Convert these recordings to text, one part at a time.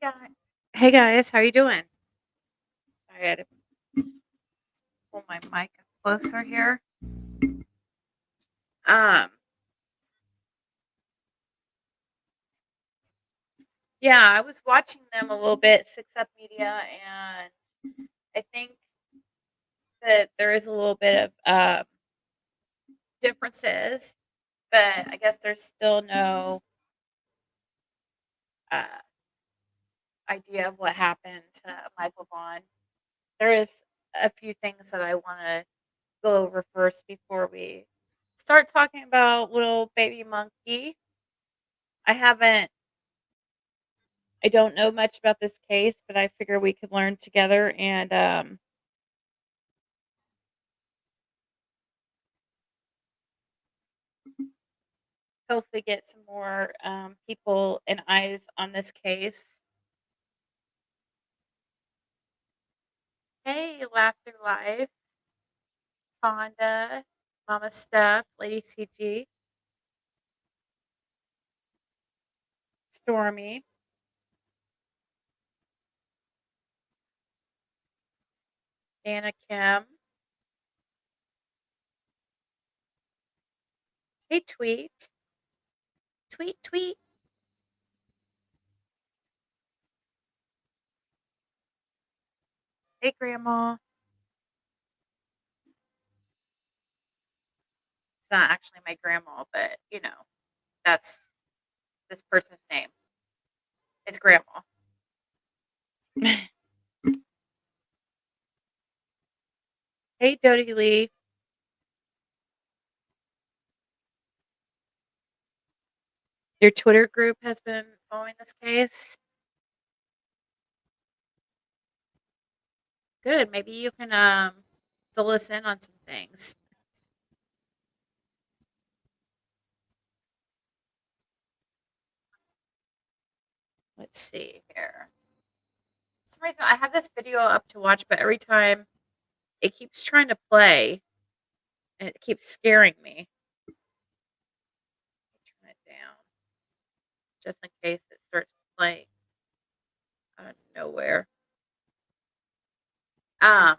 guy. Hey guys, how you doing? Sorry, I had to pull my mic closer here. Um, yeah, I was watching them a little bit, Six Up Media, and I think that there is a little bit of differences, but I guess there's still no uh, idea of what happened to Michael Vaughan. There is a few things that I want to go over first before we start talking about little baby monkey. I haven't I don't know much about this case, but I figure we could learn together and hopefully get some more people and eyes on this case. Hey, Laugh Through Life, Fonda, Mama Steph, Lady CG, Stormy, Anna Kim. Hey, Tweet, Tweet, Tweet. Hey, Grandma. It's not actually my grandma, but that's this person's name. It's Grandma. Hey, Dodie Lee. Your Twitter group has been following this case. Good. Maybe you can fill us in on some things. Let's see here. For some reason I have this video up to watch, but every time it keeps trying to play and it keeps scaring me. Turn it down just in case it starts playing out of nowhere. Um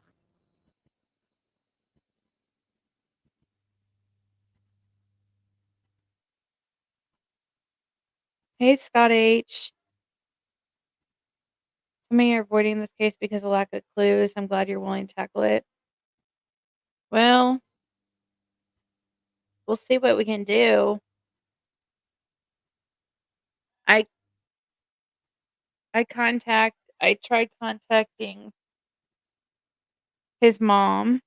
Hey Scott H. Some of you are avoiding this case because of lack of clues. I'm glad you're willing to tackle it. Well, we'll see what we can do. I I tried contacting his mom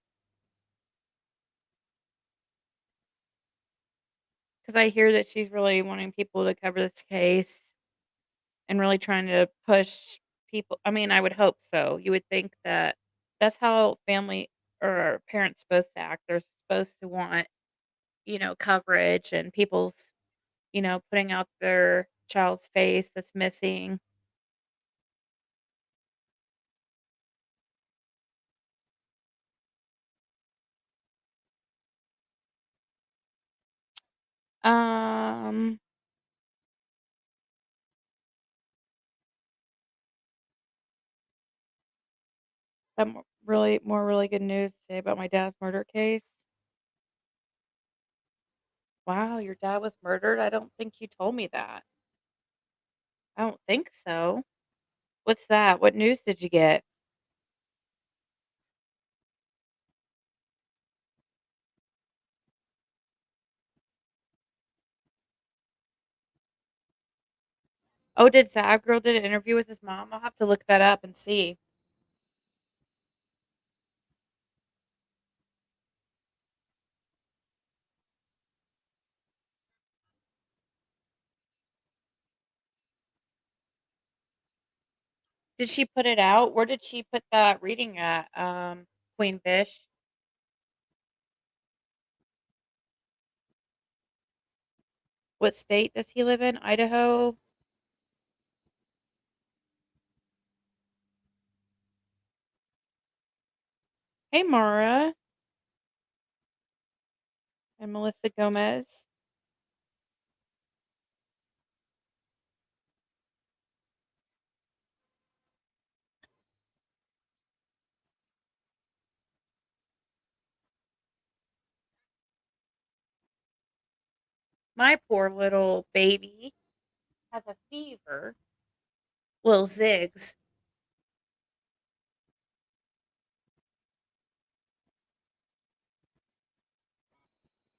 because I hear that she's really wanting people to cover this case and really trying to push people. I mean, I would hope so. You would think that that's how family or parents supposed to act. They're supposed to want, coverage and people's, putting out their child's face that's missing. Um, really good news to say about my dad's murder case. Wow, your dad was murdered? I don't think you told me that. I don't think so. What's that? What news did you get? Oh, did Zab Girl did an interview with his mom? I'll have to look that up and see. Did she put it out? Where did she put that reading at? Queen Fish. What state does he live in? Idaho? Hey, Mara and Melissa Gomez. My poor little baby has a fever. Little Ziggs.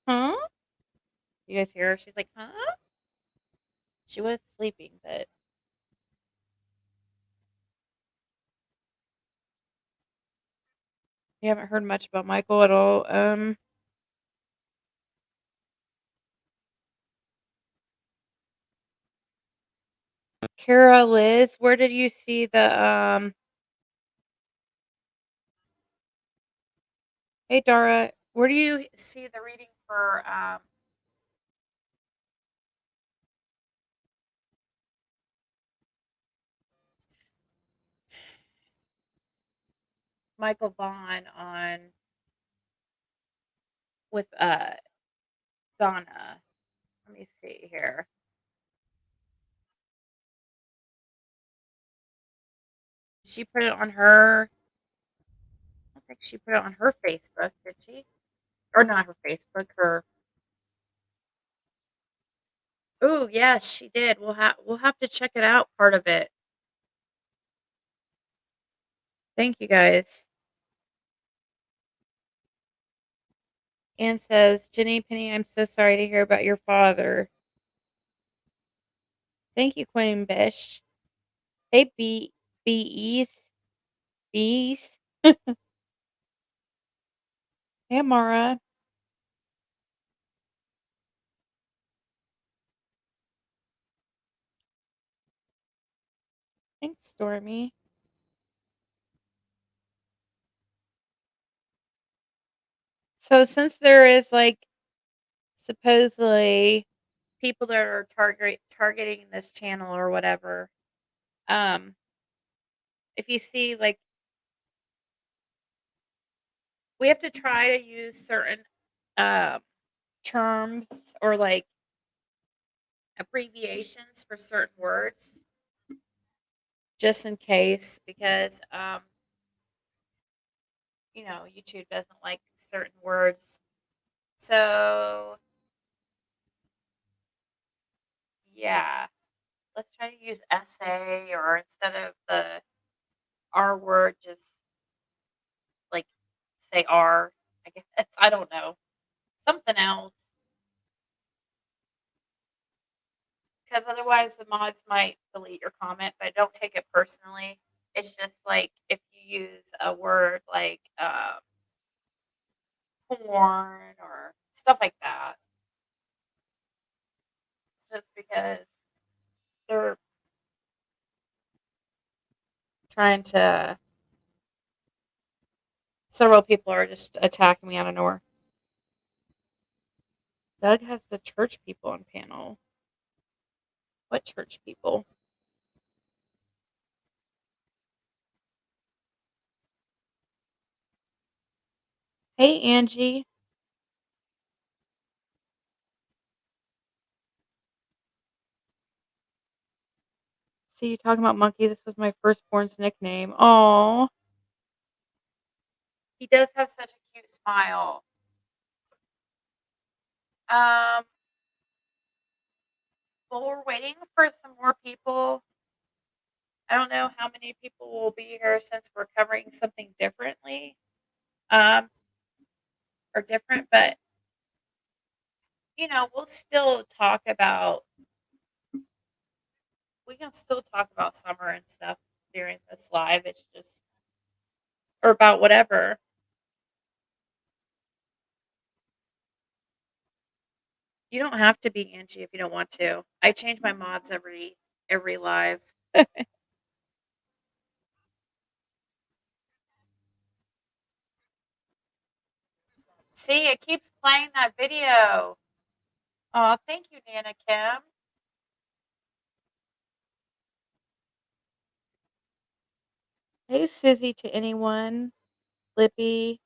Huh? You guys hear her? She's like, huh? She was sleeping, but we haven't heard much about Michael at all. Kara Liz, where did you see the hey Dara, where do you see the reading for Michael Vaughan on with Donna? Let me see here. She put it on her I don't think she put it on her Facebook, did she? Or not her Facebook, her oh yes, she did. We'll have to check it out part of it. Thank you guys. Anne says, Jenny Penny, I'm so sorry to hear about your father. Thank you, Queen Bish. Hey Bees. Bees. Hey Mara. Thanks, Stormy. So since there is like supposedly people that are targeting this channel or whatever, um, if you see like we have to try to use certain um terms or like abbreviations for certain words just in case because YouTube doesn't like certain words. So yeah, let's try to use essay or instead of the R word, just like say R. I guess I don't know something else because otherwise the mods might delete your comment. But don't take it personally. It's just like if you use a word like porn or stuff like that, just because they're trying to. Several people are just attacking me out of nowhere. Doug has the church people on panel. What church people? Hey, Angie. See you talking about Monkey. This was my firstborn's nickname. Oh, he does have such a cute smile. Um, well, we're waiting for some more people. I don't know how many people will be here since we're covering something differently, um, or different, but we'll still talk about. We can still talk about summer and stuff during this live. It's just or about whatever. You don't have to be Angie if you don't want to. I change my mods every live. See, it keeps playing that video. Oh, thank you, Nana Kim. Hey, Susie to anyone. Lippy.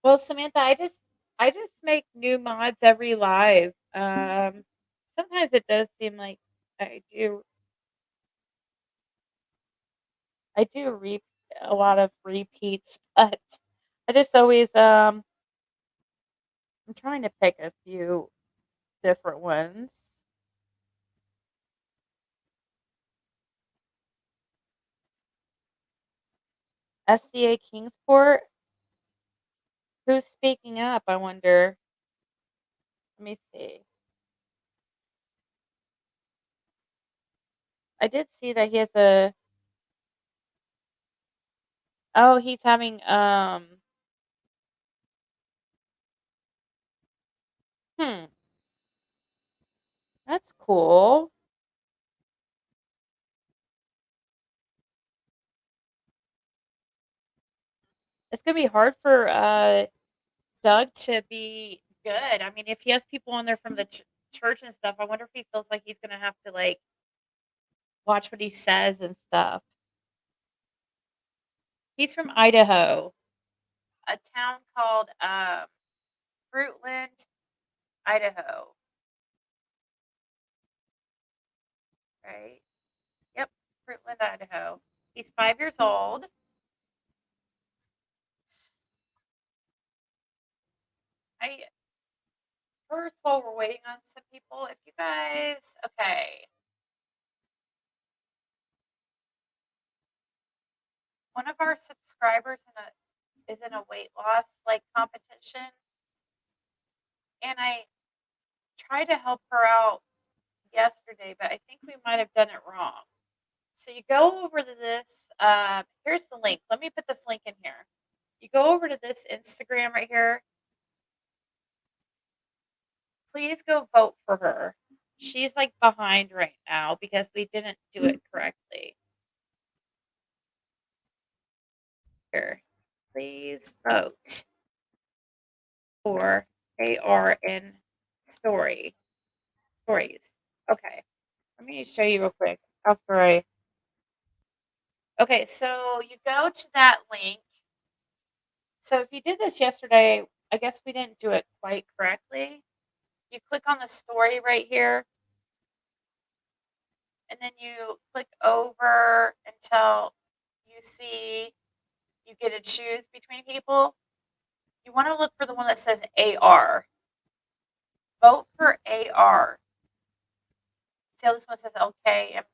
Well, Samantha, I just make new mods every live. Sometimes it does seem like I do I do a lot of repeats, but I just always, I'm trying to pick a few different ones. SCA Kingsport? Who's speaking up, I wonder? Let me see. I did see that he has a oh, he's having, hmm, that's cool. It's gonna be hard for, Doug to be good. I mean, if he has people on there from the church and stuff, I wonder if he feels like he's gonna have to, like, watch what he says and stuff. He's from Idaho, a town called, Fruitland, Idaho, right? Yep, Fruitland, Idaho. He's 5 years old. I First of all, we're waiting on some people. If you guys, okay, one of our subscribers is in a weight loss like competition, and I tried to help her out yesterday, but I think we might have done it wrong. So you go over to this. Here's the link. Let me put this link in here. You go over to this Instagram right here. Please go vote for her. She's like behind right now because we didn't do it correctly. Here, please vote for ARN stories. Okay, let me show you real quick after I. Okay, so you go to that link. So if you did this yesterday, I guess we didn't do it quite correctly. You click on the story right here, and then you click over until you see you get to choose between people. You want to look for the one that says AR. Vote for AR. See how this one says okay, and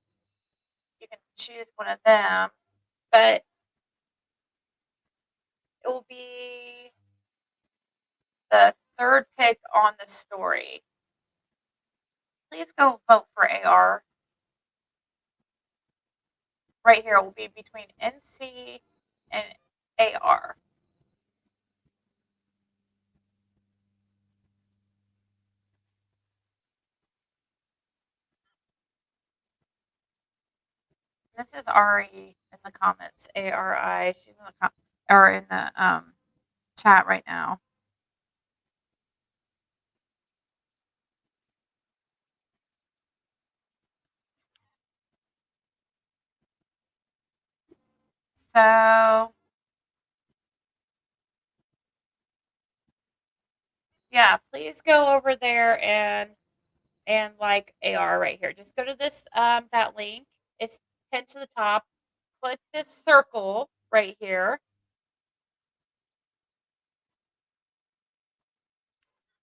you can choose one of them, but it will be the third pick on the story. Please go vote for AR. Right here will be between NC and AR. This is Ari in the comments. ARI. She's in the or in the chat right now. So yeah, please go over there and like AR right here. Just go to this that link. It's pinned to the top. Click this circle right here.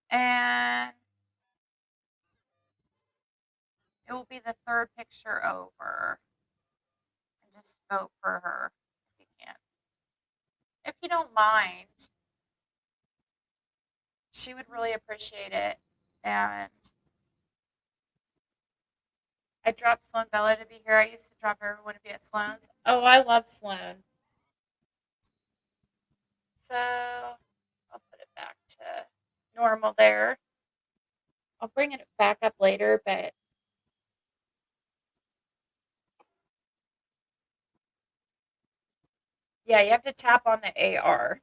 And it will be the third picture over. And just vote for her if you can. If you don't mind, she would really appreciate it. And I dropped Sloan Bella to be here. I used to drop everyone to be at Sloan's. Oh, I love Sloan. So I'll put it back to normal there. I'll bring it back up later, but yeah, you have to tap on the AR.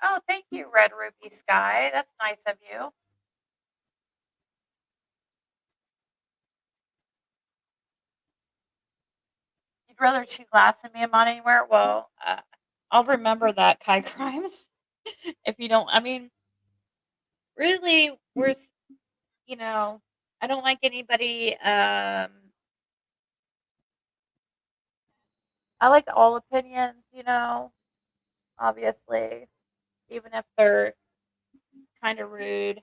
Oh, thank you, Red Ruby Sky. That's nice of you. You'd rather chew glass than be a mod anywhere? Well, I'll remember that, Kai Crimes. If you don't, I mean, really, you know, I don't like anybody, I like all opinions, obviously, even if they're kinda rude.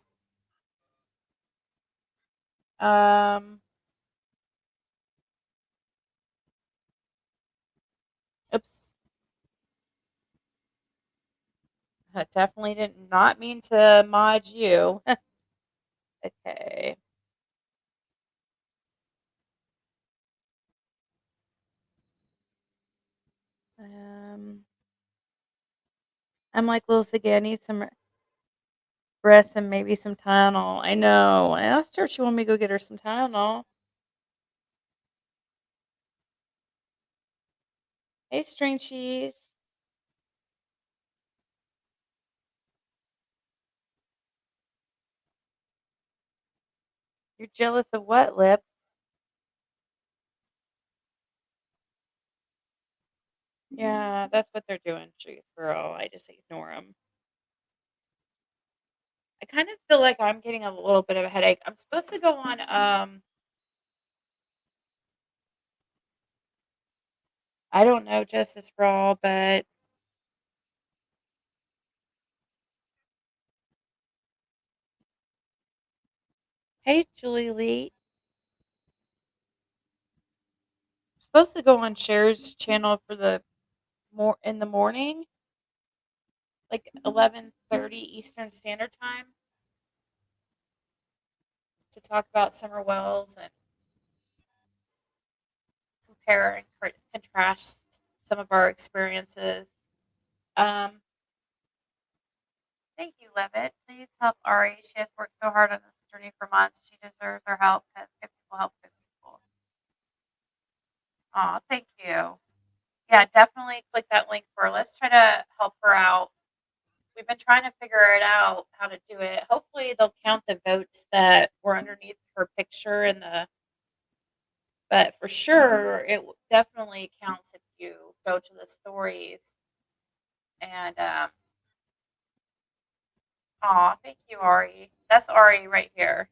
Um, oops, I definitely did not mean to mod you. Okay. Um, I'm like, "Little Ziggy, I need some rest and maybe some Tylenol." I know. I asked her if she wanted me to go get her some Tylenol. Hey, string cheese. You're jealous of what, Lip? Yeah, that's what they're doing, Truth Girl. I just ignore them. I kind of feel like I'm getting a little bit of a headache. I'm supposed to go on, I don't know, Justice for All, but hey, Julie Lee. I'm supposed to go on Cher's channel for the more in the morning, like 11:30 Eastern Standard Time, to talk about summer wells and compare and contrast some of our experiences. Um, Thank you, Levitt. Please help Ari. She has worked so hard on this journey for months. She deserves our help because good people help good people. Aw, thank you. Yeah, definitely click that link for her. Let's try to help her out. We've been trying to figure it out how to do it. Hopefully, they'll count the votes that were underneath her picture in the. But for sure, definitely counts if you go to the stories and. Aw, thank you, Ari. That's Ari right here.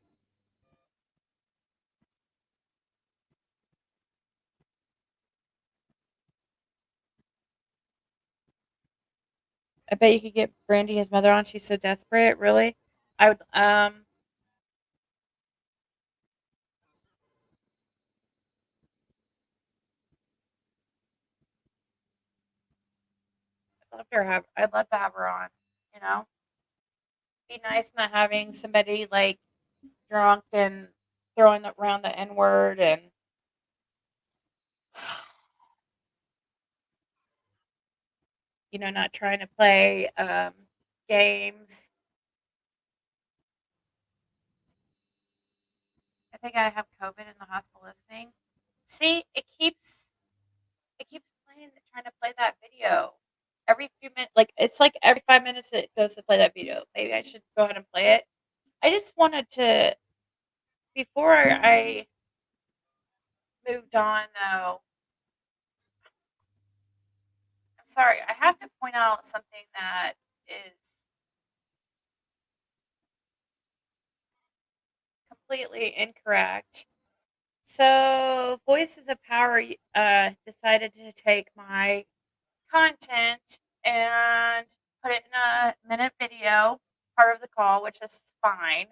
I bet you could get Brandy his mother on. She's so desperate. Really, I would. I'd love to have her on. You know, be nice not having somebody like drunk and throwing around the N word and not trying to play games. I think I have COVID in the hospital listening. See, it keeps playing, trying to play that video every few minutes. Like it's like every 5 minutes it goes to play that video. Maybe I should go ahead and play it. I just wanted to before I moved on though. I'm sorry. I have to point out something that is completely incorrect. So, Voices of Power decided to take my content and put it in a minute video, part of the call, which is fine.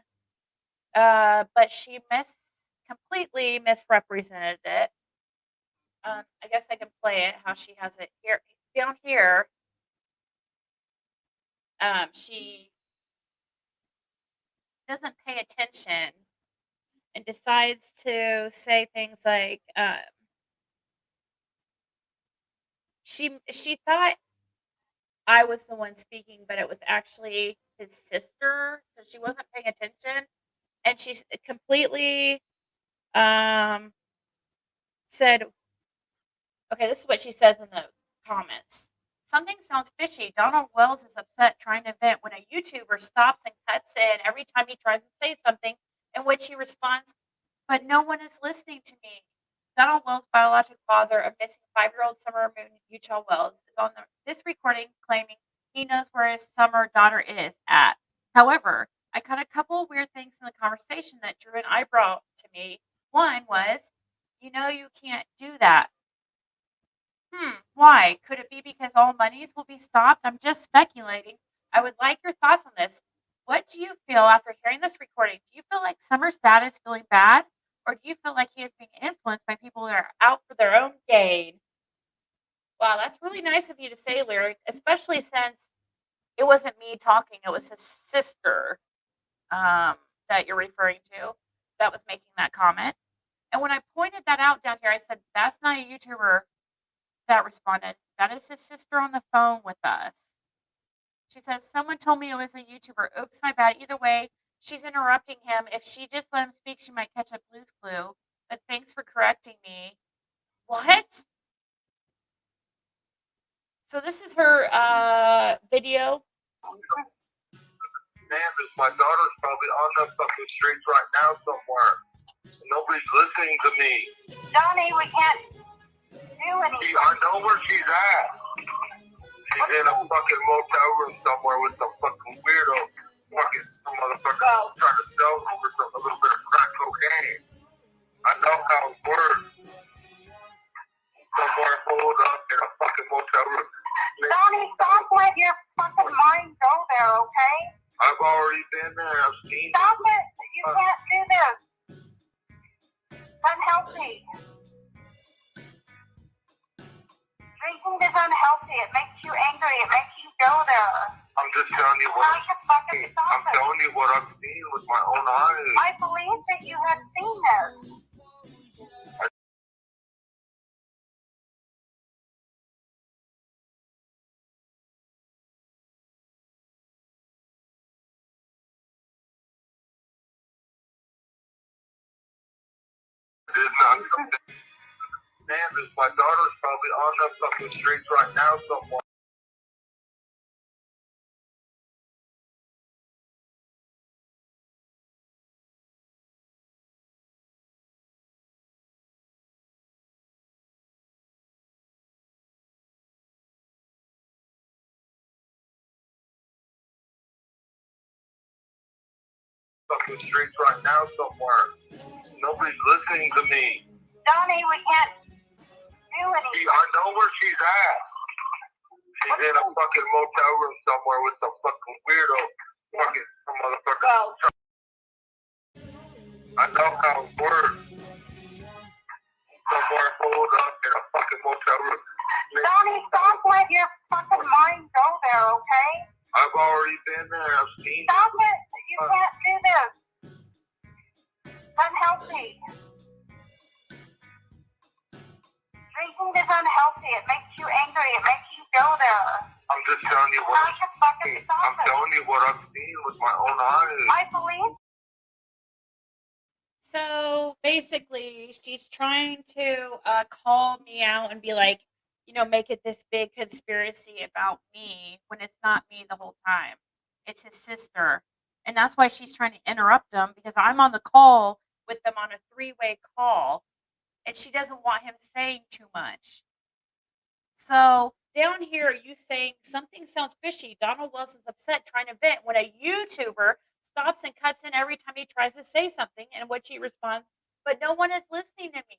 But she completely misrepresented it. I guess I can play it how she has it here down here. She doesn't pay attention and decides to say things like she thought I was the one speaking, but it was actually his sister, so she wasn't paying attention, and she completely um, said, "Okay, this is what she says in the comments. Something sounds fishy. Donald Wells is upset trying to vent when a YouTuber stops and cuts in every time he tries to say something, in which he responds, 'But no one is listening to me.' Donald Wells' biological father of missing 5-year-old Summer Moon Utah Wells is on this recording claiming he knows where his summer daughter is at. However, I caught a couple of weird things in the conversation that Drew and I brought to me. One was, you can't do that. Why? Could it be because all monies will be stopped? I'm just speculating. I would like your thoughts on this. What do you feel after hearing this recording? Do you feel like Summer's dad is feeling bad? Or do you feel like he is being influenced by people that are out for their own gain? Wow, that's really nice of you to say, Lyric, especially since it wasn't me talking, it was his sister that you're referring to that was making that comment. And when I pointed that out down here, I said, that's not a YouTuber that responded. That is his sister on the phone with us. She says, someone told me it was a YouTuber. Oops, my bad. Either way, she's interrupting him. If she just let him speak, she might catch a Blue's Clue. But thanks for correcting me. What? So this is her video. Man, my daughter's probably on the fucking streets right now somewhere. Nobody's listening to me. Johnny, we can't do anything. I know where she's at. She's in a fucking motel room somewhere with some fucking weirdo fucking motherfucker trying to sell her a little bit of crack cocaine. I know how it works. Somewhere holed up in a fucking motel room. Johnny, stop letting your fucking mind go there, okay? I've already been there. I've seen it. Stop it. You can't do this. It's unhealthy. Drinking is unhealthy. It makes you angry. It makes you go there. I'm just telling you what I'm telling you what I've seen with my own eyes. I believe that you have seen this. My daughter's probably on the fucking streets right now somewhere. Fucking streets right now somewhere. Nobody's listening to me. Johnny, we can't do anything. I know where she's at. She's in a fucking motel room somewhere with some fucking weirdo fucking motherfucker. I know how it works. Somewhere holed up in a fucking motel room. Johnny, stop letting your fucking mind go there, okay? I've already been there. I've seen it. Stop it. You can't do this. It's unhealthy. Drinking is unhealthy. It makes you angry. It makes you go there. I'm just telling you what I'm telling you what I've seen with my own eyes. I believe. So basically, she's trying to call me out and be like, make it this big conspiracy about me when it's not me the whole time. It's his sister. And that's why she's trying to interrupt him because I'm on the call with them on a three-way call. And she doesn't want him saying too much. So down here, you saying something sounds fishy. Donald Wells is upset trying to vent when a YouTuber stops and cuts in every time he tries to say something, and which he responds, but no one is listening to me.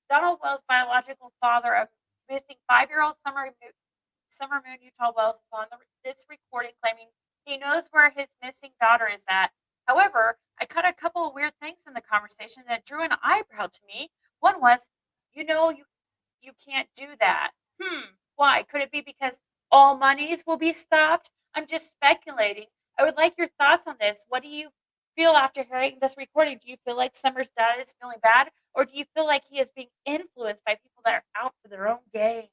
Donald Wells, biological father of missing 5-year-old Summer Moon Utah Wells, is on this recording claiming he knows where his missing daughter is at. However, I caught a couple of weird things in the conversation that drew an eyebrow to me. One was, you can't do that. Why? Could it be because all monies will be stopped? I'm just speculating. I would like your thoughts on this. What do you feel after hearing this recording? Do you feel like Summer's dad is feeling bad? Or do you feel like he is being influenced by people that are out for their own gain?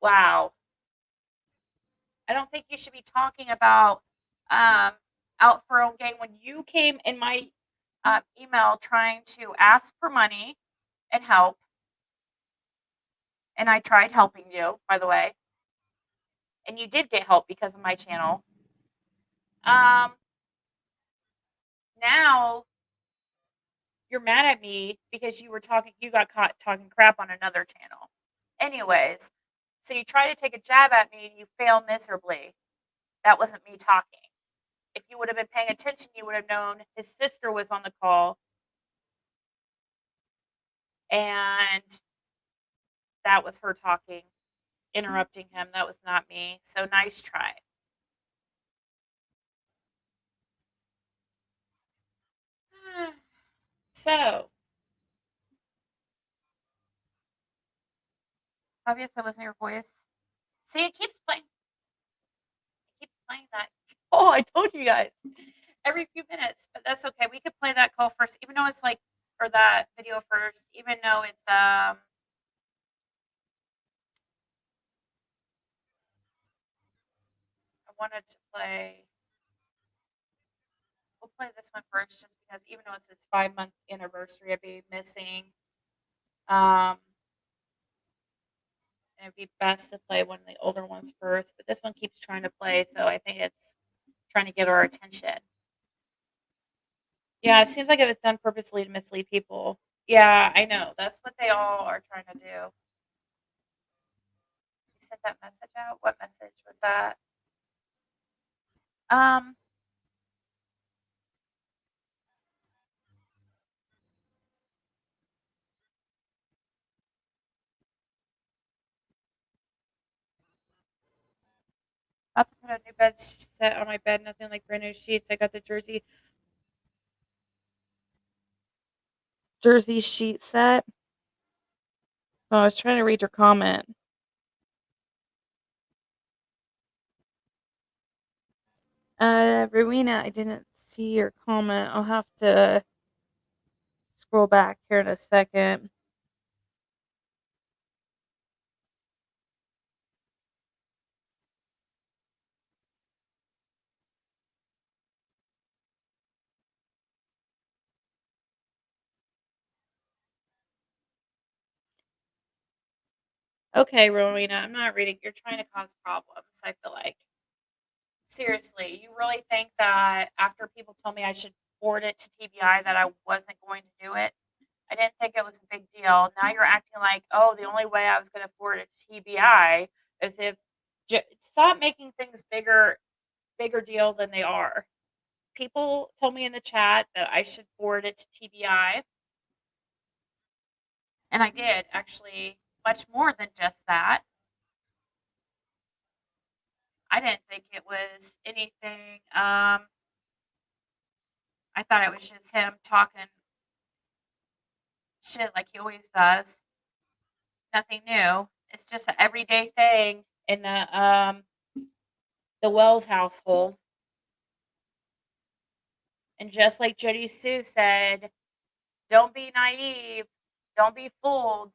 Wow. I don't think you should be talking about out for own gain when you came in my email trying to ask for money and help. And I tried helping you, by the way. And you did get help because of my channel. Now you're mad at me because you got caught talking crap on another channel. Anyways, so you try to take a jab at me and you fail miserably. That wasn't me talking. If you would have been paying attention, you would have known his sister was on the call and that was her talking, interrupting him. That was not me. So nice try. So, obvious that wasn't your voice. See, it keeps playing. It keeps playing that. Oh, I told you guys every few minutes, but that's okay. We could play that call first, even though it's like, or that video first, even though it's I wanted to play. We'll play this one first, just because even though it's its 5 month anniversary of being missing, um, and it'd be best to play one of the older ones first. But this one keeps trying to play, so I think it's trying to get our attention. Yeah, it seems like it was done purposely to mislead people. Yeah, I know. That's what they all are trying to do. You sent that message out? What message was that? Um, About to put a new bed set on my bed. Nothing like brand new sheets. I got the jersey sheet set. Oh, I was trying to read your comment. Rowena, I didn't see your comment. I'll have to scroll back here in a second. Okay, Rowena, I'm not reading. You're trying to cause problems, I feel like. Seriously, you really think that after people told me I should forward it to TBI that I wasn't going to do it? I didn't think it was a big deal. Now you're acting like, oh, the only way I was going to forward it to TBI is if stop making things bigger deal than they are. People told me in the chat that I should forward it to TBI, and I did actually much more than just that. I didn't think it was anything. I thought it was just him talking shit like he always does. Nothing new. It's just an everyday thing in the Wells household. And just like Jody Sue said, don't be naive, don't be fooled.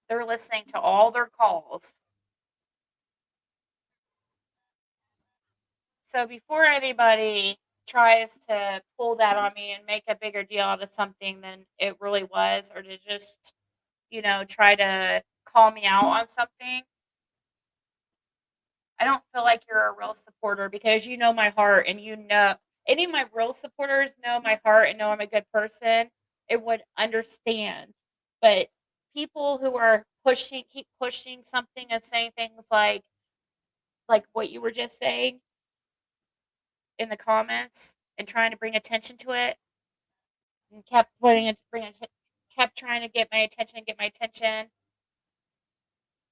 They're listening to all their calls. So before anybody tries to pull that on me and make a bigger deal out of something than it really was, or to just, try to call me out on something, I don't feel like you're a real supporter, because you know my heart, and any of my real supporters know my heart and know I'm a good person. It would understand. But people who are keep pushing something and saying things like what you were just saying in the comments and trying to bring attention to it, and kept trying to get my attention,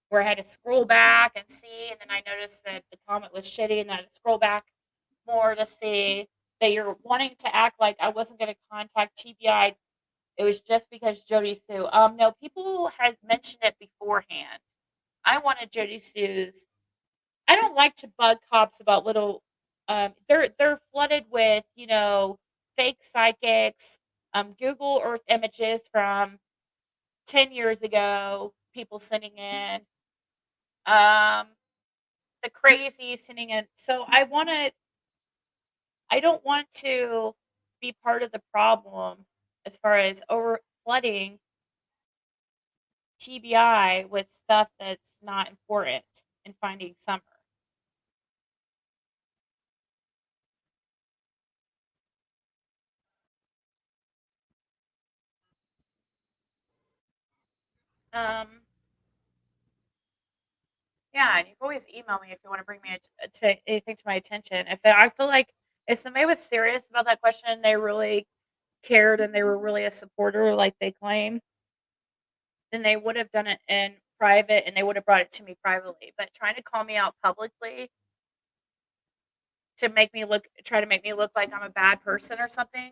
where I had to scroll back and see, and then I noticed that the comment was shitty, and I had to scroll back more to see that you're wanting to act like I wasn't going to contact TBI. It was just because Jody Sue. No, people had mentioned it beforehand. I wanted Jody Sue's. I don't like to bug cops about little. They're flooded with fake psychics, Google Earth images from 10 years ago. People sending in um, the crazy sending in. So I don't want to be part of the problem as far as over flooding TBI with stuff that's not important and finding Summer. Um, Yeah, and you can always email me if you want to bring me to anything to my attention. If I feel like if somebody was serious about that question, they really cared and they were really a supporter like they claim, then they would have done it in private and they would have brought it to me privately. But trying to call me out publicly to make me look try to make me look like I'm a bad person or something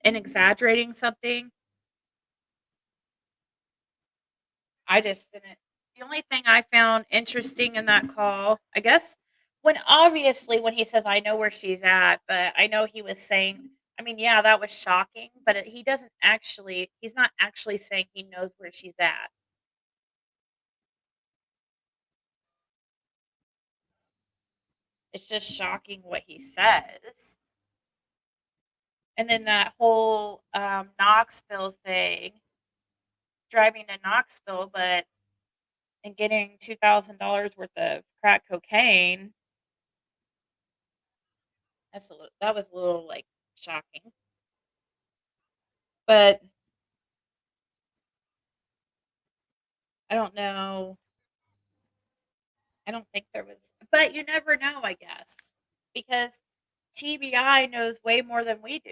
and exaggerating something, I just didn't. The only thing I found interesting in that call, I guess, when obviously when he says, "I know where she's at," but I know he was saying, I mean, yeah, that was shocking, but he doesn't actually, he's not actually saying he knows where she's at. It's just shocking what he says. And then that whole Knoxville thing, driving to Knoxville, but and getting $2,000 worth of crack cocaine. That was a little like shocking. But I don't know. I don't think there was, but you never know, I guess, because TBI knows way more than we do.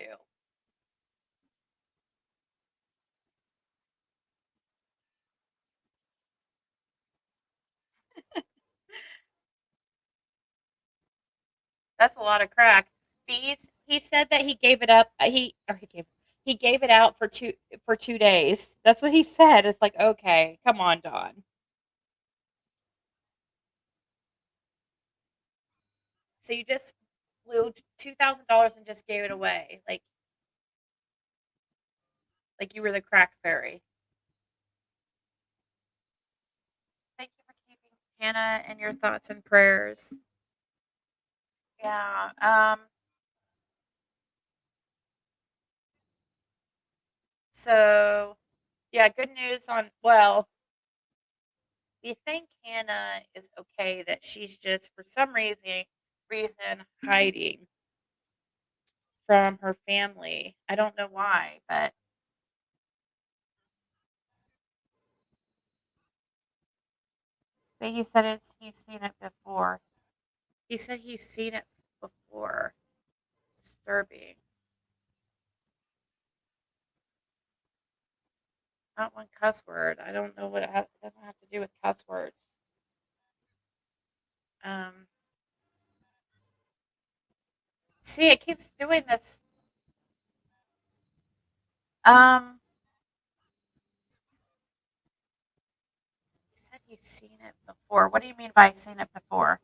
That's a lot of crack. Fees. He said that he gave it up. He gave it out for 2 days. That's what he said. It's like, okay, come on, Don. So you just blew $2,000 and just gave it away, like you were the crack fairy. Thank you for keeping Hannah in your thoughts and prayers. Yeah. So yeah, good news on, well, we think Hannah is okay, that she's just for some reason hiding from her family. I don't know why, but he said he's seen it before. He said he's seen it before. Disturbing. Not one cuss word. I don't know what it doesn't have to do with cuss words. Um, See, it keeps doing this. Um, he said he's seen it before. What do you mean by seen it before?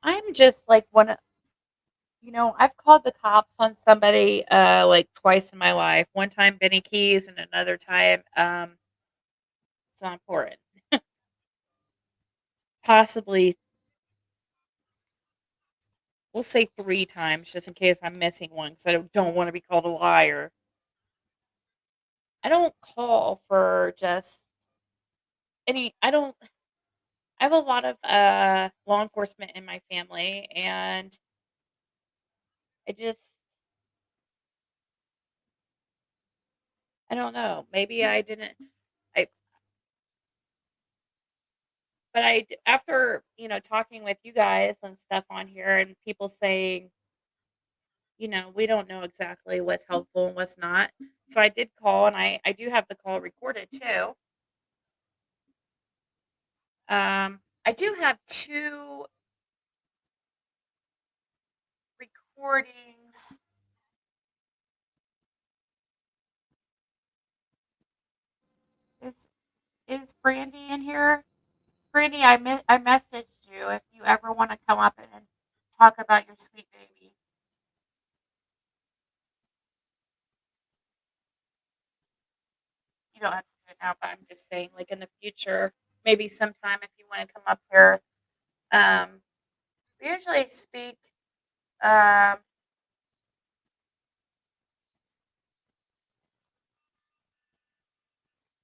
I'm just like I've called the cops on somebody like twice in my life. One time Benny Keys and another time it's not important. Possibly we'll say 3 times just in case I'm missing one because I don't want to be called a liar. I don't call for just any I don't I have a lot of law enforcement in my family and I just I don't know. Maybe I didn't I but after, talking with you guys and stuff on here and people saying, we don't know exactly what's helpful and what's not. So I did call and I do have the call recorded too. I do have 2 recordings. Is Brandy in here? Brandy, I messaged you if you ever want to come up and talk about your sweet baby. You don't have to do it now, but I'm just saying, like in the future, maybe sometime if you want to come up here. Um, we usually speak um,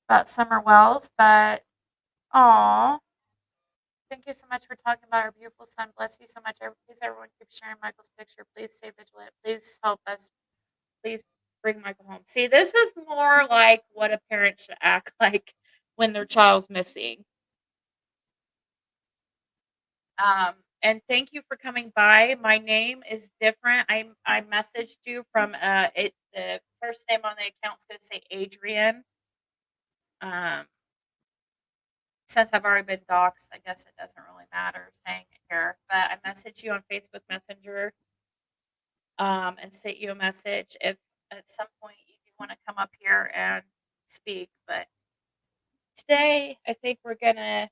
about Summer Wells, but aw, Thank you so much for talking about our beautiful son. Bless you so much. Please, everyone, keep sharing Michael's picture. Please stay vigilant. Please help us. Please bring Michael home. See, this is more like what a parent should act like when their child's missing. And thank you for coming by. My name is different. I messaged you from the first name on the account is going to say Adrian. Um, since I've already been doxxed, I guess it doesn't really matter saying it here. But I messaged you on Facebook Messenger and sent you a message if at some point you do want to come up here and speak. But today, I think we're gonna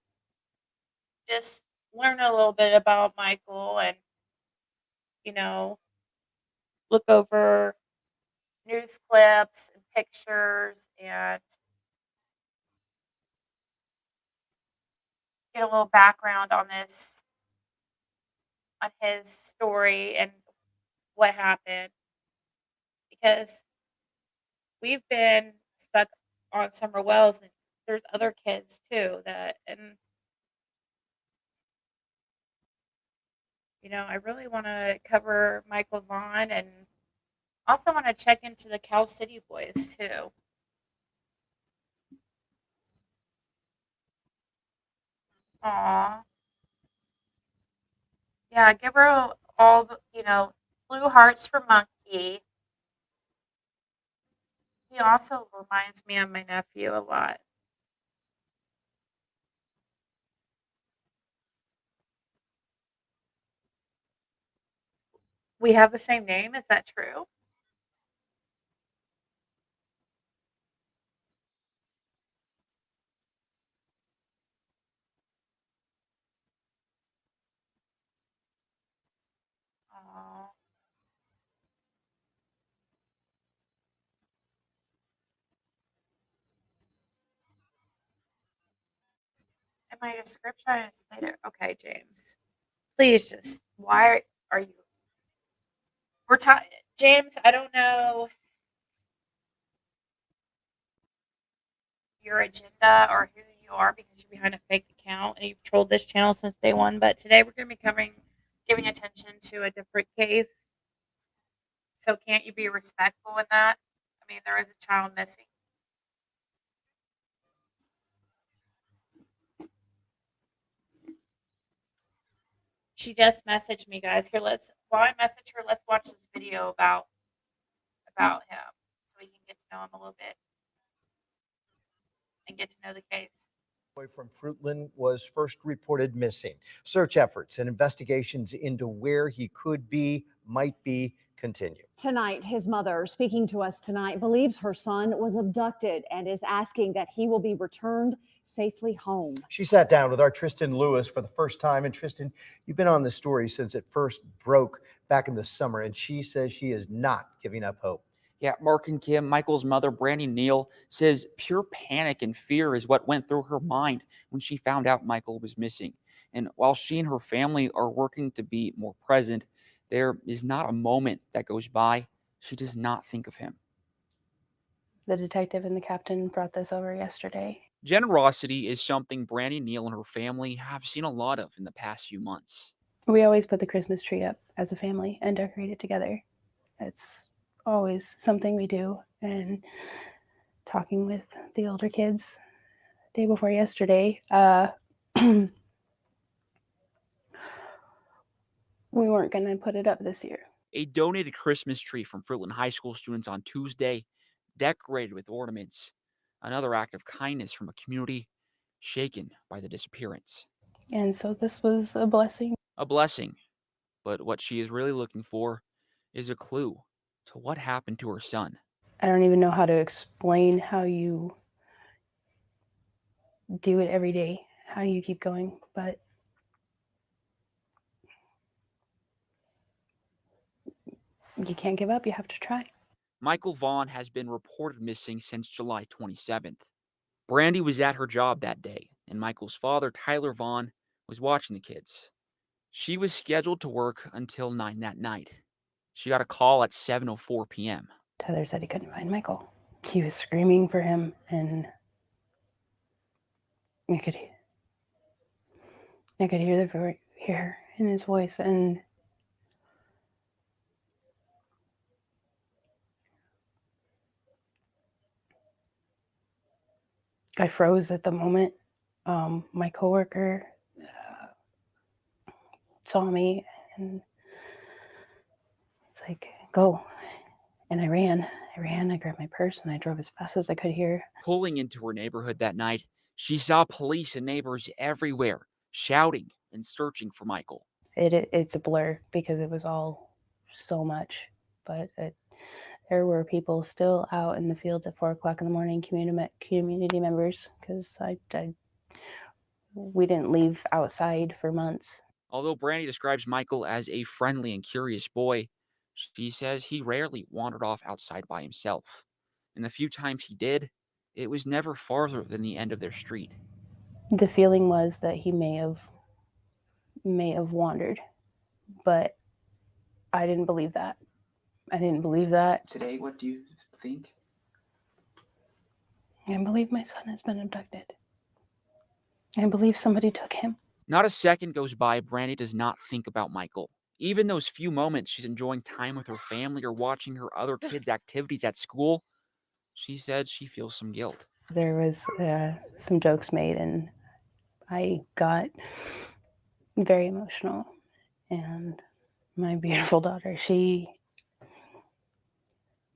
just learn a little bit about Michael and you know look over news clips and pictures and get a little background on this on his story and what happened because we've been stuck on summer wells and there's other kids too that and I really want to cover Michael Vaughan and also want to check into the Cal City boys too. Aw. Yeah, give her all the, blue hearts for Monkey. He also reminds me of my nephew a lot. We have the same name, is that true? Aw. In my description, I stated, okay, James, please just, why are you, we're talking, James, I don't know your agenda or who you are because you're behind a fake account and you've trolled this channel since day one. But today we're going to be giving attention to a different case. So can't you be respectful in that? I mean, there is a child missing. She just messaged me, guys. Here, while I message her, let's watch this video about him so we can get to know him a little bit and get to know the case. Boy from Fruitland was first reported missing. Search efforts and investigations into where he could be, might be, continue. Tonight, his mother, speaking to us tonight, believes her son was abducted and is asking that he will be returned safely home. She sat down with our Tristan Lewis for the first time. And Tristan, you've been on this story since it first broke back in the summer, and she says she is not giving up hope. Yeah, Mark and Kim, Michael's mother, Brandy Neal, says pure panic and fear is what went through her mind when she found out Michael was missing. And while she and her family are working to be more present, there is not a moment that goes by she does not think of him. The detective and the captain brought this over yesterday. Generosity is something Brandy Neal and her family have seen a lot of in the past few months. We always put the Christmas tree up as a family and decorate it together. It's always something we do. And talking with the older kids day before yesterday, we weren't going to put it up this year. A donated Christmas tree from Fruitland High School students on Tuesday, decorated with ornaments. Another act of kindness from a community shaken by the disappearance. And so this was a blessing. A blessing, but what she is really looking for is a clue to what happened to her son. I don't even know how to explain how you do it every day, how you keep going, but you can't give up. You have to try. Michael Vaughan has been reported missing since July 27th. Brandy was at her job that day, and Michael's father, Tyler Vaughan, was watching the kids. She was scheduled to work until 9 that night. She got a call at 7:04 p.m. Tyler said he couldn't find Michael. He was screaming for him, and I could hear the fear in his voice, and I froze at the moment. My coworker saw me and it's like, go. And I ran. I grabbed my purse and I drove as fast as I could here. Pulling into her neighborhood that night, she saw police and neighbors everywhere, shouting and searching for Michael. It's a blur because it was all so much, but there were people still out in the fields at 4 o'clock in the morning, community members, because we didn't leave outside for months. Although Brandy describes Michael as a friendly and curious boy, she says he rarely wandered off outside by himself. And the few times he did, it was never farther than the end of their street. The feeling was that he may have wandered, but I didn't believe that. Today, what do you think? I believe my son has been abducted. I believe somebody took him. Not a second goes by Brandy does not think about Michael. Even those few moments she's enjoying time with her family or watching her other kids' activities at school, she said she feels some guilt. There was some jokes made, and I got very emotional. And my beautiful daughter,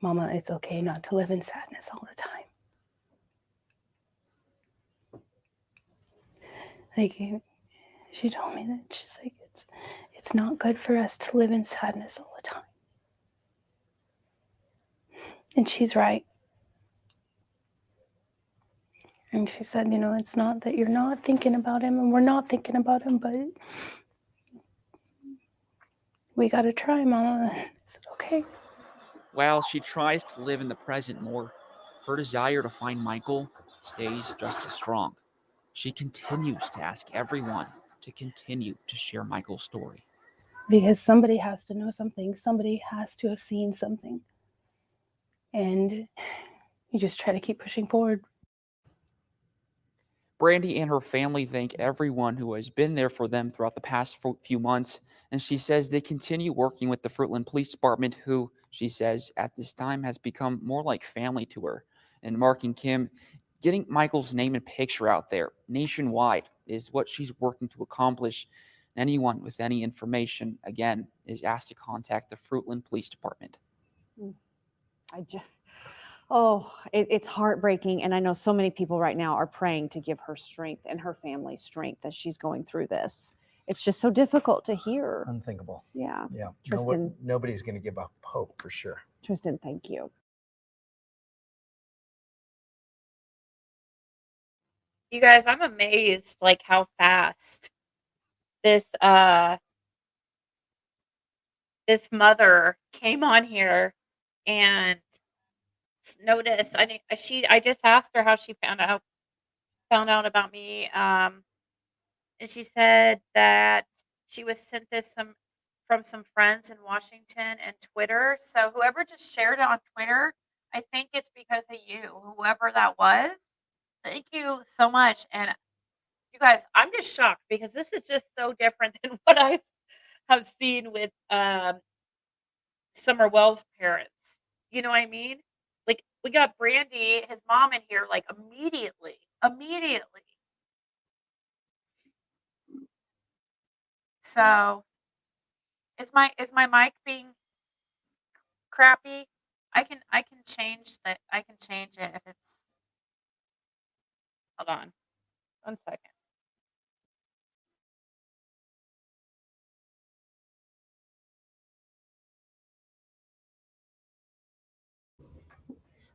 Mama, it's okay not to live in sadness all the time. Like, she told me that she's like, it's not good for us to live in sadness all the time. And she's right. And she said, it's not that you're not thinking about him and we're not thinking about him, but we got to try, Mama. I said, okay. While she tries to live in the present more, her desire to find Michael stays just as strong. She continues to ask everyone to continue to share Michael's story. Because somebody has to know something. Somebody has to have seen something. And you just try to keep pushing forward. Brandy and her family thank everyone who has been there for them throughout the past few months, and she says they continue working with the Fruitland Police Department, who, she says, at this time has become more like family to her. And Mark and Kim, getting Michael's name and picture out there nationwide is what she's working to accomplish. Anyone with any information, again, is asked to contact the Fruitland Police Department. It's heartbreaking. And I know so many people right now are praying to give her strength and her family strength as she's going through this. It's just so difficult to hear. Unthinkable. Yeah. Yeah. Tristan. Nobody's going to give up hope for sure. Tristan, thank you. You guys, I'm amazed like how fast this mother came on here and noticed. I just asked her how she found out about me. And she said that she was sent this from some friends in Washington and Twitter. So whoever just shared it on Twitter, I think it's because of you, whoever that was. Thank you so much. And you guys, I'm just shocked because this is just so different than what I have seen with Summer Wells' parents. You know what I mean? Like we got Brandy, his mom in here like immediately. So is my mic being crappy? I can change it if it's. Hold on. 1 second.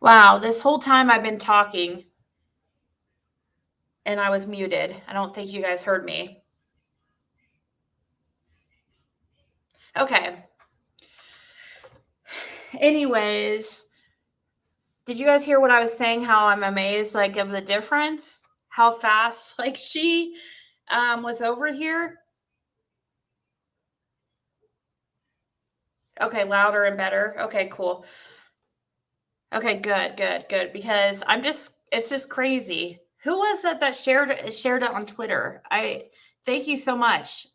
Wow, this whole time I've been talking and I was muted. I don't think you guys heard me. Okay. Anyways, did you guys hear what I was saying? How I'm amazed, like, of the difference? How fast, like, she was over here? Okay, louder and better. Okay, cool. Okay, good. Because it's just crazy. Who was that shared it on Twitter? Thank you so much.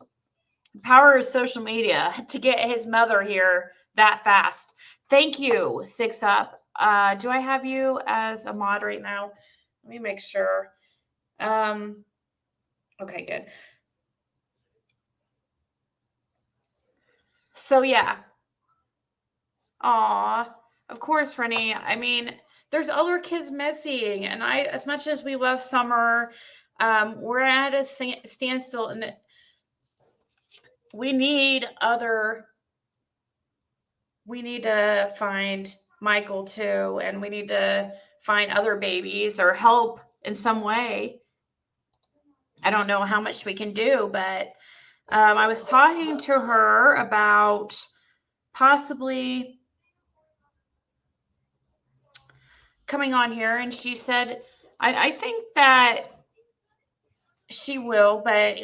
Power of social media to get his mother here that fast. Thank you, Six Up. Do I have you as a mod right now? Let me make sure. Okay, good. So yeah. Aw, of course, Rennie. I mean, there's other kids missing, and as much as we love Summer, we're at a standstill, and we need to find Michael too, and we need to find other babies or help in some way. I don't know how much we can do, but I was talking to her about possibly coming on here, and she said, I think that she will, but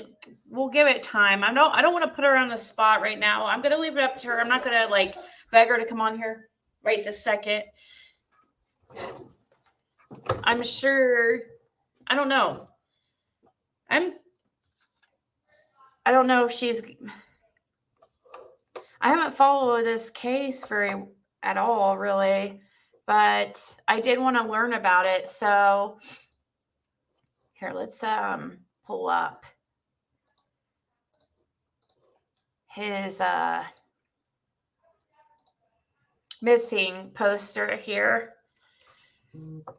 we'll give it time. I don't want to put her on the spot right now. I'm gonna leave it up to her. I'm not gonna like beg her to come on here right this second. I'm sure. I don't know. I don't know if she's. I haven't followed this case at all, really, but I did want to learn about it. So here, let's pull up his missing poster here.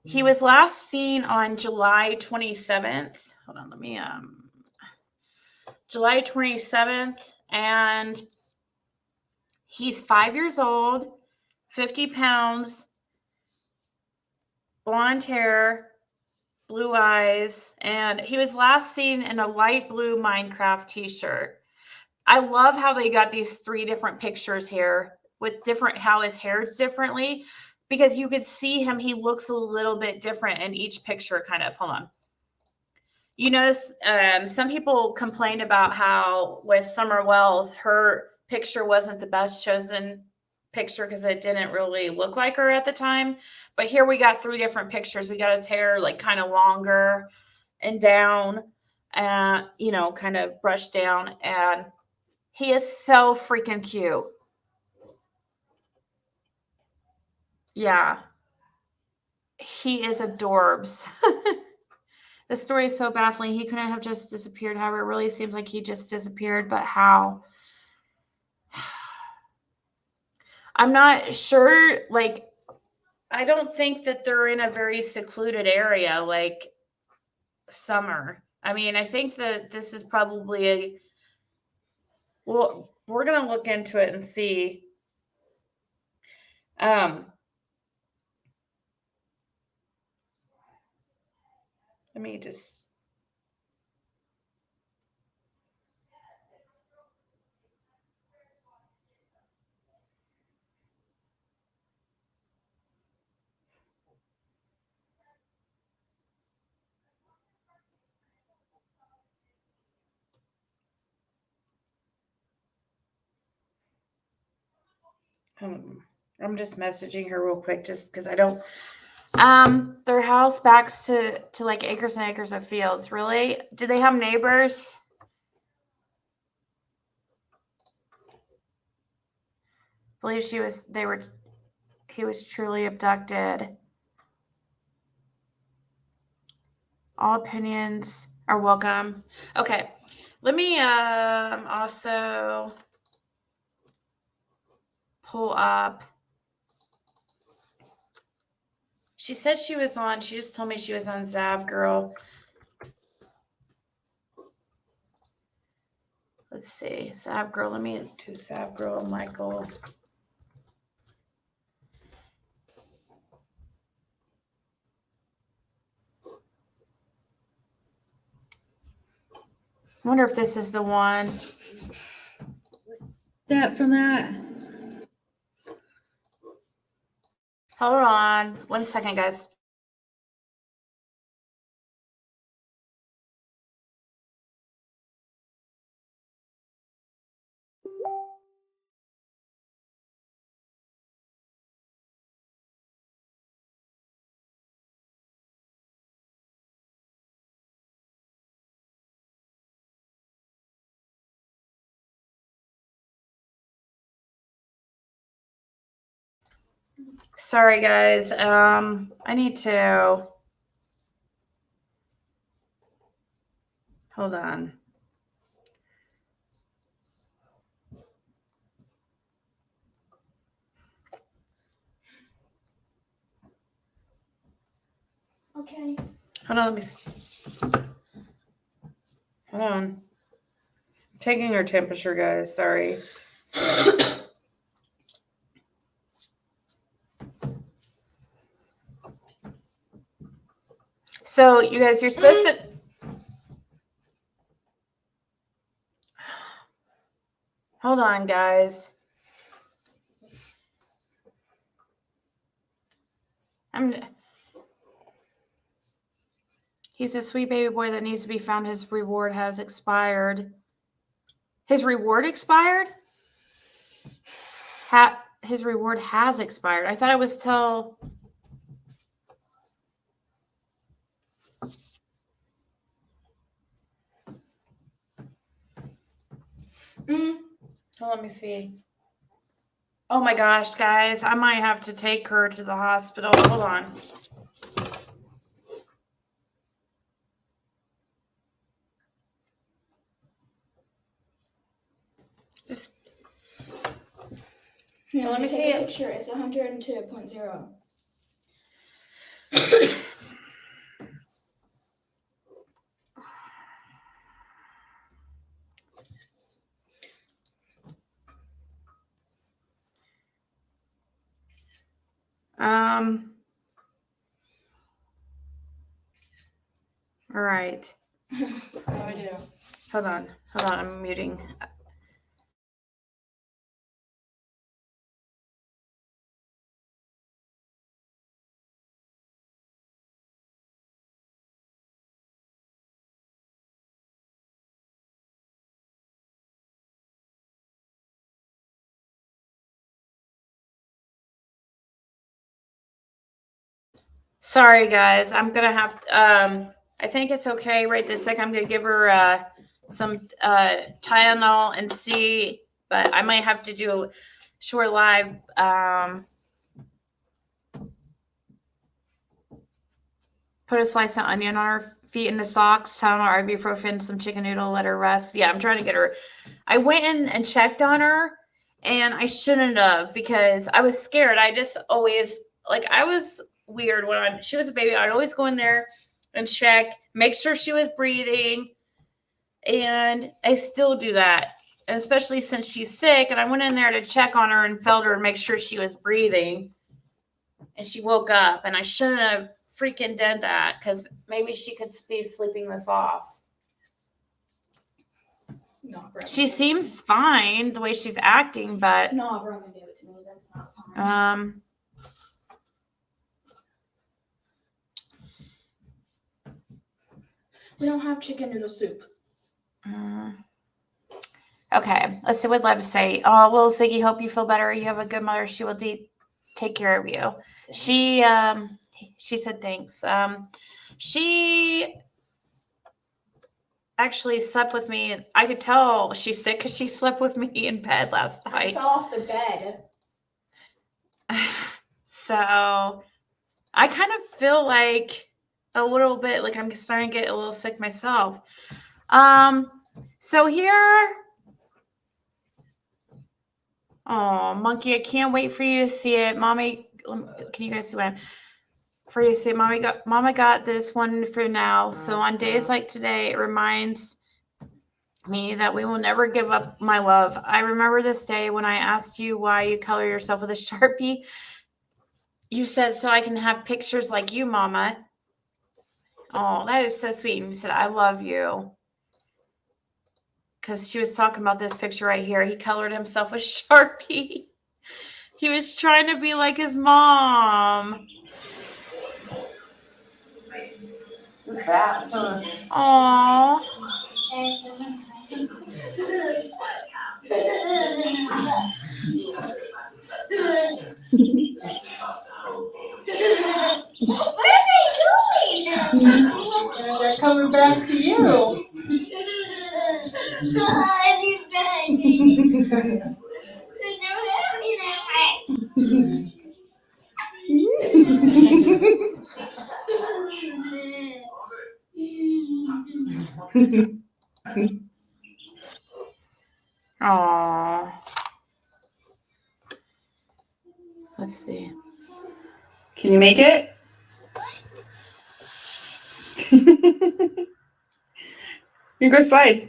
He was last seen on July 27th. Hold on, let me July 27th, and he's 5 years old, 50 pounds, blonde hair, blue eyes, and he was last seen in a light blue Minecraft t-shirt. I love how they got these 3 different pictures here with how his hair is differently, because you could see him. He looks a little bit different in each picture, kind of. Hold on. You notice some people complained about how with Summer Wells, her picture wasn't the best chosen picture because it didn't really look like her at the time. But here we got 3 different pictures. We got his hair like kind of longer and down, kind of brushed down. And he is so freaking cute. Yeah. He is adorbs. The story is so baffling. He couldn't have just disappeared. However, it really seems like he just disappeared, but how? I'm not sure. Like, I don't think that they're in a very secluded area like Summer. I mean, I think that this is probably well, we're going to look into it and see. Let me just. I'm just messaging her real quick just because I don't. Their house backs to like acres and acres of fields. Really? Do they have neighbors? Believe he was truly abducted. All opinions are welcome. Okay. Let me also pull up. She said she just told me she was on Zav Girl. Let's see. Zav Girl. Let me do Zav Girl, Michael. I wonder if this is the one. That from that. Hold on. 1 second, guys. Sorry, guys. I need to. Hold on. Okay. Hold on. Let me see. Hold on. Taking her temperature, guys. Sorry. So, you guys, you're supposed to. Hold on, guys. He's a sweet baby boy that needs to be found. His reward has expired. His reward expired? His reward has expired. I thought it was till. Oh, let me see. Oh my gosh, guys. I might have to take her to the hospital. Hold on. Just. Here, Let me take see a it. picture. It's 102.0. All right. I do. Hold on. I'm muting. Sorry, guys. I'm gonna have. I think it's okay right this second. I'm gonna give her some Tylenol and see, but I might have to do a short live. Put a slice of onion on her feet in the socks, Tylenol, ibuprofen, some chicken noodle, let her rest. Yeah, I'm trying to get her. I went in and checked on her, and I shouldn't have because I was scared. I just always I was weird when she was a baby. I'd always go in there and check, make sure she was breathing, and I still do that. And especially since she's sick, and I went in there to check on her and felt her and make sure she was breathing, and she woke up, and I shouldn't have freaking did that because maybe she could be sleeping this off. No, She seems fine the way she's acting, but no, Roman gave it to me. That's not fine. We don't have chicken noodle soup. Okay, let's see what Lev say. Oh, well, Ziggy, hope you feel better. You have a good mother. She will take care of you. She said thanks. She actually slept with me. I could tell she's sick because she slept with me in bed last night. I fell off the bed. So I kind of feel like a little bit like I'm starting to get a little sick myself. So here. Oh, Monkey, I can't wait for you to see it. Mommy, can you guys see what for you to see? Mama got this one for now. So on days like today, it reminds me that we will never give up my love. I remember this day when I asked you why you color yourself with a Sharpie. You said, so I can have pictures like you, Mama. Oh, that is so sweet. And you said, I love you. Because she was talking about this picture right here. He colored himself with Sharpie. He was trying to be like his mom. Aww. What are they doing? They're coming back to you. Aww. Let's see. Can you make it? You go slide.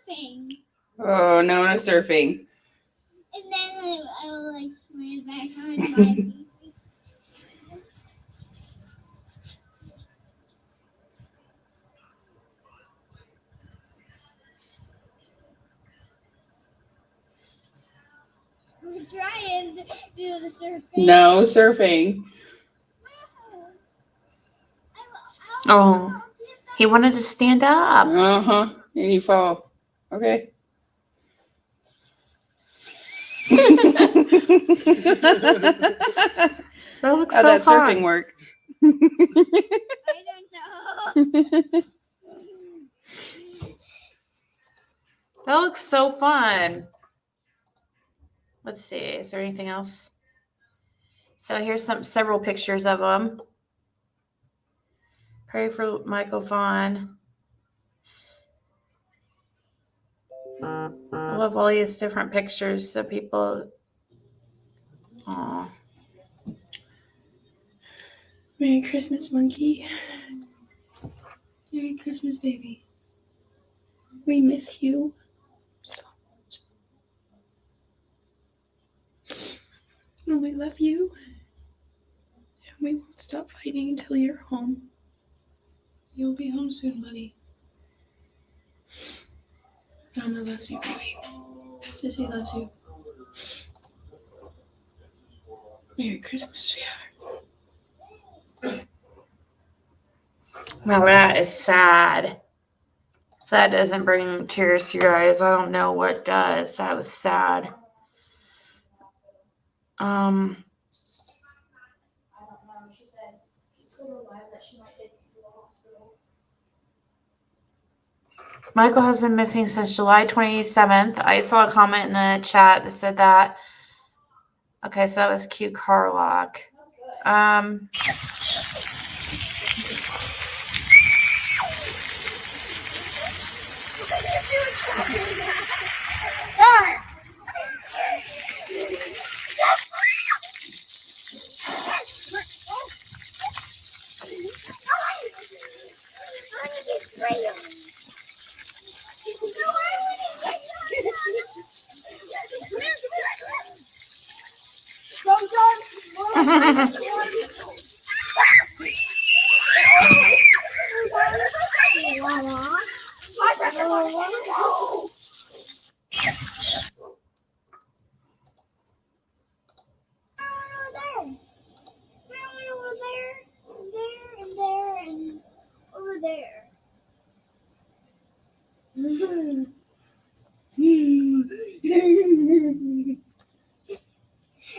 Surfing. Oh, no, no surfing. And then I like ran back on my feet. We're trying to do the surfing. No surfing. Oh, he wanted to stand up. Uh-huh. And you fall. Okay. That looks How'd so that fun. surfing work? I don't know. That looks so fun. Let's see. Is there anything else? So here's several pictures of them. Pray for Michael Vaughan. I love all these different pictures so people. Aw. Merry Christmas, monkey. Merry Christmas, baby. We miss you so much. And we love you. And we won't stop fighting until you're home. You'll be home soon, buddy. Mama loves you, baby. Sissy loves you. Merry Christmas, sweetheart. Now that is sad. If that doesn't bring tears to your eyes, I don't know what does. That was sad. Michael has been missing since July 27th. I saw a comment in the chat that said that. Okay, so that was Q Carlock.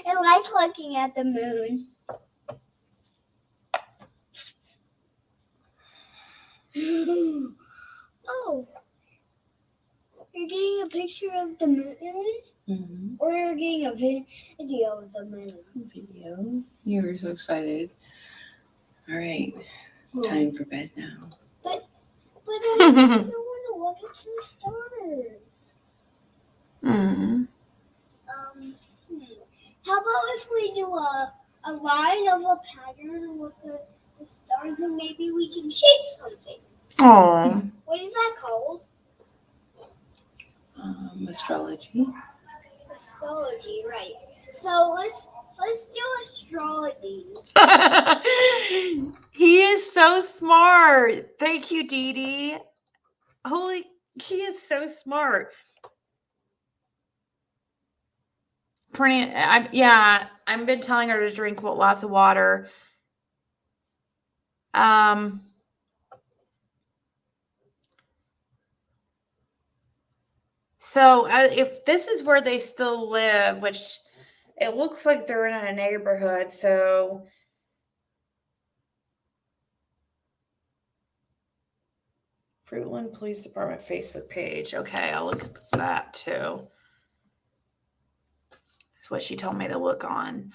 I like looking at the moon. Oh, you're getting a picture of the moon? Mm-hmm. Or you're getting a video of the moon? Video. You were so excited. All right. Time for bed now. But I still want to look at some stars. How about if we do a line of a pattern with the stars and maybe we can shape something? Oh. What is that called? Astrology. Astrology, right. So let's do astrology. He is so smart. Thank you, Dee Dee. He is so smart. I've been telling her to drink lots of water. So if this is where they still live, which it looks like they're in a neighborhood, so Fruitland Police Department Facebook page. Okay, I'll look at that too. That's what she told me to look on.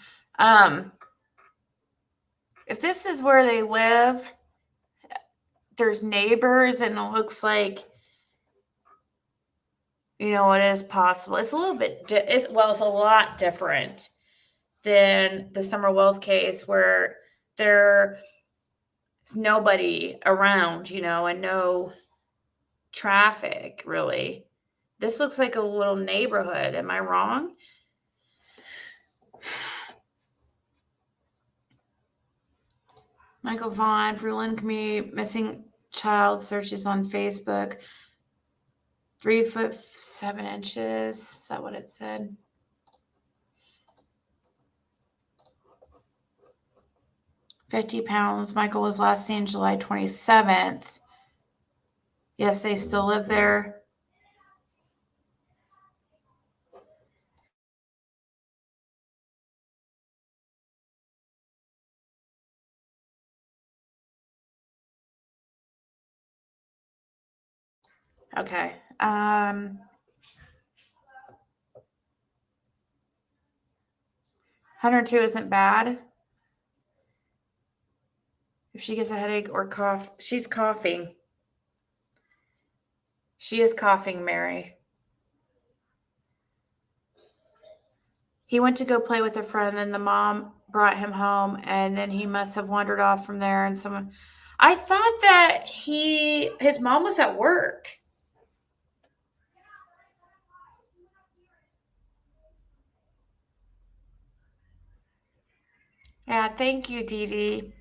If this is where they live, there's neighbors, and it looks like, you know, it is possible. It's a little bit, it's a lot different than the Summer Wells case, where there's nobody around, you know, and no traffic really. This looks like a little neighborhood. Am I wrong? Michael Vaughan, Fruitland Community Missing Child searches on Facebook. 3'7". Is that what it said? £50. Michael was last seen July 27th. Yes, they still live there. Okay. 102 isn't bad. If she gets a headache or cough, she's coughing. She is coughing, Mary. He went to go play with a friend, and the mom brought him home, and then he must have wandered off from there. And someone, I thought that his mom was at work. Yeah, thank you, Dee Dee.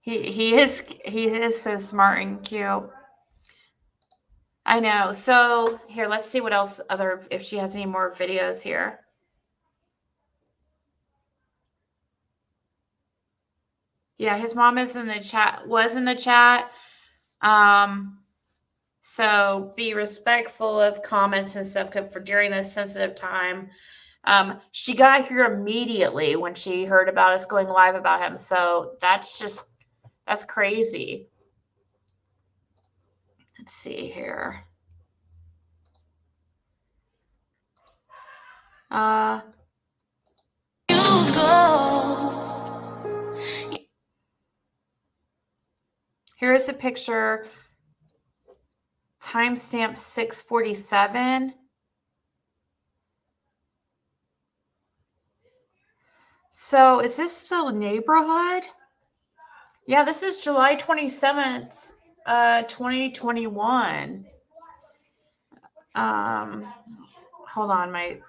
He is so smart and cute. I know. So here, let's see what else if she has any more videos here. Yeah, his mom is in the chat, was in the chat. So be respectful of comments and stuff for during this sensitive time. She got here immediately when she heard about us going live about him. So that's crazy. Let's see here. Here's a picture. Timestamp 6:47. So is this the neighborhood? Yeah, this is July 27th, 2021. Hold on,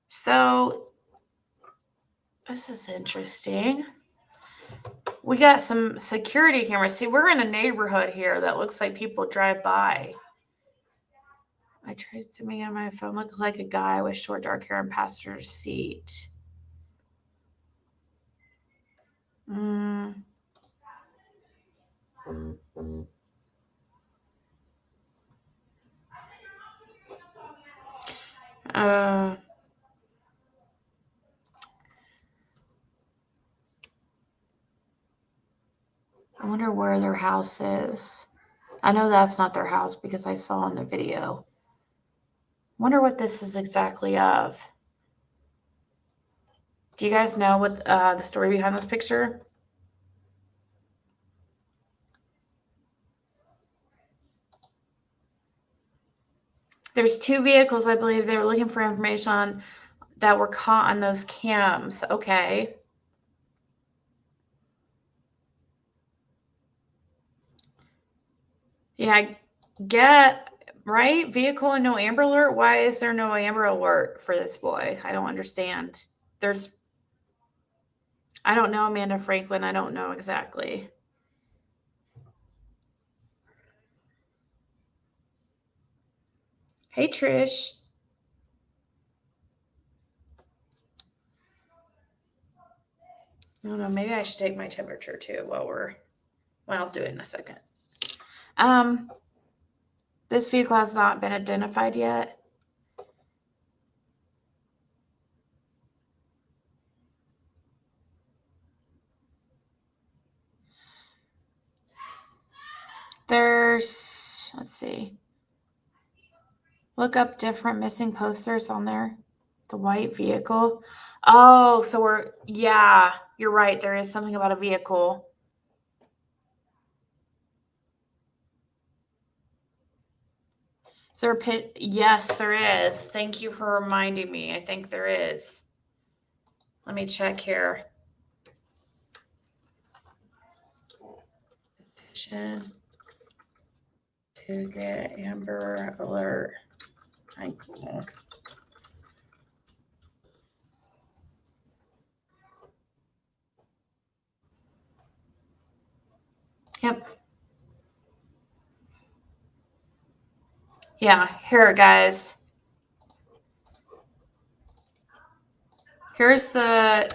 so this is interesting. We got some security cameras. See, we're in a neighborhood here that looks like people drive by. I tried to make it on my phone look like a guy with short dark hair in passenger seat. I wonder where their house is. I know that's not their house because I saw in the video. Wonder what this is exactly of. Do you guys know what the story behind this picture? There's 2 vehicles, I believe. They were looking for information on that were caught on those cams. Okay. Yeah, right? Vehicle and no Amber Alert. Why is there no Amber Alert for this boy? I don't understand. I don't know Amanda Franklin. I don't know exactly. Hey, Trish. I don't know. Maybe I should take my temperature too well, I'll do it in a second. This vehicle has not been identified yet. let's see. Look up different missing posters on there. The white vehicle. Oh, so yeah, you're right. There is something about a vehicle. Is there a pit? Yes, there is. Thank you for reminding me. I think there is. Let me check here. Petition to get Amber Alert. Michael. Yep. Yeah, here, guys. Here's the,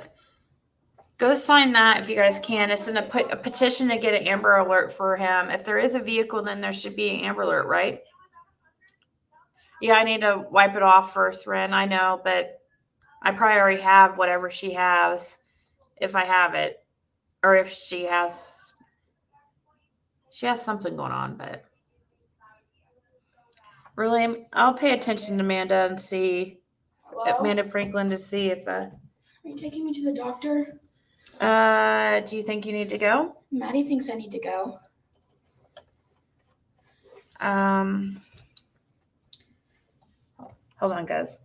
go sign that if you guys can. It's a petition to get an Amber Alert for him. If there is a vehicle, then there should be an Amber Alert, right? Yeah, I need to wipe it off first, Ren. I know, but I probably already have whatever she has, if I have it. Or if she has something going on, but really, I'll pay attention to Amanda and see, Hello? Amanda Franklin, to see if, Are you taking me to the doctor? do you think you need to go? Maddie thinks I need to go. Hold on, guys.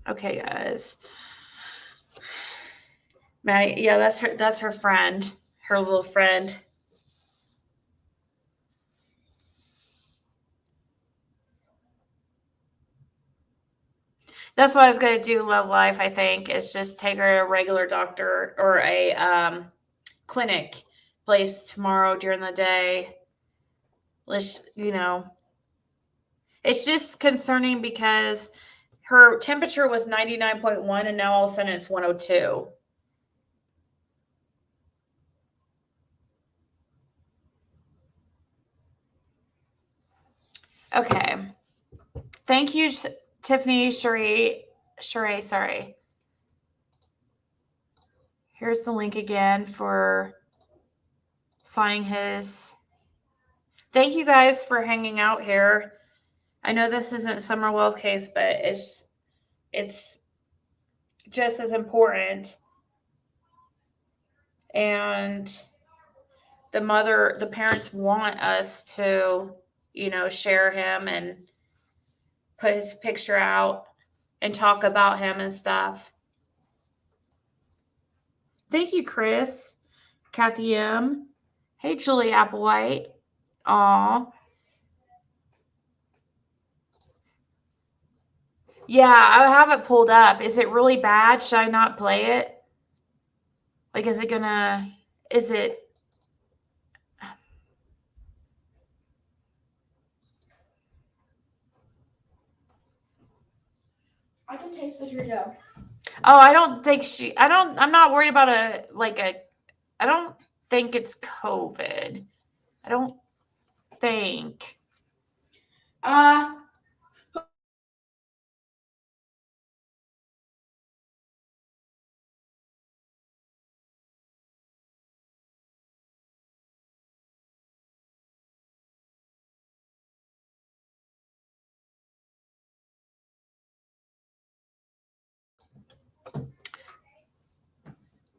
Okay, guys. Maddie, yeah, that's her friend, her little friend. That's what I was going to do, Love Life, I think, is just take her to a regular doctor or a clinic place tomorrow during the day. Let's, it's just concerning because her temperature was 99.1 and now all of a sudden it's 102. Okay. Thank you, Tiffany, Sheree, sorry. Here's the link again for signing his. Thank you guys for hanging out here. I know this isn't Summerwell's case, but it's just as important. And the parents want us to, share him and put his picture out and talk about him and stuff. Thank you, Chris. Kathy M. Hey, Julie Applewhite. Aw. Yeah, I have it pulled up. Is it really bad? Should I not play it? Like, is it? I can taste the Dorito. Oh, I'm not worried about I don't think it's COVID. I don't think.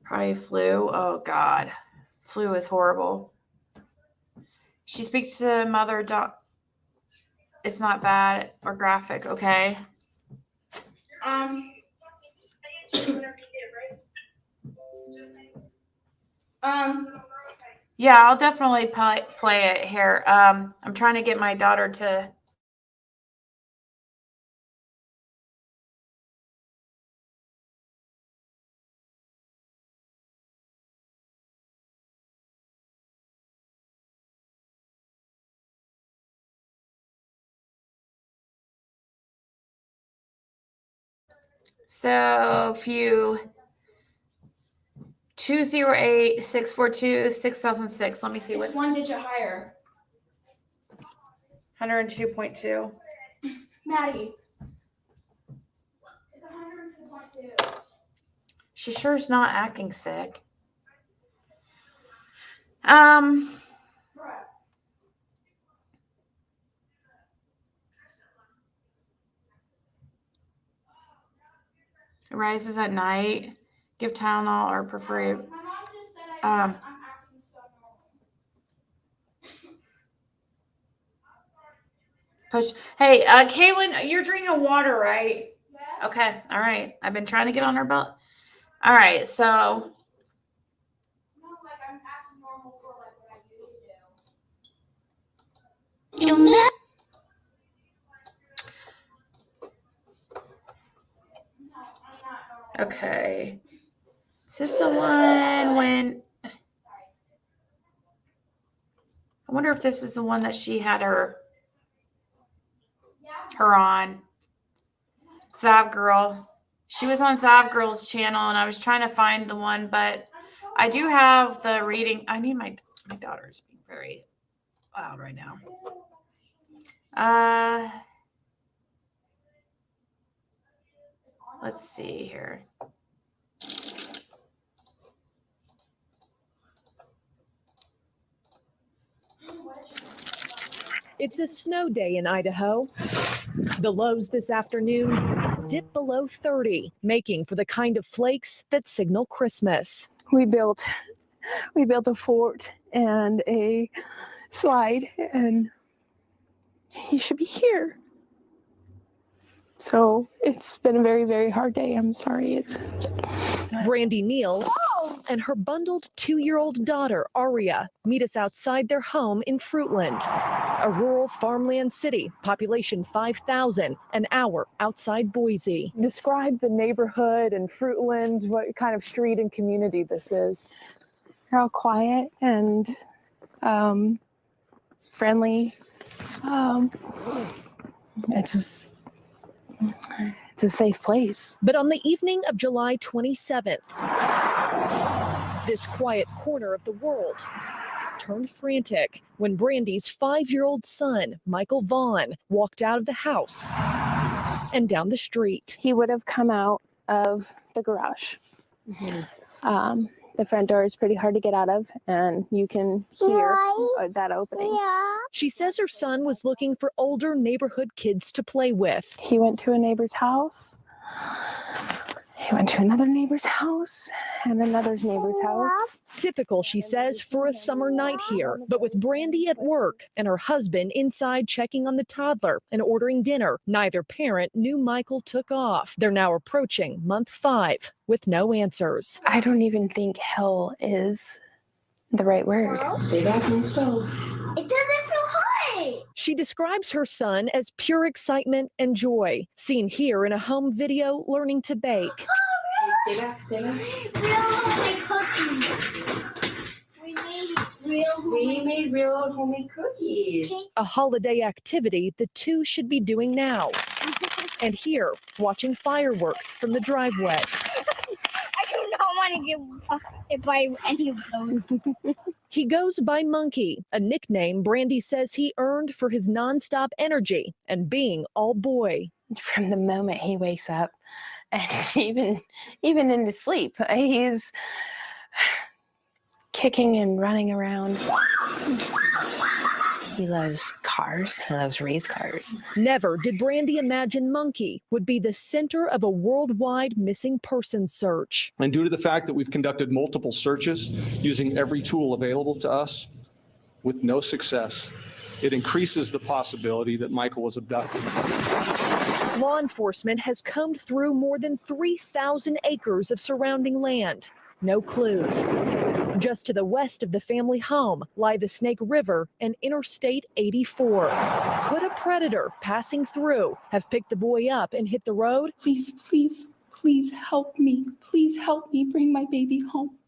Probably flu. Oh, God. Flu is horrible. She speaks to mother. It's not bad or graphic. Okay. Yeah, I'll definitely play it here. I'm trying to get my daughter to So if you 208-642-6006. Let me see It's what 1 digit higher. 102.2. Maddie. It's 102.2. She sure is not acting sick. It rises at night. Give Tylenol or prefer. My mom just said I'm acting so normal. Push. Hey, Kaylin, you're drinking water, right? Yes. Okay. All right. I've been trying to get on her belt. All right. So. No, like I'm acting normal for like what I usually do. Okay. Is this the one when? I wonder if this is the one that she had her on. Zav Girl. She was on Zav Girl's channel, and I was trying to find the one, but I do have the reading. I need my daughter's being very loud right now. Let's see here. It's a snow day in Idaho. The lows this afternoon dip below 30, making for the kind of flakes that signal Christmas. We built a fort and a slide, and he should be here. So it's been a very, very hard day. I'm sorry. Brandy Neal and her bundled 2-year-old daughter, Aria, meet us outside their home in Fruitland, a rural farmland city, population 5,000, an hour outside Boise. Describe the neighborhood and Fruitland, what kind of street and community this is. They're all quiet and friendly. It's a safe place. But on the evening of July 27th, this quiet corner of the world turned frantic when Brandy's 5-year-old son, Michael Vaughan, walked out of the house and down the street. He would have come out of the garage. The front door is pretty hard to get out of, and you can hear that opening. She says her son was looking for older neighborhood kids to play with. He went to a neighbor's house. He went to another neighbor's house and another neighbor's house. Typical, she says, for a summer night here, but with Brandy at work and her husband inside checking on the toddler and ordering dinner, neither parent knew Michael took off. They're now approaching month 5 with no answers. I don't even think hell is the right word. Stay back on the stove. It doesn't feel hot. She describes her son as pure excitement and joy, seen here in a home video learning to bake. Stay back, stay back. Real homemade cookies. We made real homemade cookies. A holiday activity the two should be doing now. And here, watching fireworks from the driveway. I do not want to get hit by any of those. He goes by Monkey, a nickname Brandy says he earned for his nonstop energy and being all boy. From the moment he wakes up, and even in his sleep, he's kicking and running around. He loves cars. He loves race cars. Never did Brandy imagine Monkey would be the center of a worldwide missing persons search. And due to the fact that we've conducted multiple searches using every tool available to us with no success, it increases the possibility that Michael was abducted. Law enforcement has combed through more than 3,000 acres of surrounding land. No clues. Just to the west of the family home lie the Snake River and Interstate 84. Could a predator passing through have picked the boy up and hit the road? Please, please, please help me. Please help me bring my baby home.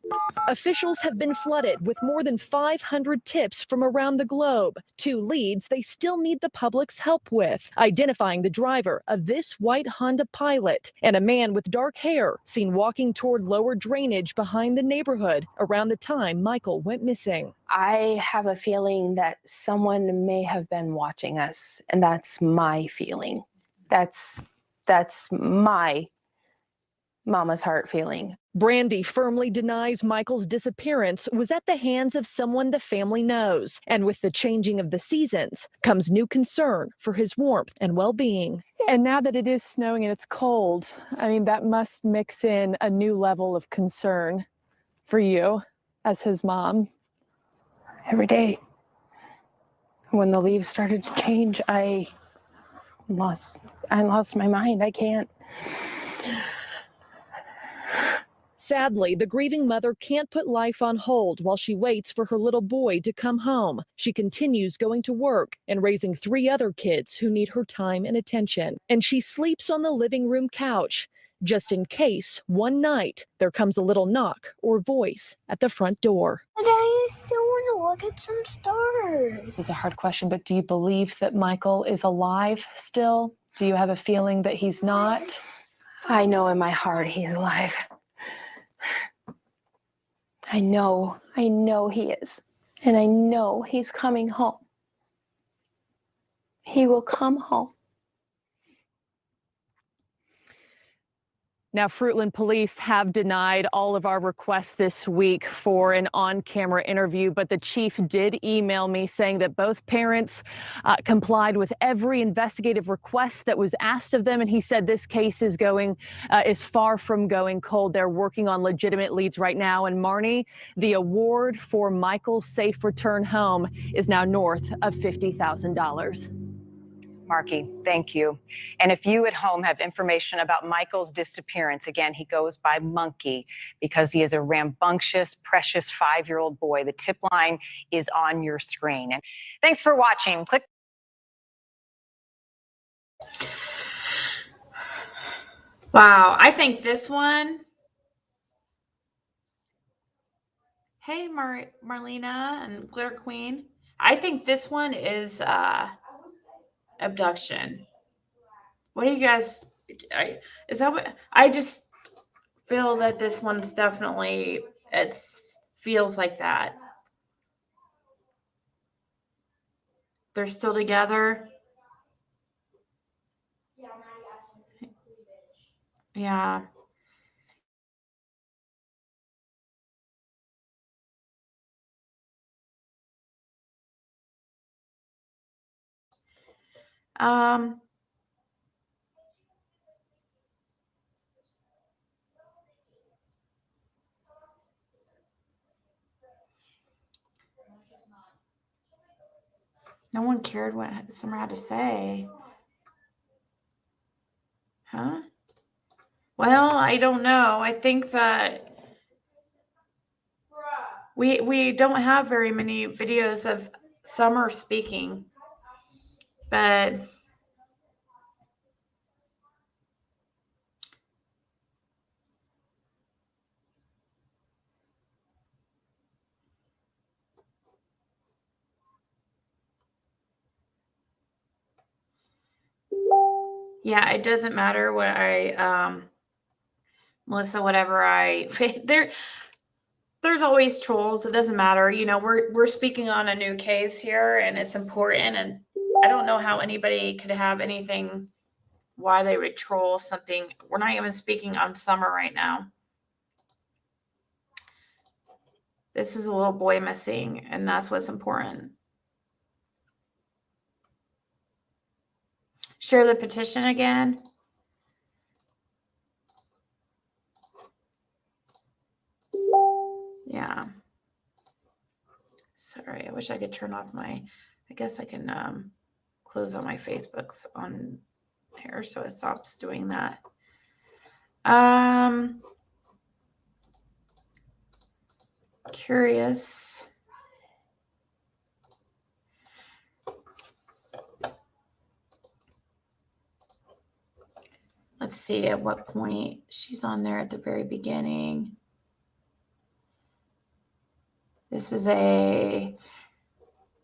Officials have been flooded with more than 500 tips from around the globe. 2 leads they still need the public's help with: identifying the driver of this white Honda Pilot and a man with dark hair seen walking toward lower drainage behind the neighborhood around the time Michael went missing. I have a feeling that someone may have been watching us, and that's my feeling. That's my mama's heart feeling. Brandy firmly denies Michael's disappearance was at the hands of someone the family knows. And with the changing of the seasons comes new concern for his warmth and well-being. And now that it is snowing and it's cold, I mean, that must mix in a new level of concern for you as his mom. Every day, when the leaves started to change, I lost my mind. I can't. Sadly, the grieving mother can't put life on hold while she waits for her little boy to come home. She continues going to work and raising 3 other kids who need her time and attention. And she sleeps on the living room couch, just in case one night there comes a little knock or voice at the front door. But I still want to look at some stars. It's a hard question, but do you believe that Michael is alive still? Do you have a feeling that he's not? I know in my heart he's alive. I know he is. And I know he's coming home. He will come home. Now, Fruitland police have denied all of our requests this week for an on-camera interview, but the chief did email me saying that both parents complied with every investigative request that was asked of them, and he said this case is far from going cold. They're working on legitimate leads right now, and Marnie, the award for Michael's safe return home is now north of $50,000. Marky, thank you. And if you at home have information about Michael's disappearance, again, he goes by Monkey because he is a rambunctious, precious 5-year-old boy. The tip line is on your screen. And thanks for watching. Click. Wow, I think this one. Hey, Marlena and Glitter Queen. I think this one is abduction. What do you guys? Is that what I just feel that this one's definitely? It feels like that. They're still together. Yeah. No one cared what Summer had to say. Huh? Well, I don't know. I think that we don't have very many videos of Summer speaking, but yeah, it doesn't matter what I Melissa, whatever there's always trolls. It doesn't matter. You know, we're speaking on a new case here and it's important, and I don't know how anybody could have anything why they would troll something. We're not even speaking on Summer right now. This is a little boy missing, and that's what's important. Share the petition again. Yeah. Sorry, I wish I could turn off I guess I can close out my Facebooks on here so it stops doing that. Curious. Let's see at what point she's on there at the very beginning. This is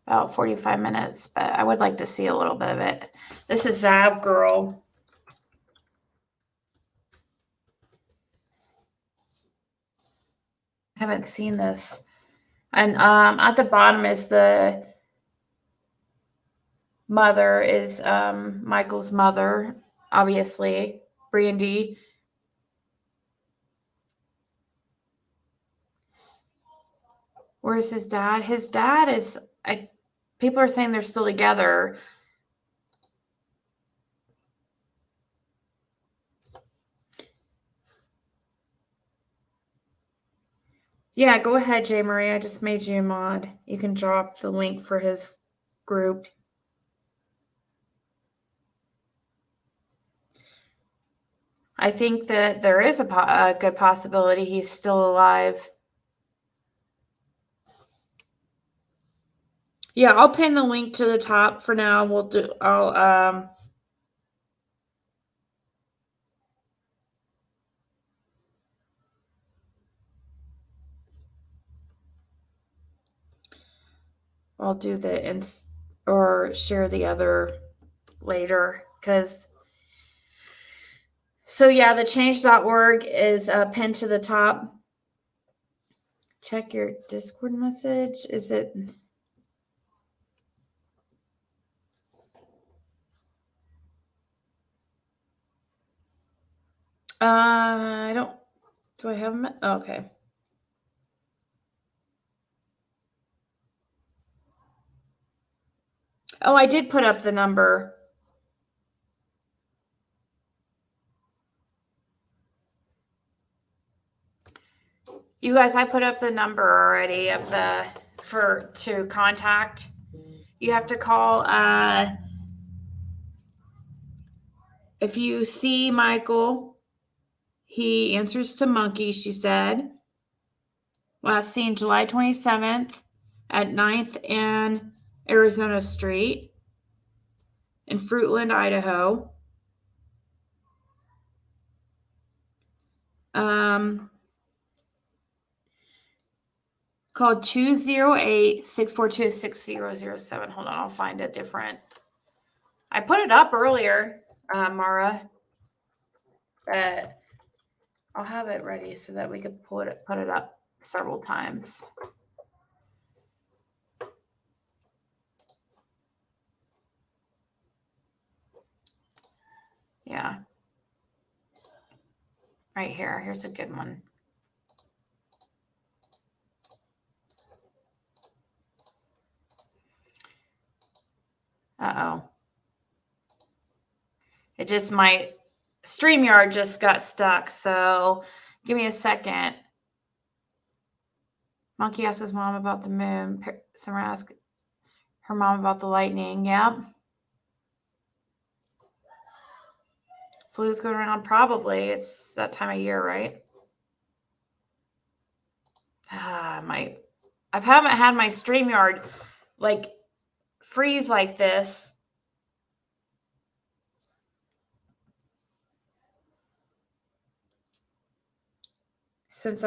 about 45 minutes, but I would like to see a little bit of it. This is Zav Girl. I haven't seen this. And at the bottom is the mother, is Michael's mother, obviously, Brandy. Where's his dad? His dad is, people are saying they're still together. Yeah, go ahead, Jay Marie. I just made you a mod. You can drop the link for his group. I think that there is a good possibility he's still alive. Yeah, I'll pin the link to the top for now. I'll do or share the other later, because so yeah, the change.org is pinned to the top. Check your Discord message. Is it? I don't. Do I have them? Oh, okay. Oh, I did put up the number. You guys, I put up the number already of to contact. You have to call. If you see Michael, he answers to Monkey, she said. Last seen July 27th at 9th and Arizona Street in Fruitland, Idaho. Called 208-642-6007. Hold on, I'll find a different. I put it up earlier, Mara, but I'll have it ready so that we could put it up several times. Yeah. Right here. Here's a good one. Uh-oh. It just might. StreamYard just got stuck, so give me a second. Monkey asked his mom about the moon. Someone asked her mom about the lightning. Yep. Flu's going around, probably. It's that time of year, right? I haven't had my StreamYard freeze like this since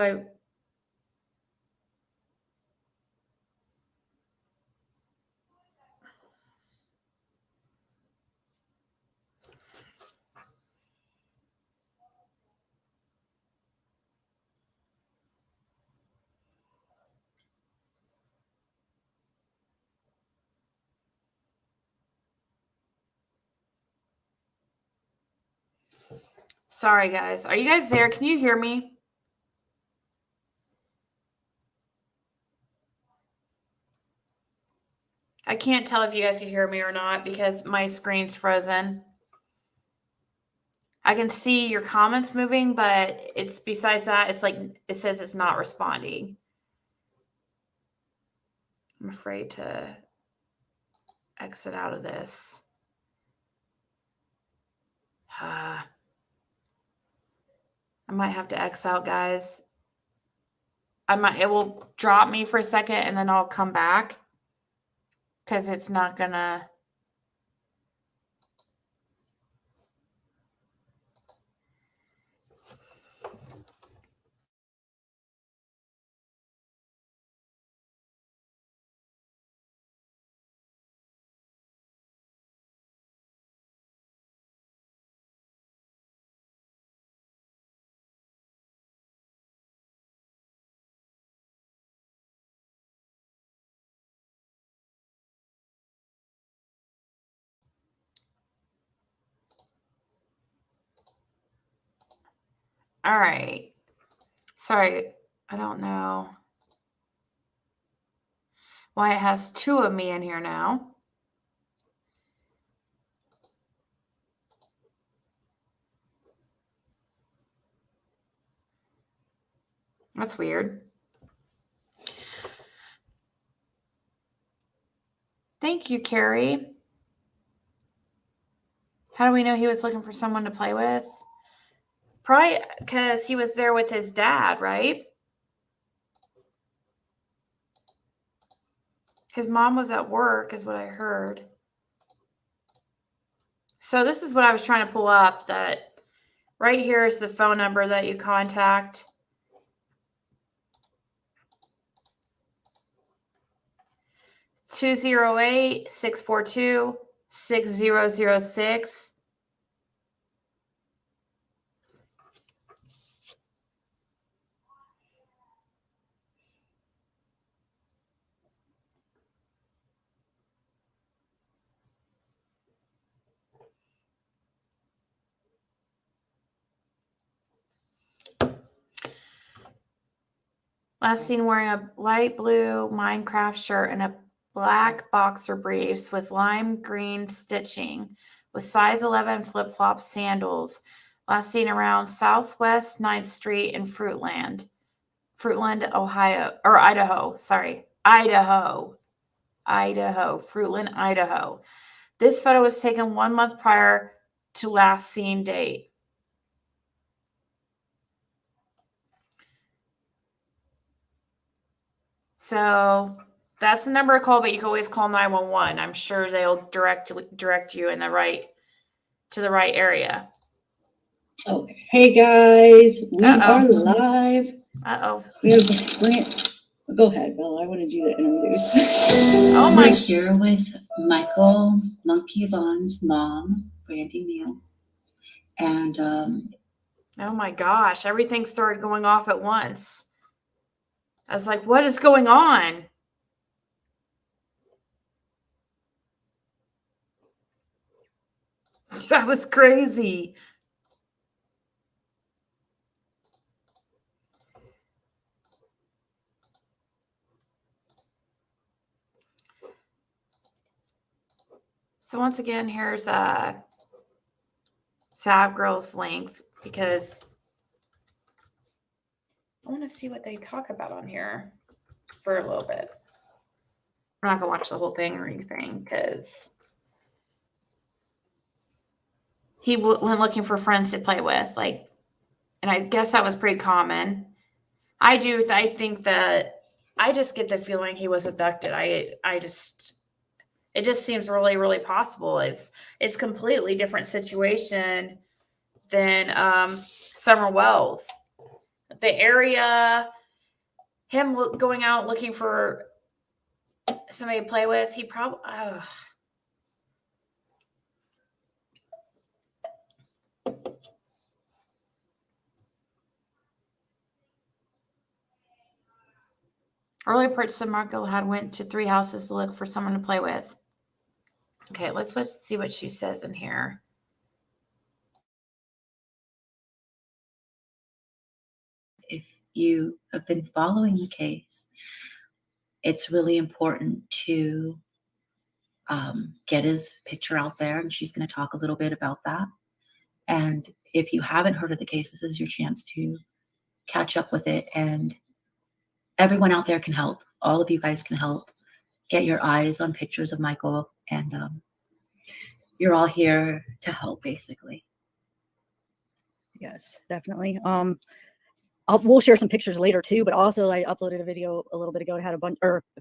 Sorry, guys. Are you guys there? Can you hear me? I can't tell if you guys can hear me or not because my screen's frozen. I can see your comments moving, but it's besides that, it's like it says it's not responding. I'm afraid to exit out of this. I might have to X out, guys. It will drop me for a second and then I'll come back because it's not gonna. All right. Sorry, I don't know why it has two of me in here now. That's weird. Thank you, Carrie. How do we know he was looking for someone to play with? Probably because he was there with his dad, right? His mom was at work, is what I heard. So this is what I was trying to pull up. That right here is the phone number that you contact. 208-642-6006. Last seen wearing a light blue Minecraft shirt and a black boxer briefs with lime green stitching with size 11 flip-flop sandals. Last seen around Southwest 9th Street in Fruitland, Ohio, or Idaho. Sorry, Idaho, Fruitland, Idaho. This photo was taken 1 month prior to last seen date. So that's the number to call, but you can always call 911. I'm sure they'll direct you in the right area. Okay. Hey guys, we are live. We have Go ahead, Bella. I wanted you to introduce. Oh my! We're here with Michael Monkey Vaughan's mom, Brandy Neal, and oh my gosh! Everything started going off at once. I was like, "What is going on?" That was crazy. So once again, here's a Sad Girls link because I want to see what they talk about on here for a little bit. I'm not gonna watch the whole thing or anything because he went looking for friends to play with, like, and I guess that was pretty common. I think that I just get the feeling he was abducted. It just seems really, really possible. It's completely different situation than Summer Wells. The area, him going out looking for somebody to play with, he probably. Early reports said Marco had went to 3 houses to look for someone to play with. Okay, let's see what she says in here. if you have been following the case, it's really important to get his picture out there, and she's going to talk a little bit about that. And if you haven't heard of the case, this is your chance to catch up with it, and everyone out there can help. All of you guys can help get your eyes on pictures of Michael, and you're all here to help, basically. Yes, definitely. We'll share some pictures later too, but also I uploaded a video a little bit ago that had a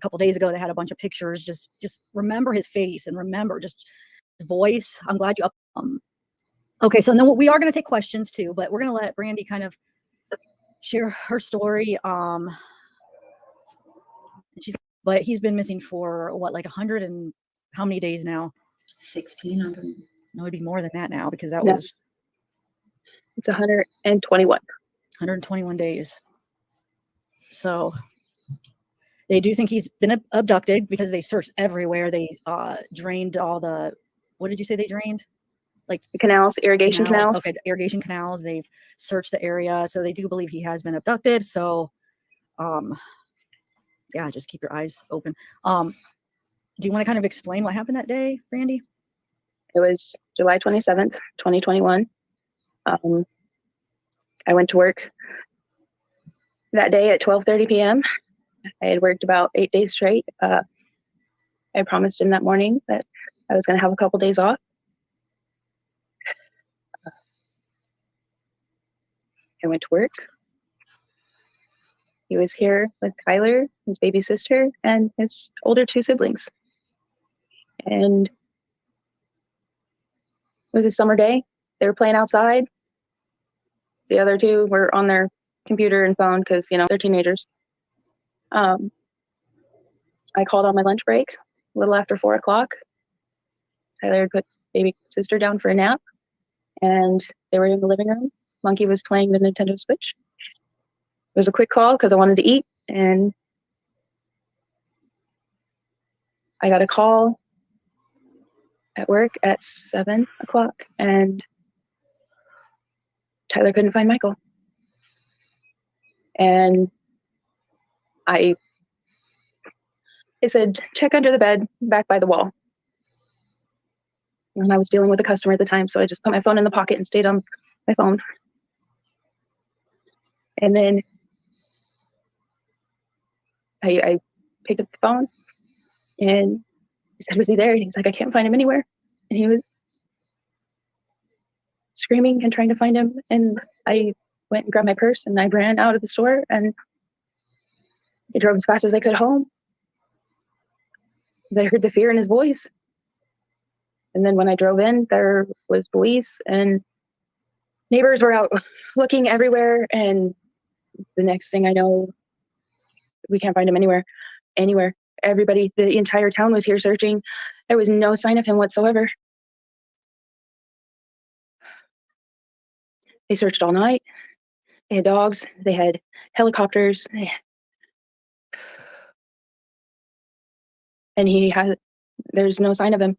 couple days ago that had a bunch of pictures. Just remember his face and remember just his voice. I'm glad you okay, so then we are going to take questions too, but we're going to let Brandy kind of share her story. But he's been missing for what, like 100 and how many days now? 1,600. No, it'd be more than that now because that was. It's 121. 121 days. So they do think he's been abducted because they searched everywhere. They drained all the, what did you say they drained? like The canals, irrigation canals. Okay, irrigation canals. They've searched the area, so they do believe he has been abducted. So, yeah, just keep your eyes open. Do you want to kind of explain what happened that day, Brandy? It was July 27th, 2021. I went to work that day at 12:30 p.m. I had worked about 8 days straight. I promised him that morning that I was going to have a couple days off. I went to work. He was here with Tyler, his baby sister, and his older 2 siblings. And it was a summer day. They were playing outside. The other 2 were on their computer and phone because, you know, they're teenagers. I called on my lunch break a little after 4 o'clock. Tyler had put his baby sister down for a nap, and they were in the living room. Monkey was playing the Nintendo Switch. It was a quick call because I wanted to eat, and I got a call at work at 7 o'clock, and Tyler couldn't find Michael. And I said, check under the bed, back by the wall. And I was dealing with a customer at the time, so I just put my phone in the pocket and stayed on my phone. And then I picked up the phone, and he said, was he there? And he's like, I can't find him anywhere. And he was screaming and trying to find him. And I went and grabbed my purse, and I ran out of the store, and I drove as fast as I could home. I heard the fear in his voice. And then when I drove in, there was police and neighbors were out looking everywhere. And the next thing I know, we can't find him anywhere. Everybody, the entire town was here searching. There was no sign of him whatsoever. They searched all night. They had dogs. They had helicopters. And there's no sign of him.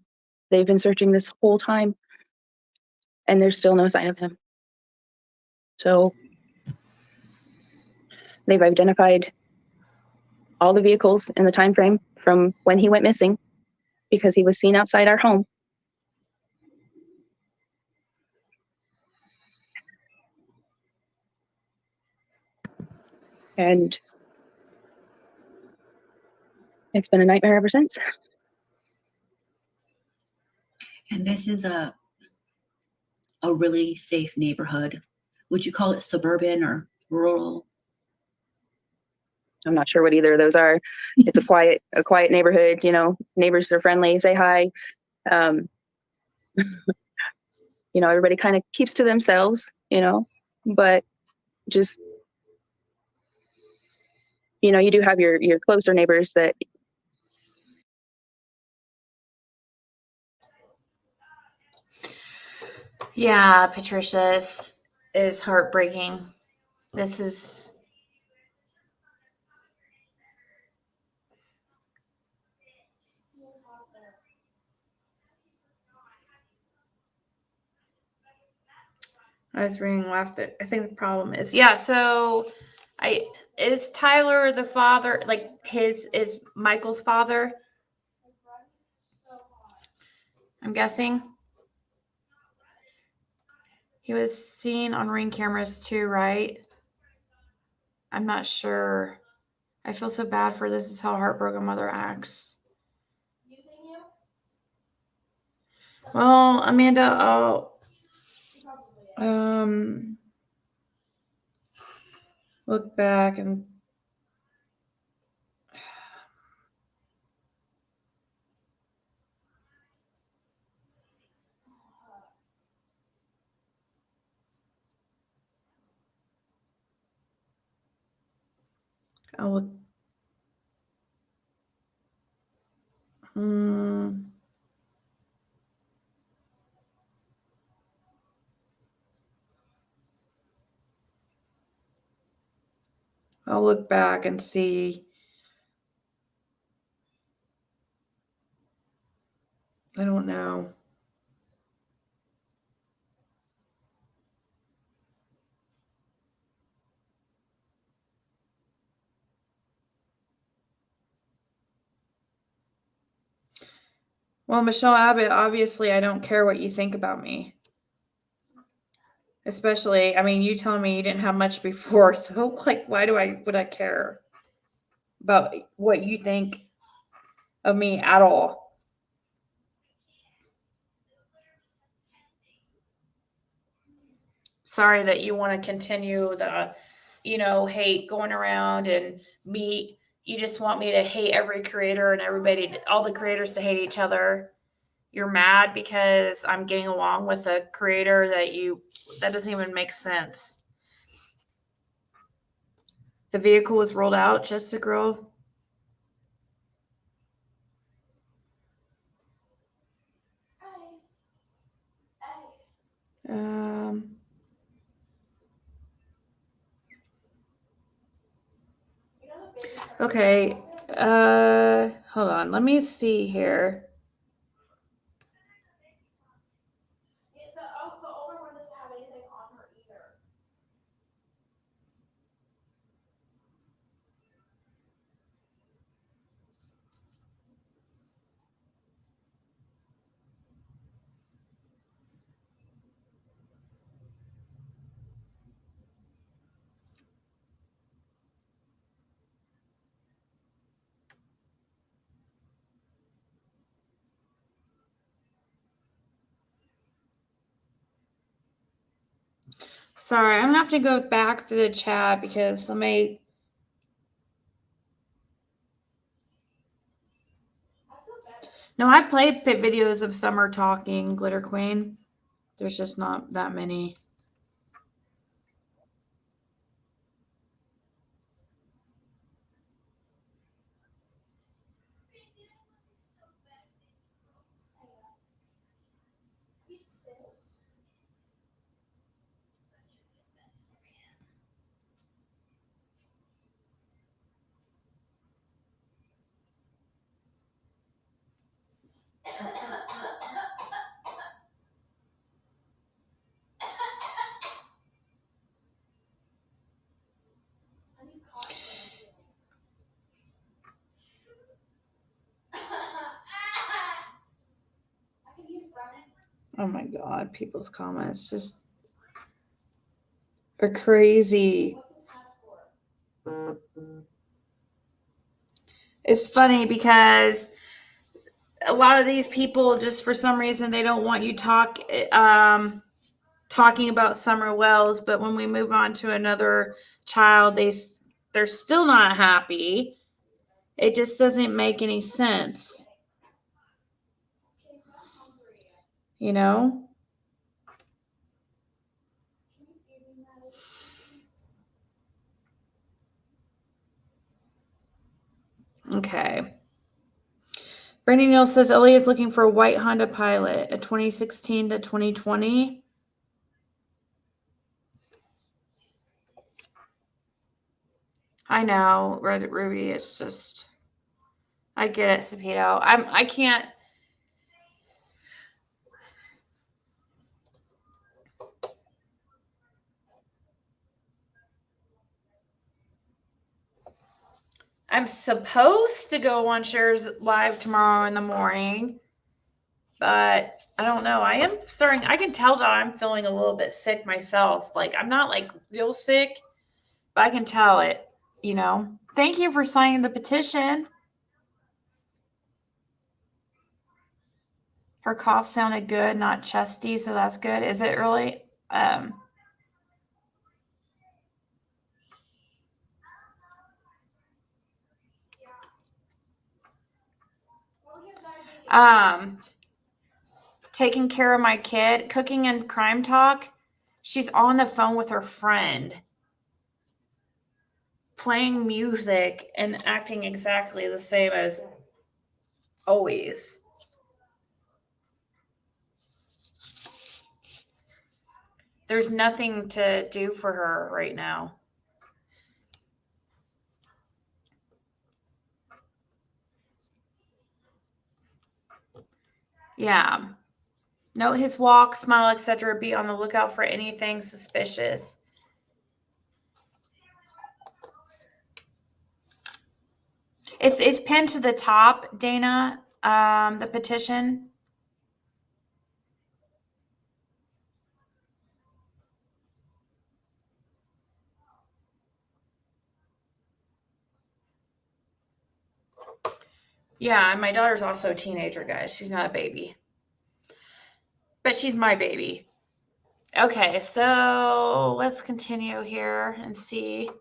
They've been searching this whole time, and there's still no sign of him. So they've identified all the vehicles in the time frame from when he went missing, because he was seen outside our home. And it's been a nightmare ever since. And this is a really safe neighborhood. Would you call it suburban or rural? I'm not sure what either of those are. It's a quiet neighborhood. You know, neighbors are friendly, say hi. You know, everybody kind of keeps to themselves, you know, but just, you know, you do have your closer neighbors that. Yeah, Patricia, this is heartbreaking. This is. I was reading left. I think the problem is, so is Tyler the father, like is Michael's father? I'm guessing. He was seen on Ring cameras too, right? I'm not sure. I feel so bad for this. Is how a heartbroken mother acts. Well, Amanda, I'll look back and I'll look. I'll look back and see. I don't know. Well, Michelle Abbott, obviously, I don't care what you think about me. Especially, I mean, you telling me you didn't have much before, so like, why would I care about what you think of me at all? Sorry that you want to continue the, hate going around and me. You just want me to hate every creator and everybody, all the creators to hate each other. You're mad because I'm getting along with a creator that doesn't even make sense. The vehicle was rolled out, just a girl. Okay. Hold on. Let me see here. Sorry, I'm gonna have to go back to the chat because No, I played videos of Summer talking, Glitter Queen. There's just not that many. Oh my God, people's comments just are crazy. It's funny because a lot of these people, just for some reason, they don't want you talking about Summer Wells, but when we move on to another child, they're still not happy. It just doesn't make any sense. You know? Okay. Brandy Neal says Ellie is looking for a white Honda Pilot, a 2016 to 2020. I know, Ruby. It's just, I get it, Cepito. I can't. I'm supposed to go on Cher's live tomorrow in the morning, but I don't know. I can tell that I'm feeling a little bit sick myself. Like, I'm not like real sick, but I can tell it, Thank you for signing the petition. Her cough sounded good, not chesty, so that's good. Is it really? Taking care of my kid, cooking and crime talk. She's on the phone with her friend, playing music and acting exactly the same as always. There's nothing to do for her right now. Yeah. Note his walk, smile, etc. Be on the lookout for anything suspicious. It's pinned to the top, Dana. the petition. Yeah, and my daughter's also a teenager, guys. She's not a baby. But she's my baby. Okay, so let's continue here and see.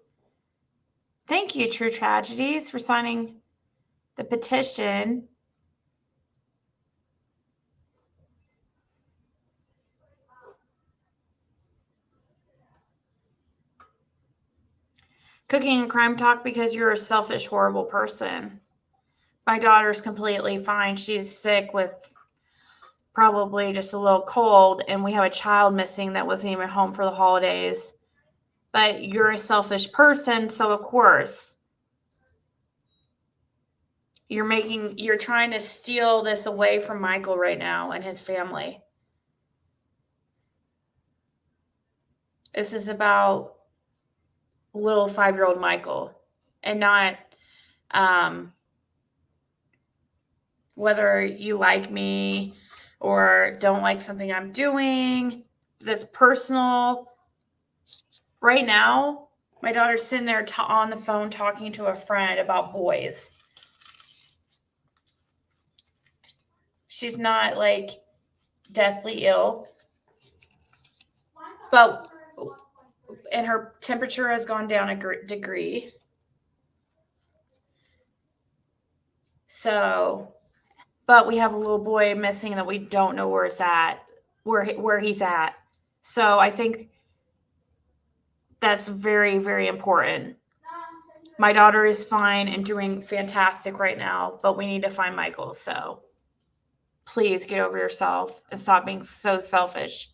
Thank you, True Tragedies, for signing the petition. Cooking and crime talk because you're a selfish, horrible person. My daughter's completely fine. She's sick with probably just a little cold, and we have a child missing that wasn't even home for the holidays. But you're a selfish person, so of course you're trying to steal this away from Michael right now and his family. This is about little 5-year-old Michael, and not whether you like me or don't like something I'm doing. This personal. Right now, my daughter's sitting there on the phone talking to a friend about boys. She's not like deathly ill, and her temperature has gone down a degree. So, but we have a little boy missing that we don't know where it's at, where he's at. So I think that's very, very important. My daughter is fine and doing fantastic right now, but we need to find Michael. So please get over yourself and stop being so selfish.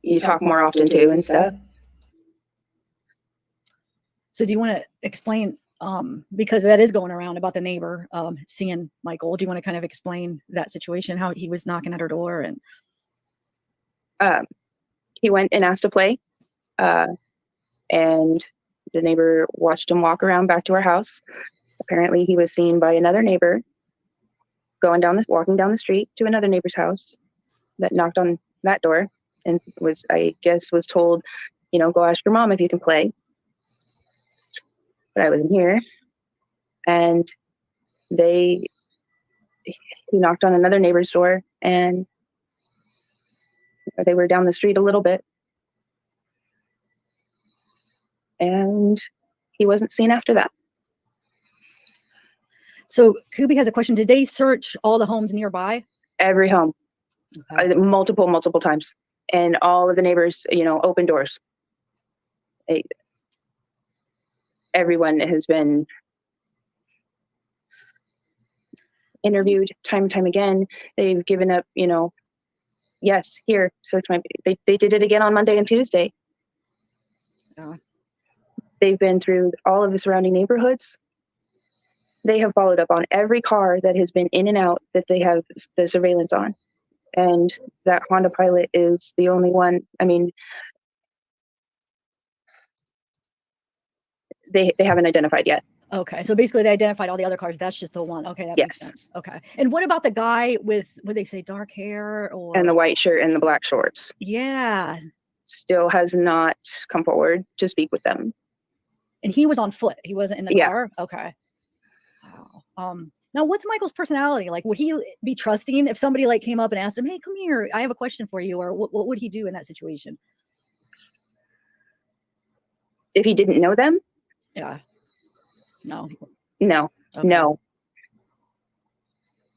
You talk more often too and stuff. So do you want to explain, because that is going around about the neighbor seeing Michael, do you want to kind of explain that situation, how he was knocking at her door? And he went and asked to play, and the neighbor watched him walk around back to our house. Apparently he was seen by another neighbor walking down the street to another neighbor's house that knocked on that door and was told, go ask your mom if you can play. But I wasn't here. And he knocked on another neighbor's door, and they were down the street a little bit. And he wasn't seen after that. So Kubi has a question. Did they search all the homes nearby? Every home, okay. Multiple times. And all of the neighbors, open doors. Everyone has been interviewed time and time again. They've given up, yes, here, search my. They did it again on Monday and Tuesday. Yeah. They've been through all of the surrounding neighborhoods. They have followed up on every car that has been in and out that they have the surveillance on. And that Honda Pilot is the only one. I mean, they haven't identified yet. Okay, so basically they identified all the other cars. That's just the one. Okay, that makes sense. Okay, and what about the guy with, what they say, dark hair and the white shirt and the black shorts? Yeah, still has not come forward to speak with them. And he was on foot. He wasn't in the car. Okay. Wow. Now, what's Michael's personality like? Would he be trusting if somebody like came up and asked him, "Hey, come here, I have a question for you," or what would he do in that situation? If he didn't know them? Yeah. No. Okay. No.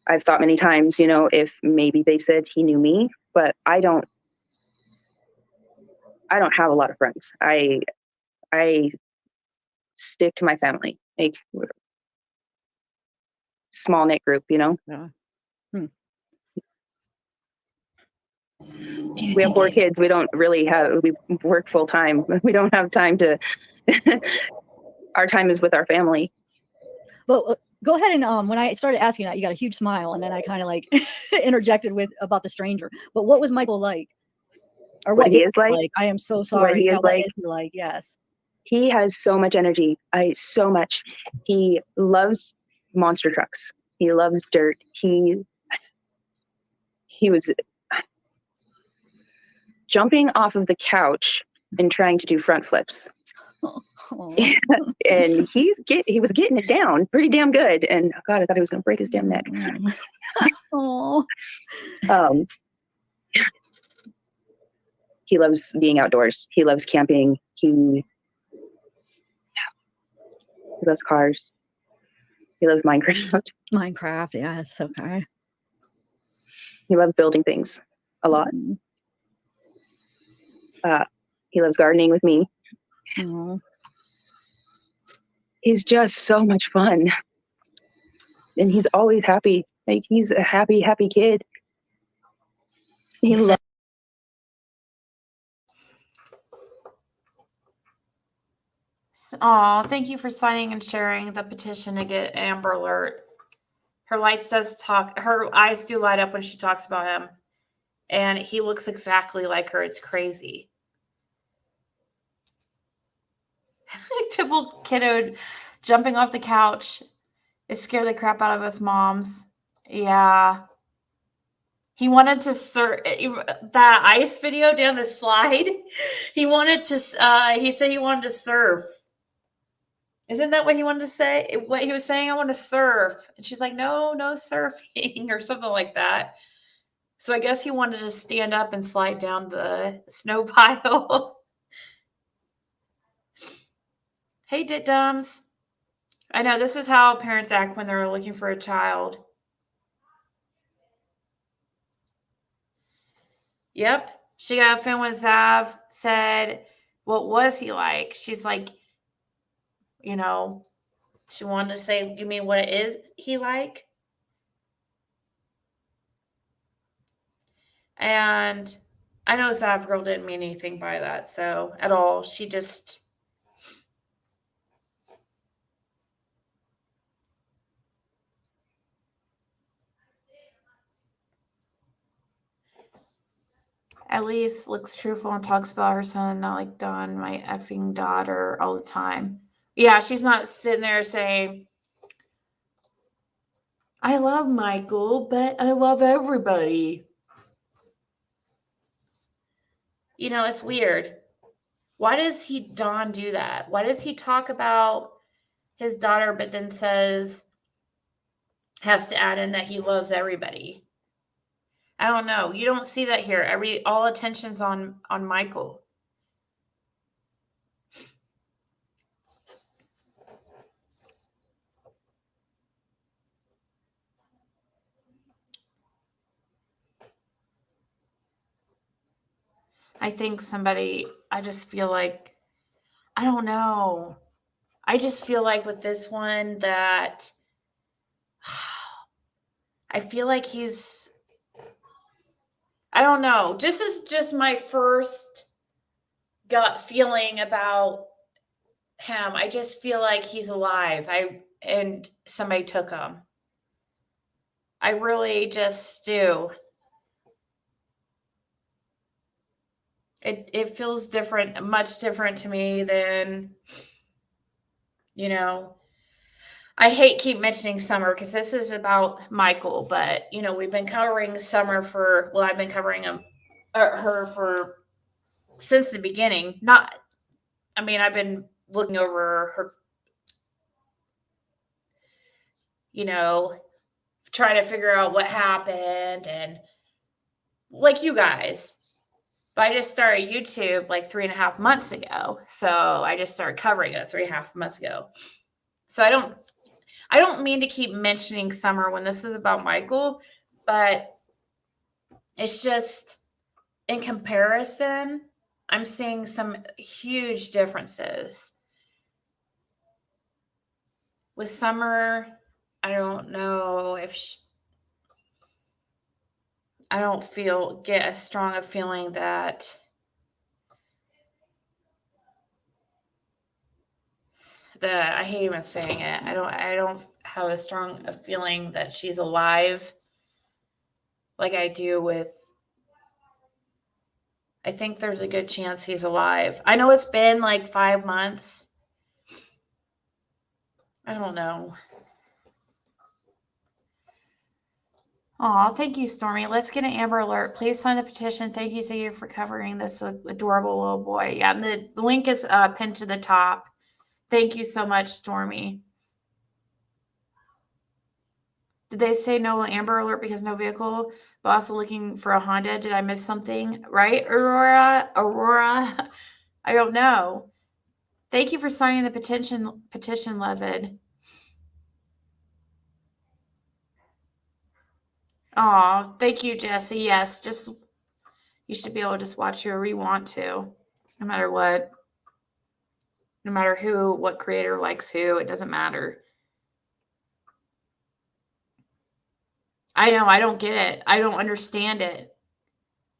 I've thought many times, if maybe they said he knew me, but I don't have a lot of friends. I stick to my family, like small knit group, Yeah. We have 4 kids. We don't really we work full time. We don't have time to, our time is with our family. Well, go ahead and when I started asking that, you got a huge smile, and then I kind of like interjected with about the stranger. But what was Michael like? Or what he is like? I am so sorry. What he is like? Like, yes. He has so much energy. So much. He loves monster trucks. He loves dirt. He was jumping off of the couch and trying to do front flips. And he was getting it down pretty damn good. And oh God, I thought he was going to break his damn neck. He loves being outdoors. He loves camping. He loves cars. He loves Minecraft. Minecraft, yes, okay. He loves building things a lot. He loves gardening with me. Aww. He's just so much fun. And he's always happy. Like, he's a happy, happy kid. Oh, thank you for signing and sharing the petition to get Amber Alert. Her lights does talk. Her eyes do light up when she talks about him. And he looks exactly like her. It's crazy. Typical kiddo jumping off the couch. It scared the crap out of us moms. Yeah. He wanted to surf that ice video down the slide. He said he wanted to surf. Isn't that what he wanted to say? What he was saying, I want to surf. And she's like, no surfing or something like that. So I guess he wanted to stand up and slide down the snow pile. Hey, dit-dums. I know this is how parents act when they're looking for a child. Yep. She got a film with Zav, said, what was he like? She's like, she wanted to say, you mean what is he like? And I know Zav girl didn't mean anything by that, so at all. She just... At least looks truthful and talks about her son, not like Dawn, my effing daughter, all the time. Yeah, she's not sitting there saying, I love Michael, but I love everybody. It's weird. Why does Dawn do that? Why does he talk about his daughter, but then has to add in that he loves everybody? I don't know. You don't see that here. All attention's on Michael. I just feel like, I don't know. I just feel like with this one that I feel like I don't know. This is just my first gut feeling about him. I just feel like he's alive. And somebody took him. I really just do. It feels different, much different to me than, I hate keep mentioning Summer because this is about Michael, but we've been covering Summer I've been covering her for since the beginning. I've been looking over her, trying to figure out what happened and like you guys. But I just started YouTube like 3.5 months ago. So I just started covering it 3.5 months ago. So I don't mean to keep mentioning Summer when this is about Michael, but it's just in comparison, I'm seeing some huge differences. With Summer, I don't know if I don't get as strong a feeling that I hate even saying it. I don't have as strong a feeling that she's alive like I do with I think there's a good chance he's alive. I know it's been like 5 months. I don't know. Oh, thank you, Stormy. Let's get an Amber Alert. Please sign the petition. Thank you, Ziggy, for covering this adorable little boy. Yeah, and the link is pinned to the top. Thank you so much, Stormy. Did they say no Amber Alert because no vehicle, but also looking for a Honda? Did I miss something? Right, Aurora? I don't know. Thank you for signing the petition, Levid. Oh, thank you, Jesse. Yes, just you should be able to just watch whoever you want to, no matter what. No matter who, what creator likes who, it doesn't matter. I know, I don't get it. I don't understand it.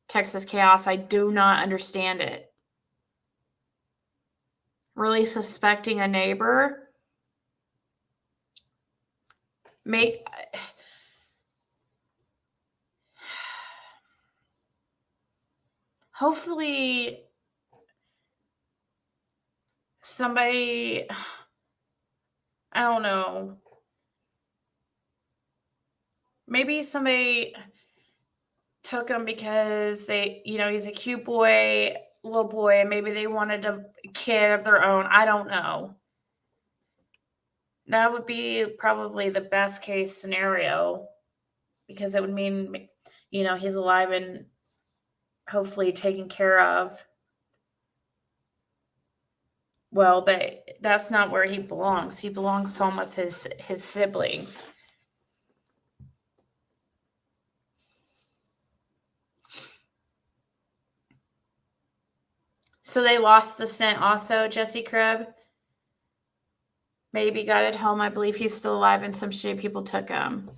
Texas Chaos, I do not understand it. Really suspecting a neighbor? Hopefully somebody, I don't know. Maybe somebody took him because he's a cute boy, little boy, and maybe they wanted a kid of their own. I don't know. That would be probably the best case scenario because it would mean, he's alive and hopefully taken care of. Well, but that's not where he belongs. He belongs home with his siblings. So they lost the scent also, Jesse Cribb. Maybe got it home. I believe he's still alive and some shitty people took him.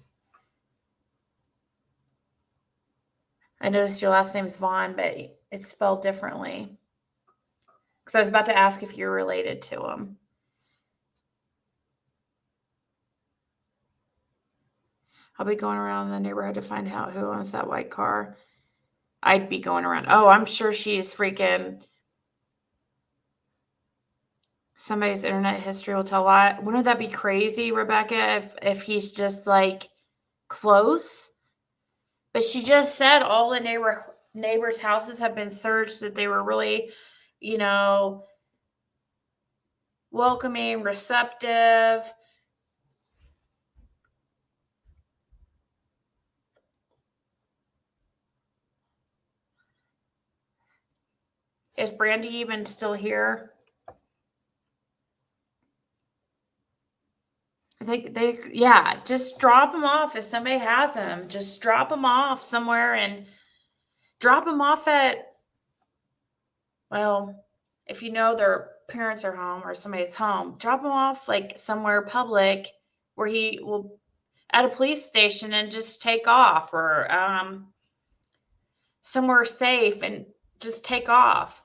I noticed your last name is Vaughan, but it's spelled differently. Because I was about to ask if you're related to him. I'll be going around the neighborhood to find out who owns that white car. I'd be going around. Oh, I'm sure she's freaking... Somebody's internet history will tell a lot. Wouldn't that be crazy, Rebecca, if he's just like close? But she just said all the neighbors' houses have been searched, that they were really, welcoming, receptive. Is Brandy even still here? I think just drop them off if somebody has them. Just drop them off somewhere and drop them off at, well, if their parents are home or somebody's home, drop them off like somewhere public where he will, at a police station, and just take off, or somewhere safe and just take off.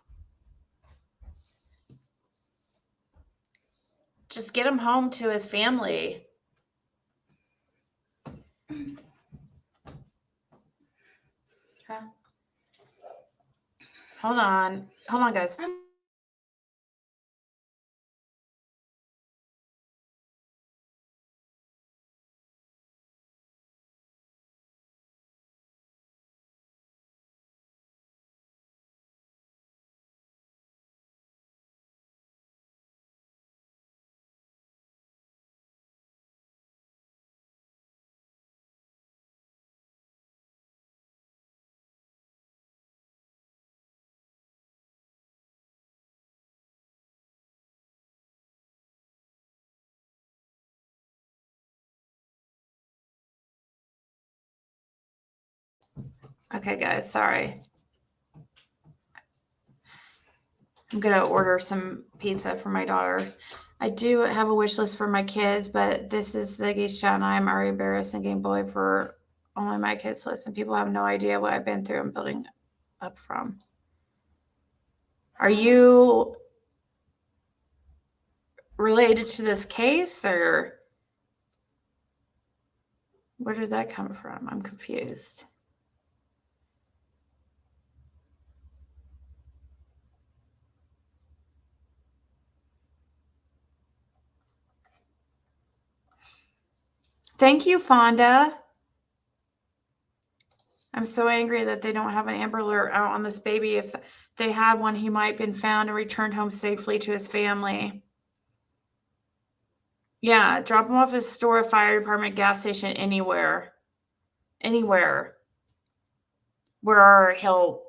Just get him home to his family. Okay. Hold on, guys. Okay, guys, sorry. I'm going to order some pizza for my daughter. I do have a wish list for my kids, but this is Ziggy's chat, and I'm already embarrassed and getting bullied for only my kids' list, and people have no idea what I've been through and building up from. Are you related to this case, or where did that come from? I'm confused. Thank you, Fonda. I'm so angry that they don't have an Amber Alert out on this baby. If they had one, he might have been found and returned home safely to his family. Yeah, drop him off at a store, fire department, gas station, anywhere. Anywhere. Where he'll,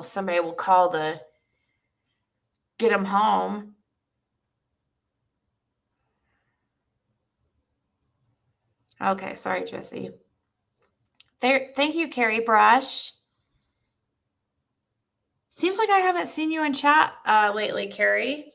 somebody will call to get him home. Okay, sorry, Jesse. Thank you, Carrie Brush. Seems like I haven't seen you in chat lately, Carrie.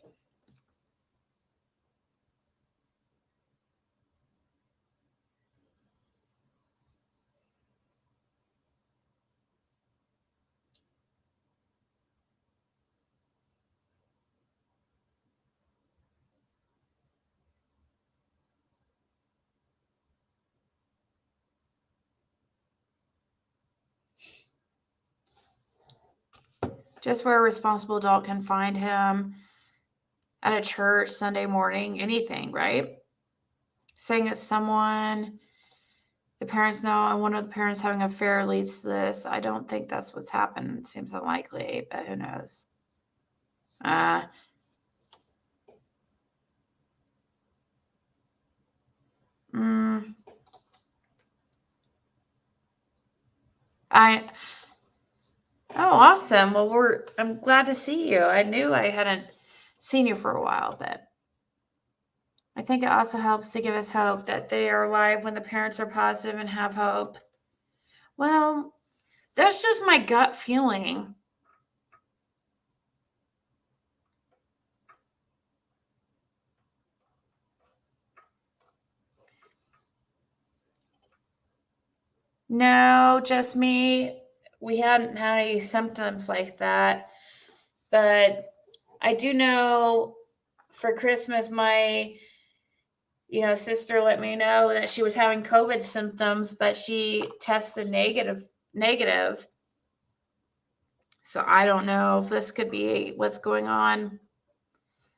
Just where a responsible adult can find him at a church Sunday morning, anything, right? Saying that the parents know, and one of the parents having an affair leads to this. I don't think that's what's happened. It seems unlikely, but who knows? Oh, awesome. Well, I'm glad to see you. I knew I hadn't seen you for a while, but I think it also helps to give us hope that they are alive when the parents are positive and have hope. Well, that's just my gut feeling. No, just me. We hadn't had any symptoms like that. But I do know for Christmas, my sister let me know that she was having COVID symptoms, but she tested negative. So I don't know if this could be what's going on.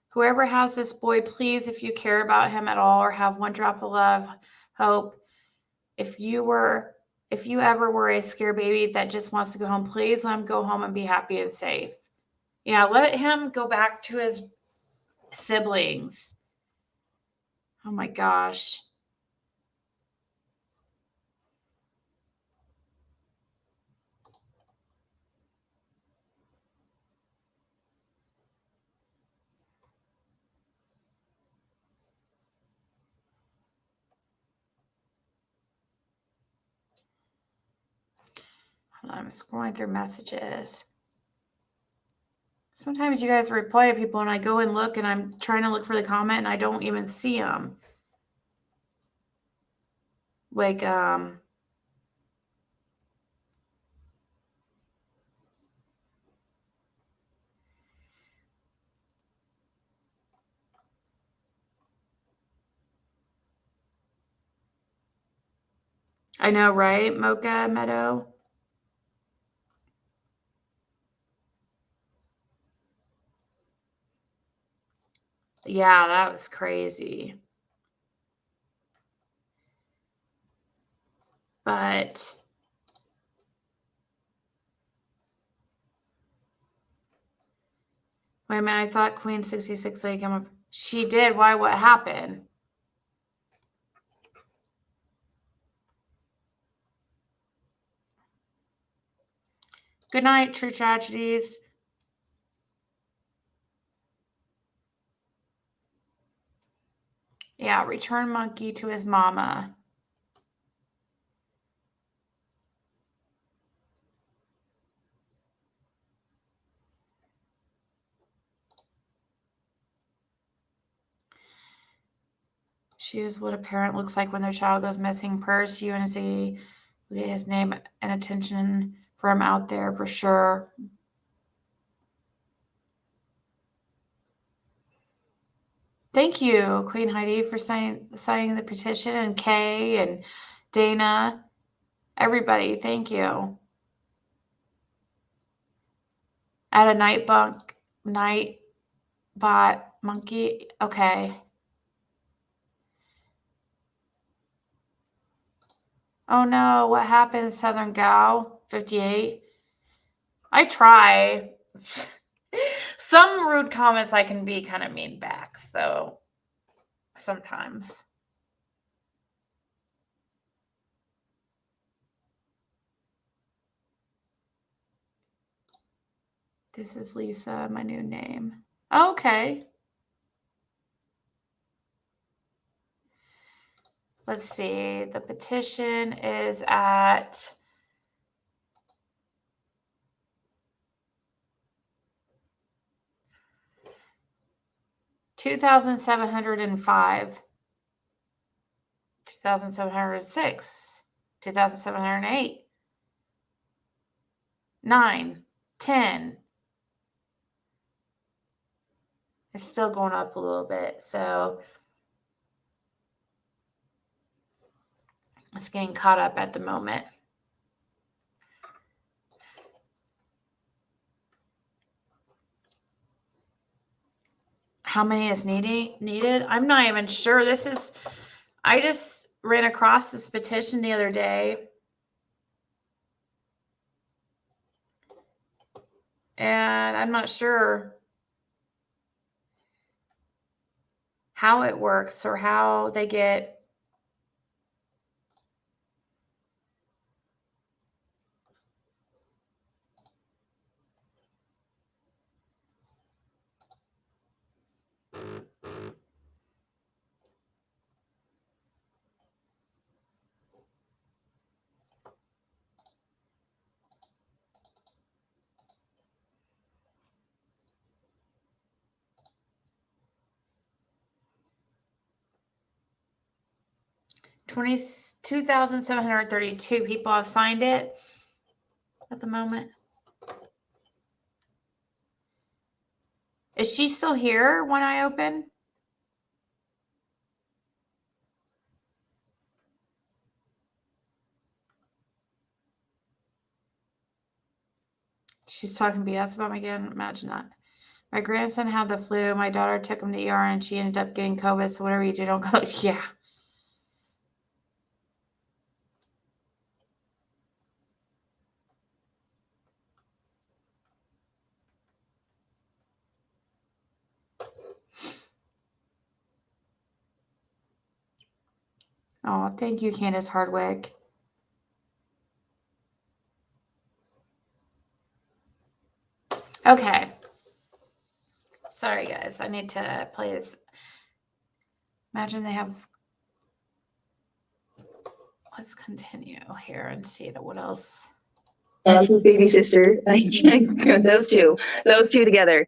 Whoever has this boy, please, if you care about him at all or have one drop of love, hope, if you ever were a scare baby that just wants to go home, please let him go home and be happy and safe. Yeah, let him go back to his siblings. Oh my gosh. I'm scrolling through messages. Sometimes you guys reply to people and I go and look and I'm trying to look for the comment and I don't even see them. Like, I know, right, Mocha Meadow? Yeah, that was crazy. But wait a minute, I thought Queen 66 Lady came up. She did. Why? What happened? Good night, True Tragedies. Yeah, return monkey to his mama. She is what a parent looks like when their child goes missing. Prayers to you and Ziggy. We'll get his name and attention for him out there for sure. Thank you, Queen Heidi, for signing the petition, and Kay and Dana. Everybody, thank you. At a Nightbot monkey. Okay. Oh no, what happened, Southern Gal 58? I try. Some rude comments I can be kind of mean back, so sometimes. This is Lisa, my new name. Okay. Let's see. The petition is at 2,705, 2,706, 2,708, 9, 10. It's still going up a little bit, so it's getting caught up at the moment. How many is needed? I'm not even sure. I just ran across this petition the other day. And I'm not sure how it works or how they get. $22,732 people have signed it at the moment. Is she still here when I open? She's talking BS about me again. Imagine that. My grandson had the flu. My daughter took him to ER and she ended up getting COVID. So whatever you do, don't go. Yeah. Oh, thank you, Candace Hardwick. Okay. Sorry, guys. I need to play this. Imagine they have. Let's continue here and see what else. His baby sister. Those two together.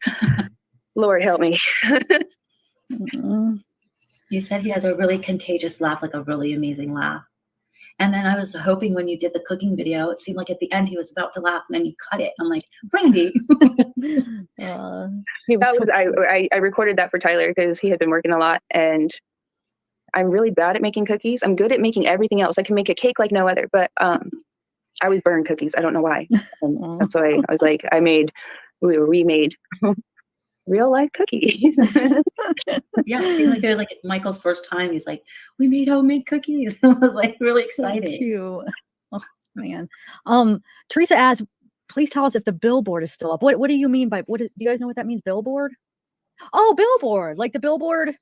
Lord help me. You said he has a really contagious laugh, like a really amazing laugh. And then I was hoping when you did the cooking video, it seemed like at the end he was about to laugh, and then you cut it. I'm like, Brandy. I recorded that for Tyler because he had been working a lot, and I'm really bad at making cookies. I'm good at making everything else. I can make a cake like no other, but I always burn cookies. I don't know why. And that's why I was like, we remade real life cookies. Yeah, it seemed like it was like Michael's first time. He's like, we made homemade cookies. I was like really excited. So cute. Oh man. Teresa asks, please tell us if the billboard is still up. What do you mean by do you guys know what that means? Billboard? Oh, billboard, like the billboard.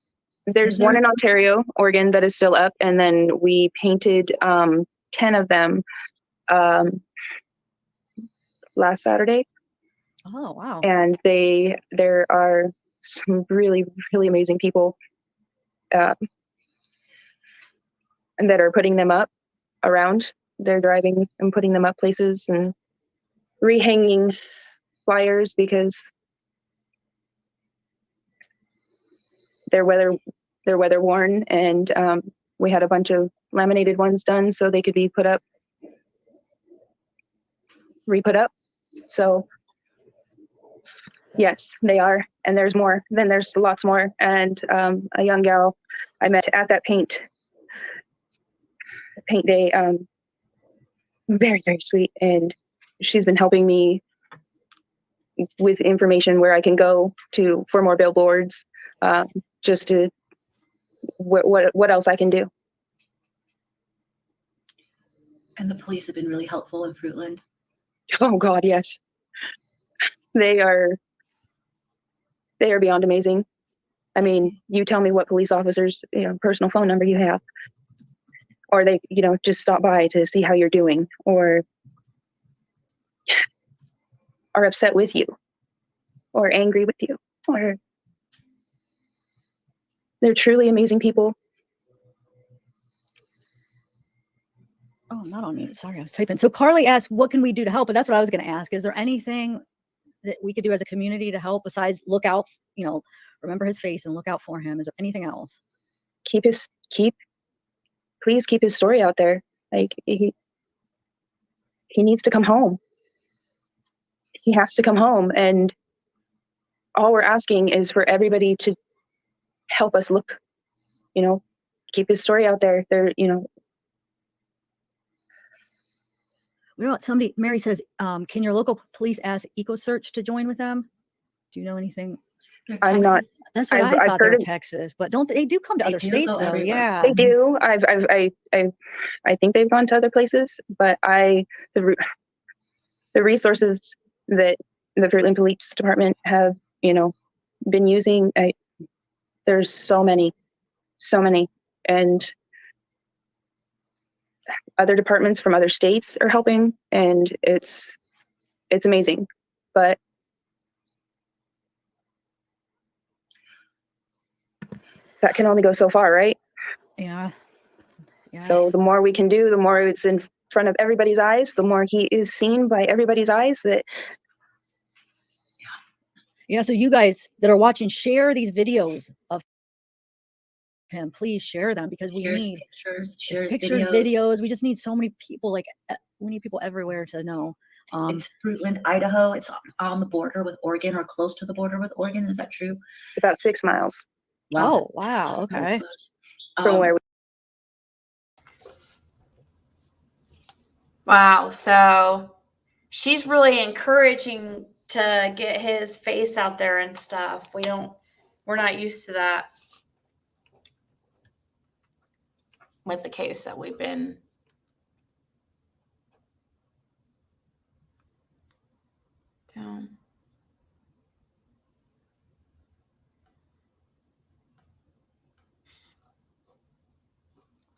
There's one in Ontario, Oregon, that is still up, and then we painted 10 of them last Saturday. Oh wow. And there are some really, really amazing people and that are putting them up around. They're driving and putting them up places and rehanging flyers because they're weather worn, and we had a bunch of laminated ones done so they could be re-put up. So yes, they are, and there's more. Then there's lots more. And a young gal I met at that paint day, very, very sweet, and she's been helping me with information where I can go to for more billboards, just to what else I can do. And the police have been really helpful in Fruitland. Oh God, yes. They are beyond amazing. I mean, you tell me what police officers, personal phone number you have, or they, just stop by to see how you're doing, or are upset with you, or angry with you, or they're truly amazing people. Oh, not on mute. Sorry, I was typing. So Carly asked, what can we do to help? But that's what I was going to ask. Is there anything that we could do as a community to help besides look out, remember his face and look out for him? Is there anything else? Please keep his story out there. Like he needs to come home. He has to come home. And all we're asking is for everybody to help us look, keep his story out there. Mary says, can your local police ask EcoSearch to join with them? Do you know anything? I'm not. That's what I thought. They're Texas, but they do come to other states though? Yeah, they do. I think they've gone to other places, but the resources that the Fruitland Police Department have, been using, there's so many, and other departments from other states are helping, and it's amazing. But that can only go so far, right? Yeah. So the more we can do, the more it's in front of everybody's eyes, the more he is seen by everybody's eyes. Yeah. So you guys that are watching, share these videos of him. Please share them, because we need pictures, videos. We just need so many people. We need people everywhere to know. It's Fruitland, Idaho. It's on the border with Oregon, or close to the border with Oregon. Is that true? About 6 miles. Wow. Oh, wow. Okay. From where Wow. So she's really encouraging to get his face out there and stuff. We're not used to that with the case that we've been. Down.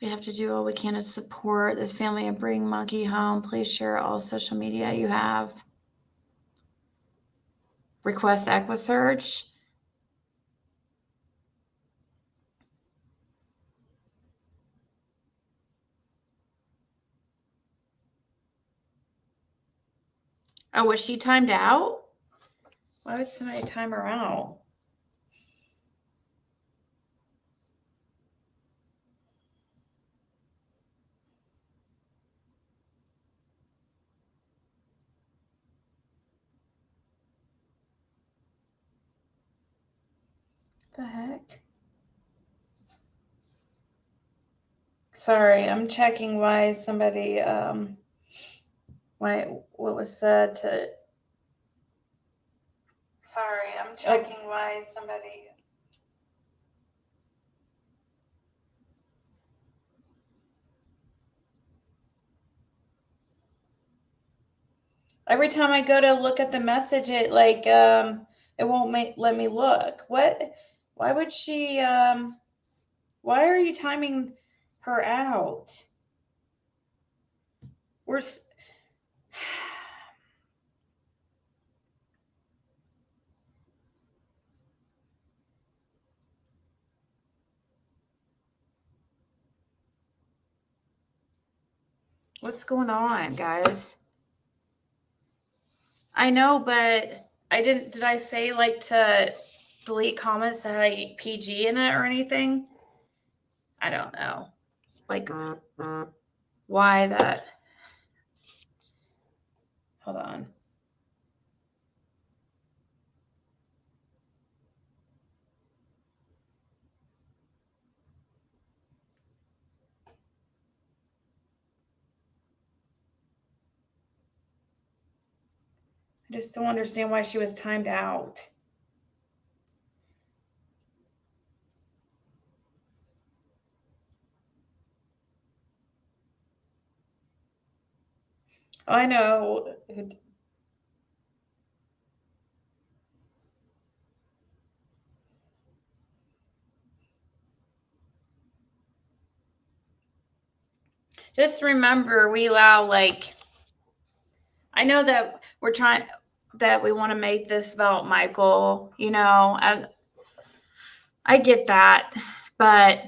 We have to do all we can to support this family and bring Monkey home. Please share all social media you have. Request EquiSearch. Oh, was she timed out? Why would somebody time her out? The heck? Sorry, I'm checking why somebody what was said to. Sorry, I'm checking why somebody. Every time I go to look at the message, it it won't let me look. What? Why would she? Why are you timing her out? What's going on, guys? I know, but I didn't. Did I say to delete comments that had PG in it or anything? I don't know. Why that? Hold on. I just don't understand why she was timed out. I know. Just remember, we allow, like, I know that we're trying, that we want to make this about Michael, you know, and I get that, but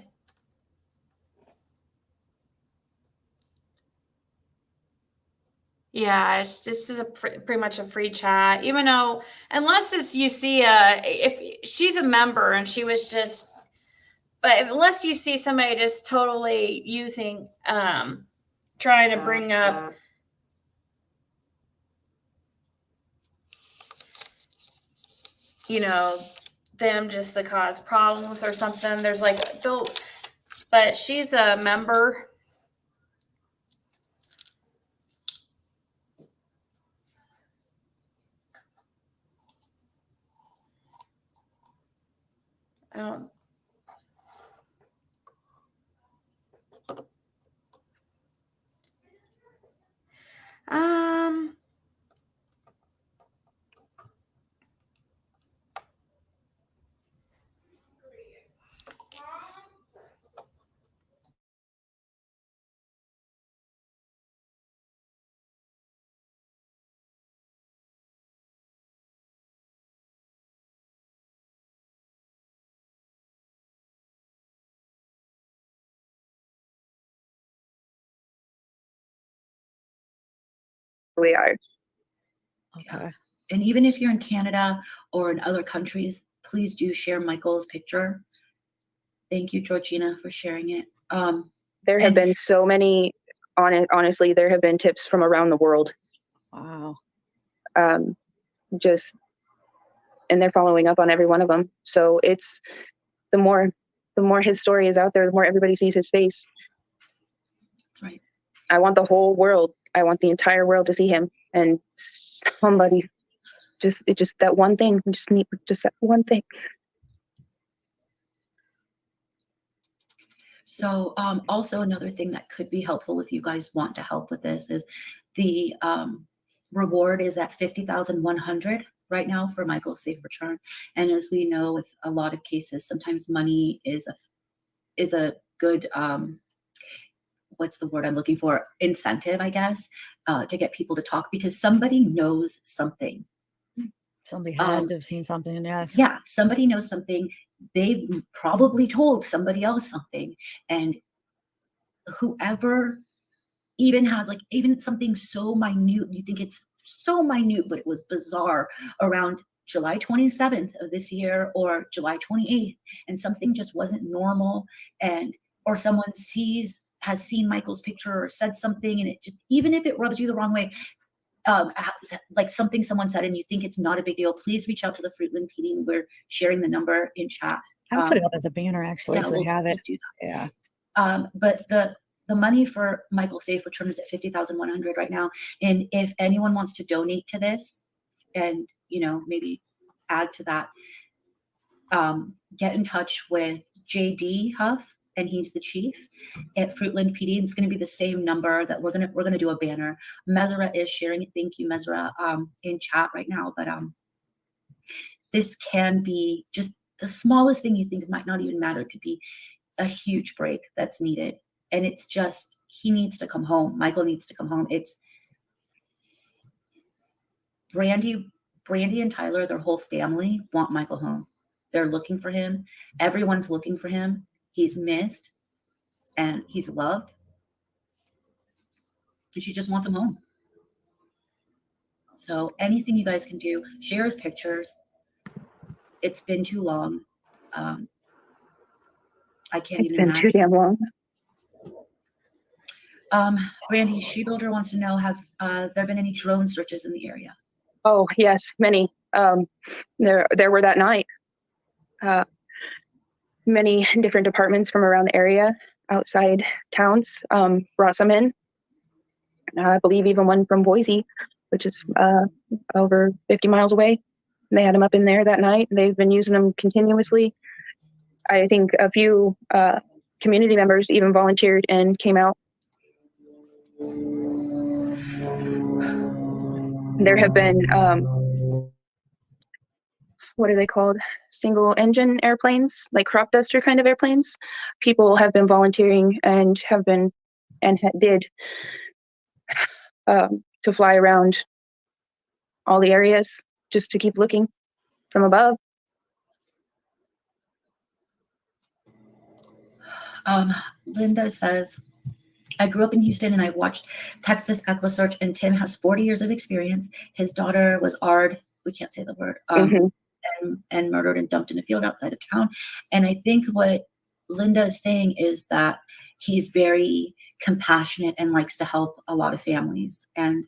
yeah, it's just is a pretty much a free chat, even though, unless it's you see if she's a member and she was just, but unless you see somebody just totally using, trying to bring up, you know, them just to cause problems or something. There's like, but she's a member. I don't. Um. We are. Okay. And even if you're in Canada or in other countries, please do share Michael's picture. Thank you, Georgina, for sharing it. There have been so many, honestly, there have been tips from around the world. Wow. Just, and they're following up on every one of them. So it's the more his story is out there, the more everybody sees his face. That's right. I want the whole world. I want the entire world to see him. And somebody, just that one thing. Just that one thing. So also another thing that could be helpful if you guys want to help with this is the reward is at $50,100 right now for Michael's safe return. And as we know, with a lot of cases, sometimes money is a good what's the word I'm looking for? Incentive, I guess, to get people to talk because somebody knows something. Somebody has to have seen something, yes. Yeah, somebody knows something. They probably told somebody else something. And whoever even has like even something so minute, you think it's so minute, but it was bizarre around July 27th of this year or July 28th, and something just wasn't normal, and or someone has seen Michael's picture or said something, and it just, even if it rubs you the wrong way, like something someone said and you think it's not a big deal, please reach out to the Fruitland PD. We're sharing the number in chat. I'll put it up as a banner actually, so they have it. We'll do that. Yeah. But the money for Michael's safe return is at $50,100 right now. And if anyone wants to donate to this and, you know, maybe add to that, get in touch with JD Huff, and he's the chief at Fruitland PD. It's going to be the same number that we're going to do a banner. Mesra is sharing it. Thank you, Mesra, in chat right now. But this can be just the smallest thing you think might not even matter. It could be a huge break that's needed. And it's just, he needs to come home. Michael needs to come home. It's Brandy and Tyler, their whole family want Michael home. They're looking for him. Everyone's looking for him. He's missed and he's loved. And she just wants him home. So anything you guys can do, share his pictures. It's been too long. I can't even imagine. It's been too damn long. Brandy Shebuilder wants to know, have there been any drone searches in the area? Oh, yes, many. There were that night. Many different departments from around the area, outside towns, brought some in. I believe even one from Boise, which is over 50 miles away. They had them up in there that night. They've been using them continuously. I think a few community members even volunteered and came out. There have been, what are they called? Single engine airplanes, like crop duster kind of airplanes. People have been volunteering and did to fly around all the areas just to keep looking from above. Linda says, I grew up in Houston and I've watched Texas Echo Search, and Tim has 40 years of experience. His daughter was we can't say the word, and murdered and dumped in a field outside of town. And I think what Linda is saying is that he's very compassionate and likes to help a lot of families. And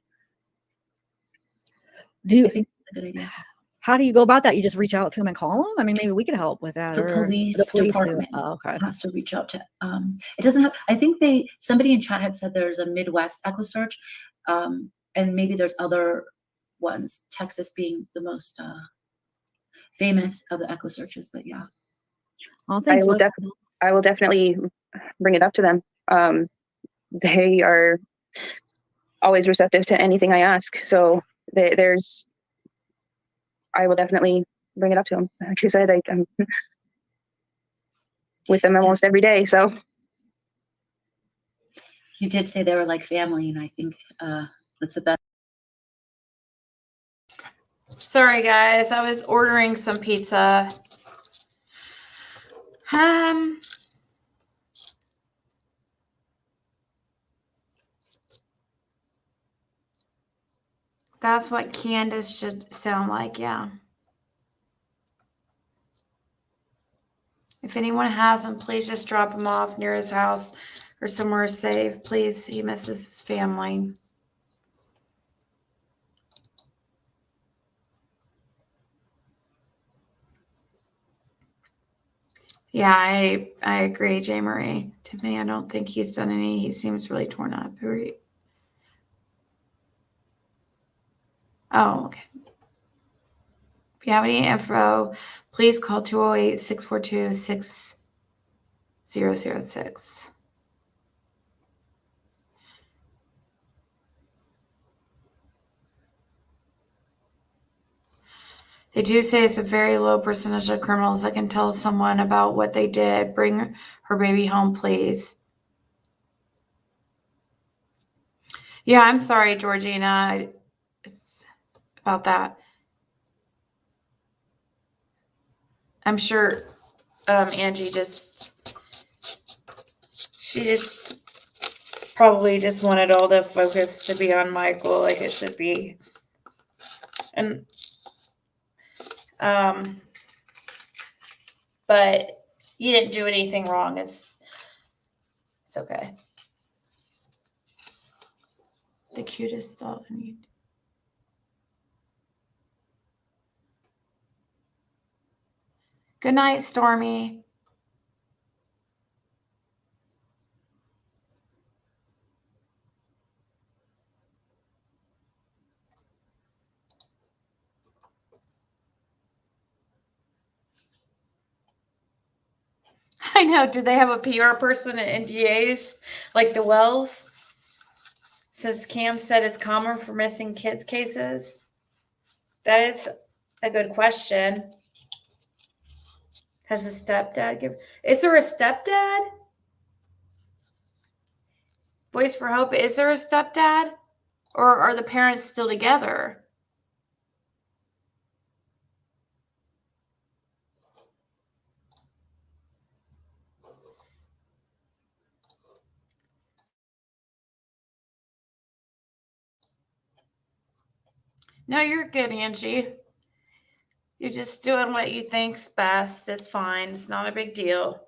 I think that's a good idea. How do you go about that? You just reach out to him and call him? I mean, maybe we could help with that. The police department okay. has to reach out to, it doesn't have, I think somebody in chat had said there's a Midwest Echo Search, and maybe there's other ones, Texas being the most famous of the Echo Searches, but yeah. Oh, thanks. I will definitely bring it up to them. They are always receptive to anything I ask. So I will definitely bring it up to them. Like I said, I'm with them almost every day. So you did say they were like family, and I think that's the best. Sorry, guys. I was ordering some pizza. That's what Candace should sound like, yeah. If anyone has them, please just drop him off near his house or somewhere safe. Please, he misses his family. Yeah, I agree, J. Marie. Tiffany, I don't think he's done any. He seems really torn up. Oh, okay. If you have any info, please call 208-642-6006. They do say it's a very low percentage of criminals that can tell someone about what they did. Bring her baby home, please. Yeah, I'm sorry, Georgina. It's about that. I'm sure Angie she probably just wanted all the focus to be on Michael like it should be. And but you didn't do anything wrong. It's okay. The cutest dog I need. Good night, Stormy. I know. Do they have a PR person at NDAs like the Wells? Since Cam said it's common for missing kids cases. That is a good question. Has a stepdad is there a stepdad? Voice for Hope, is there a stepdad? Or are the parents still together? No, you're good, Angie. You're just doing what you think's best. It's fine. It's not a big deal.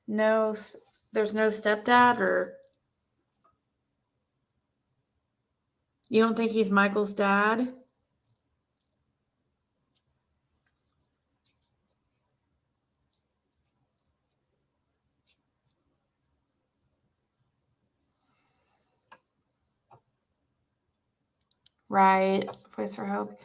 No, there's no stepdad, or you don't think he's Michael's dad? Right. Voice for Hope.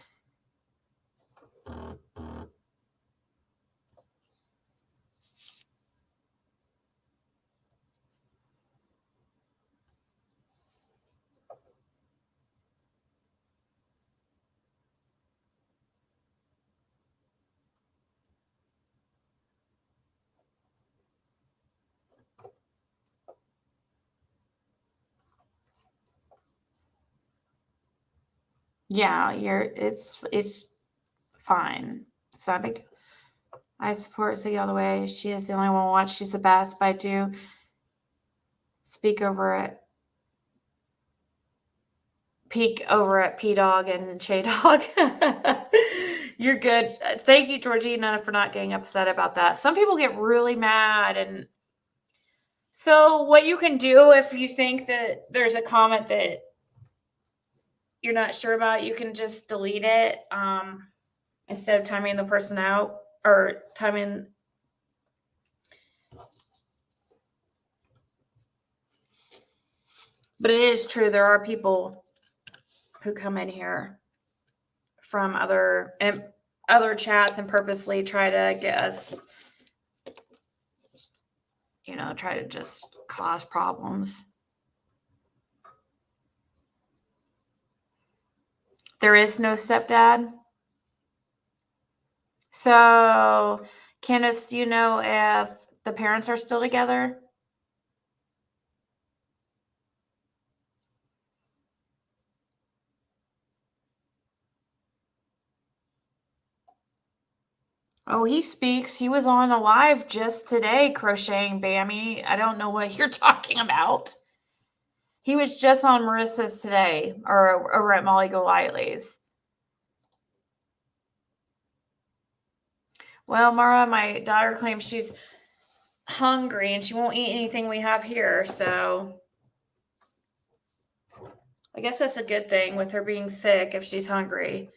Yeah, it's fine. It's not a big deal. I support Ziggy all the way. She is the only one watch. She's the best, but I do speak over it. Peek over at P Dog and Che Dog. You're good. Thank you, Georgina, for not getting upset about that. Some people get really mad. And so what you can do if you think that there's a comment that you're not sure about, you can just delete it instead of timing the person out or timing. But it is true. There are people who come in here from other chats and purposely try to get us, try to just cause problems. There is no stepdad. So, Candace, do you know if the parents are still together? Oh, he speaks. He was on a live just today crocheting, Bammy. I don't know what you're talking about. He was just on Marissa's today, or over at Molly Golightly's. Well, Mara, my daughter claims she's hungry and she won't eat anything we have here, so I guess that's a good thing with her being sick if she's hungry.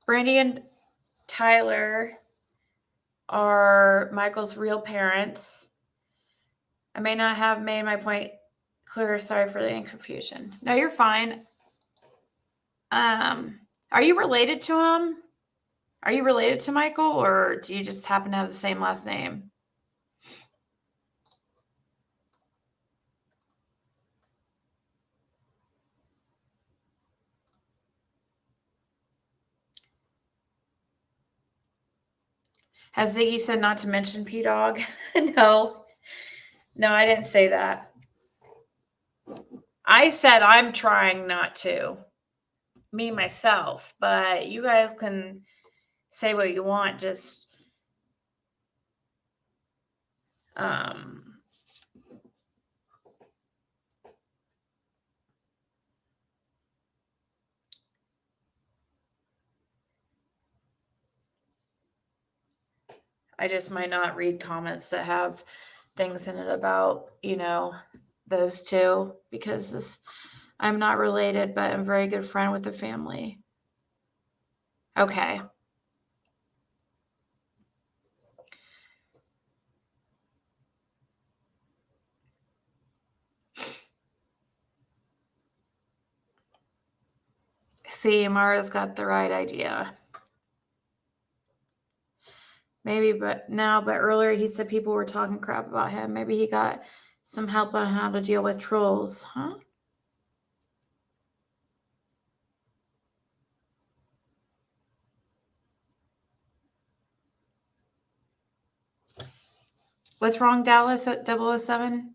Brandy and Tyler are Michael's real parents. I may not have made my point clear. Sorry for the confusion. No, you're fine. Are you related to him? Are you related to Michael, or do you just happen to have the same last name? Has Ziggy said not to mention P-Dog? No, I didn't say that. I said I'm trying not to, me myself, but you guys can say what you want. Just, I just might not read comments that have things in it about, those two, because I'm not related, but I'm a very good friend with the family. Okay. See, Amara's got the right idea. Maybe, but earlier he said people were talking crap about him. Maybe he got some help on how to deal with trolls, huh? What's wrong, Dallas at 007?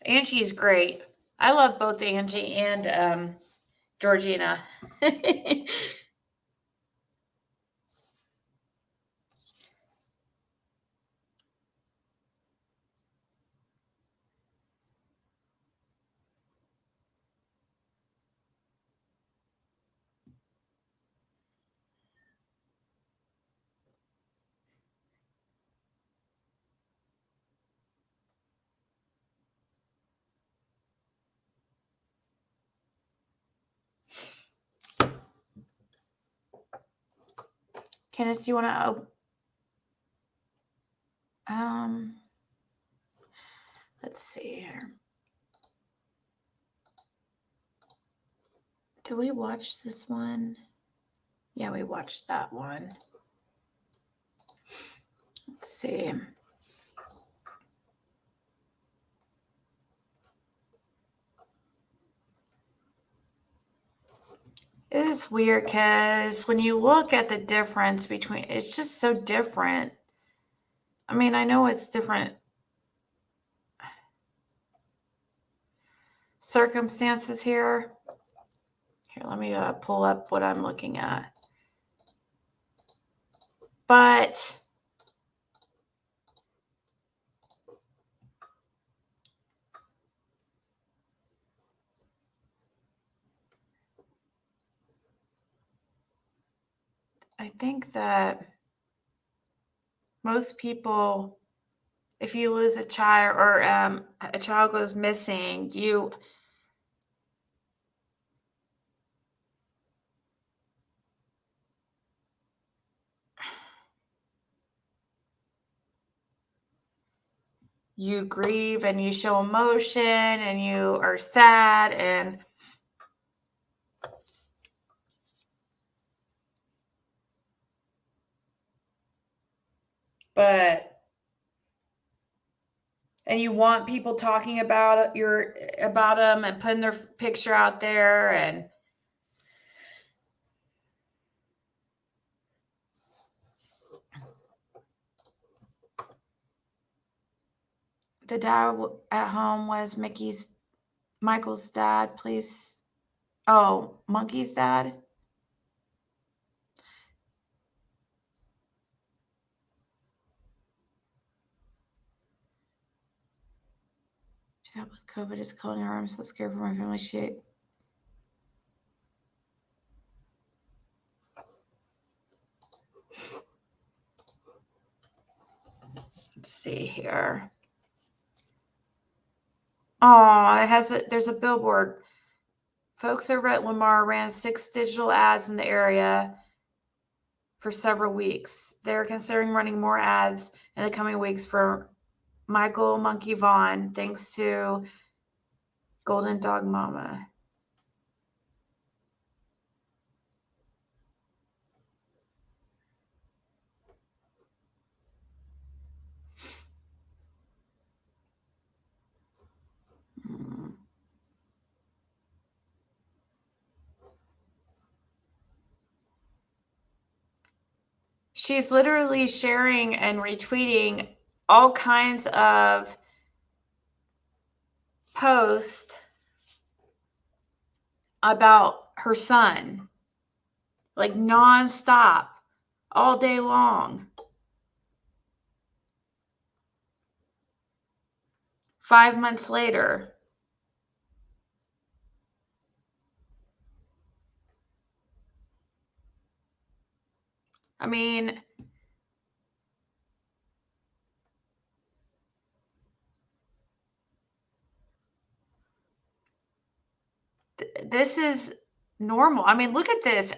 Angie's great. I love both Angie and Georgina. Candace, do you want to let's see here. Did we watch this one? Yeah, we watched that one. Let's see. It is weird because when you look at the difference between, it's just so different. I mean, I know it's different circumstances here. Here, let me pull up what I'm looking at. But I think that most people, if you lose a child or a child goes missing, you grieve and you show emotion and you are sad and and you want people talking about them and putting their picture out there, and the dad at home was Michael's dad, please. Oh, Monkey's dad. Chat with COVID is calling her. I'm so scared for my family. Let's see here. Oh, there's a billboard. Folks over at Lamar ran 6 digital ads in the area for several weeks. They're considering running more ads in the coming weeks for Michael Monkey Vaughan, thanks to Golden Dog Mama. She's literally sharing and retweeting all kinds of posts about her son, like nonstop, all day long. 5 months later. I mean, this is normal. I mean, look at this.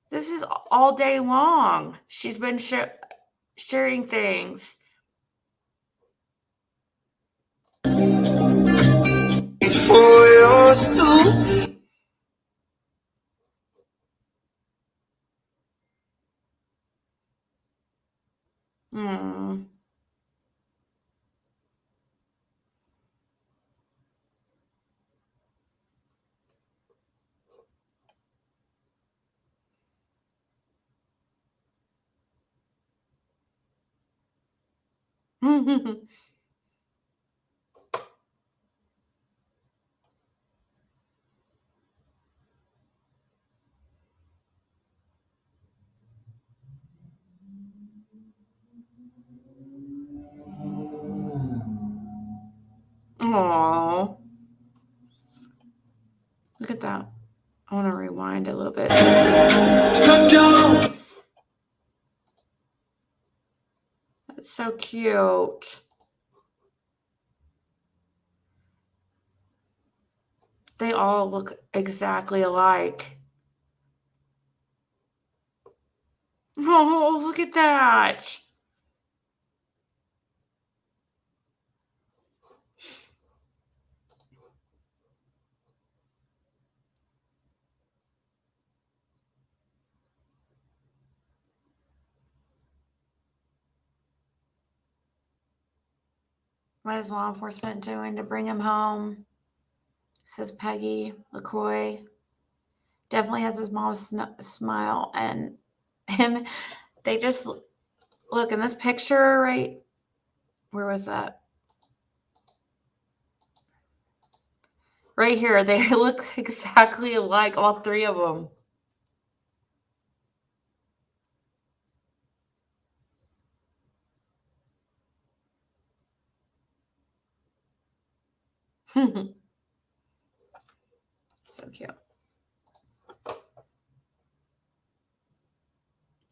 This is all day long. She's been sharing things. For yours too. Aww. Look at that. I want to rewind a little bit. That's so cute. They all look exactly alike. Oh, look at that. What is law enforcement doing to bring him home? Says Peggy LaCoy. Definitely has his mom's smile, and they just look in this picture, right? Where was that? Right here. They look exactly alike, all three of them. So cute.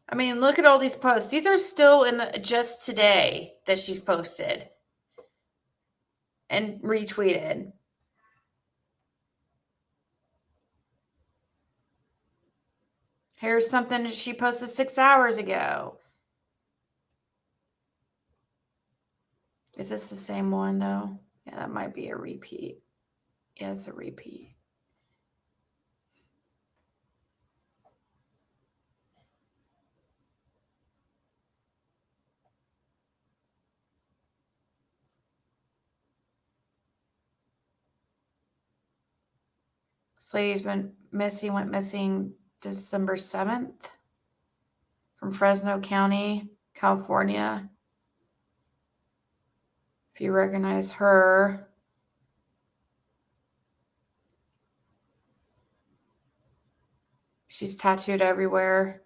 I mean, look at all these posts. These are still in the just today that she's posted and retweeted. Here's something she posted 6 hours ago. Is this the same one though? Yeah, that might be a repeat. Yeah, it's a repeat. This lady's been missing, went missing December 7th from Fresno County, California. If you recognize her. She's tattooed everywhere.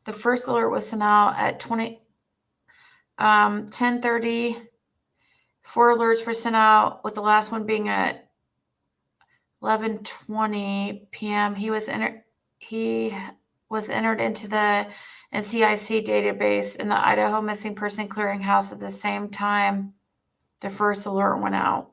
The first alert was sent out at 10:30. 4 alerts were sent out, with the last one being at 11:20 p.m. He was entered into the NCIC database in the Idaho Missing Person Clearinghouse at the same time the first alert went out.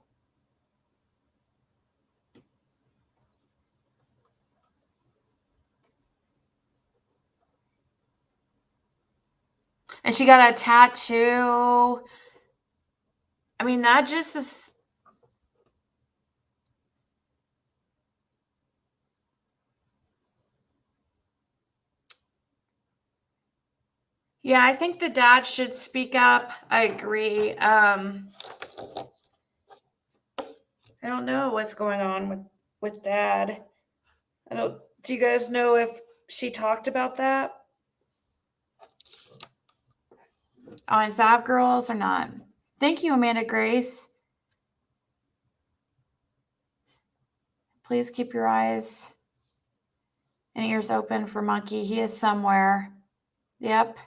And she got a tattoo. I mean, that just is. Yeah, I think the dad should speak up. I agree. I don't know what's going on with dad. Do you guys know if she talked about that on Zav Girls or not? Thank you, Amanda Grace. Please keep your eyes and ears open for Monkey. He is somewhere. Yep.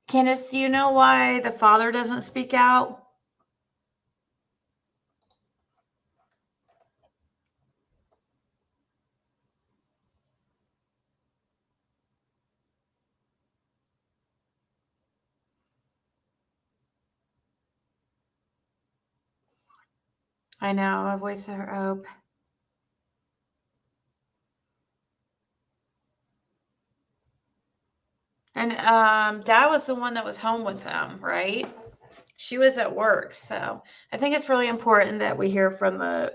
Candace, do you know why the father doesn't speak out? I know, a voice of hope. And dad was the one that was home with them, right? She was at work. So I think it's really important that we hear from the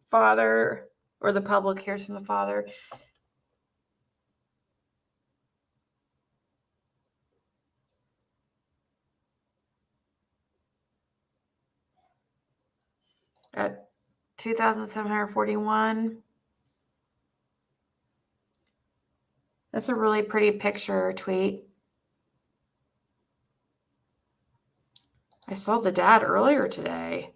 father, or the public hears from the father. At 2,741. That's a really pretty picture tweet. I saw the dad earlier today.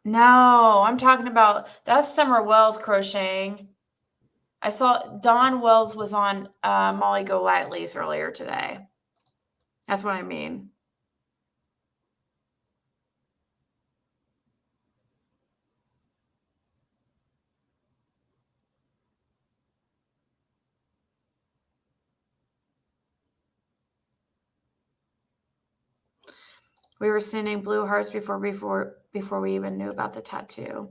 No, I'm talking about, that's Summer Wells crocheting. I saw Dawn Wells was on Molly Golightly's earlier today. That's what I mean. We were sending blue hearts before we even knew about the tattoo.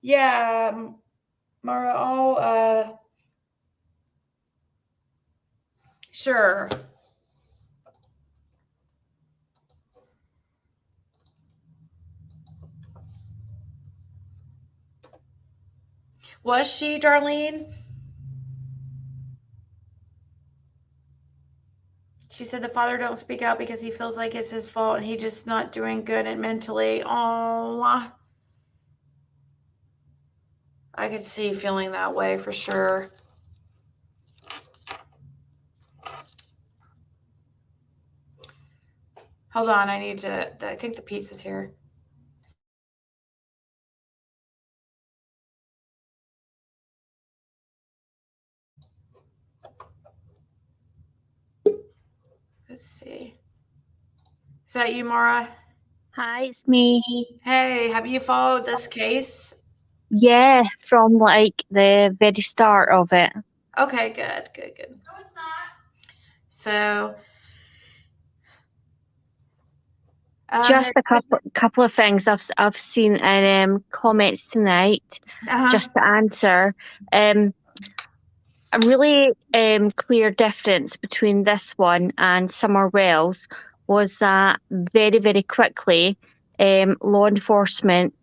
Yeah, Mara, I'll, sure. Was she, Darlene? She said the father don't speak out because he feels like it's his fault and he just not doing good and mentally. Oh, I could see feeling that way for sure. Hold on, I think the pizza's here. Let's see. Is that you, Mara? Hi, it's me. Hey, have you followed this case? Yeah, from like the very start of it. Okay, good. No, it's not. So, Just a couple of things I've seen in comments tonight. Just to answer, a really clear difference between this one and Summer Wells was that very, very quickly, law enforcement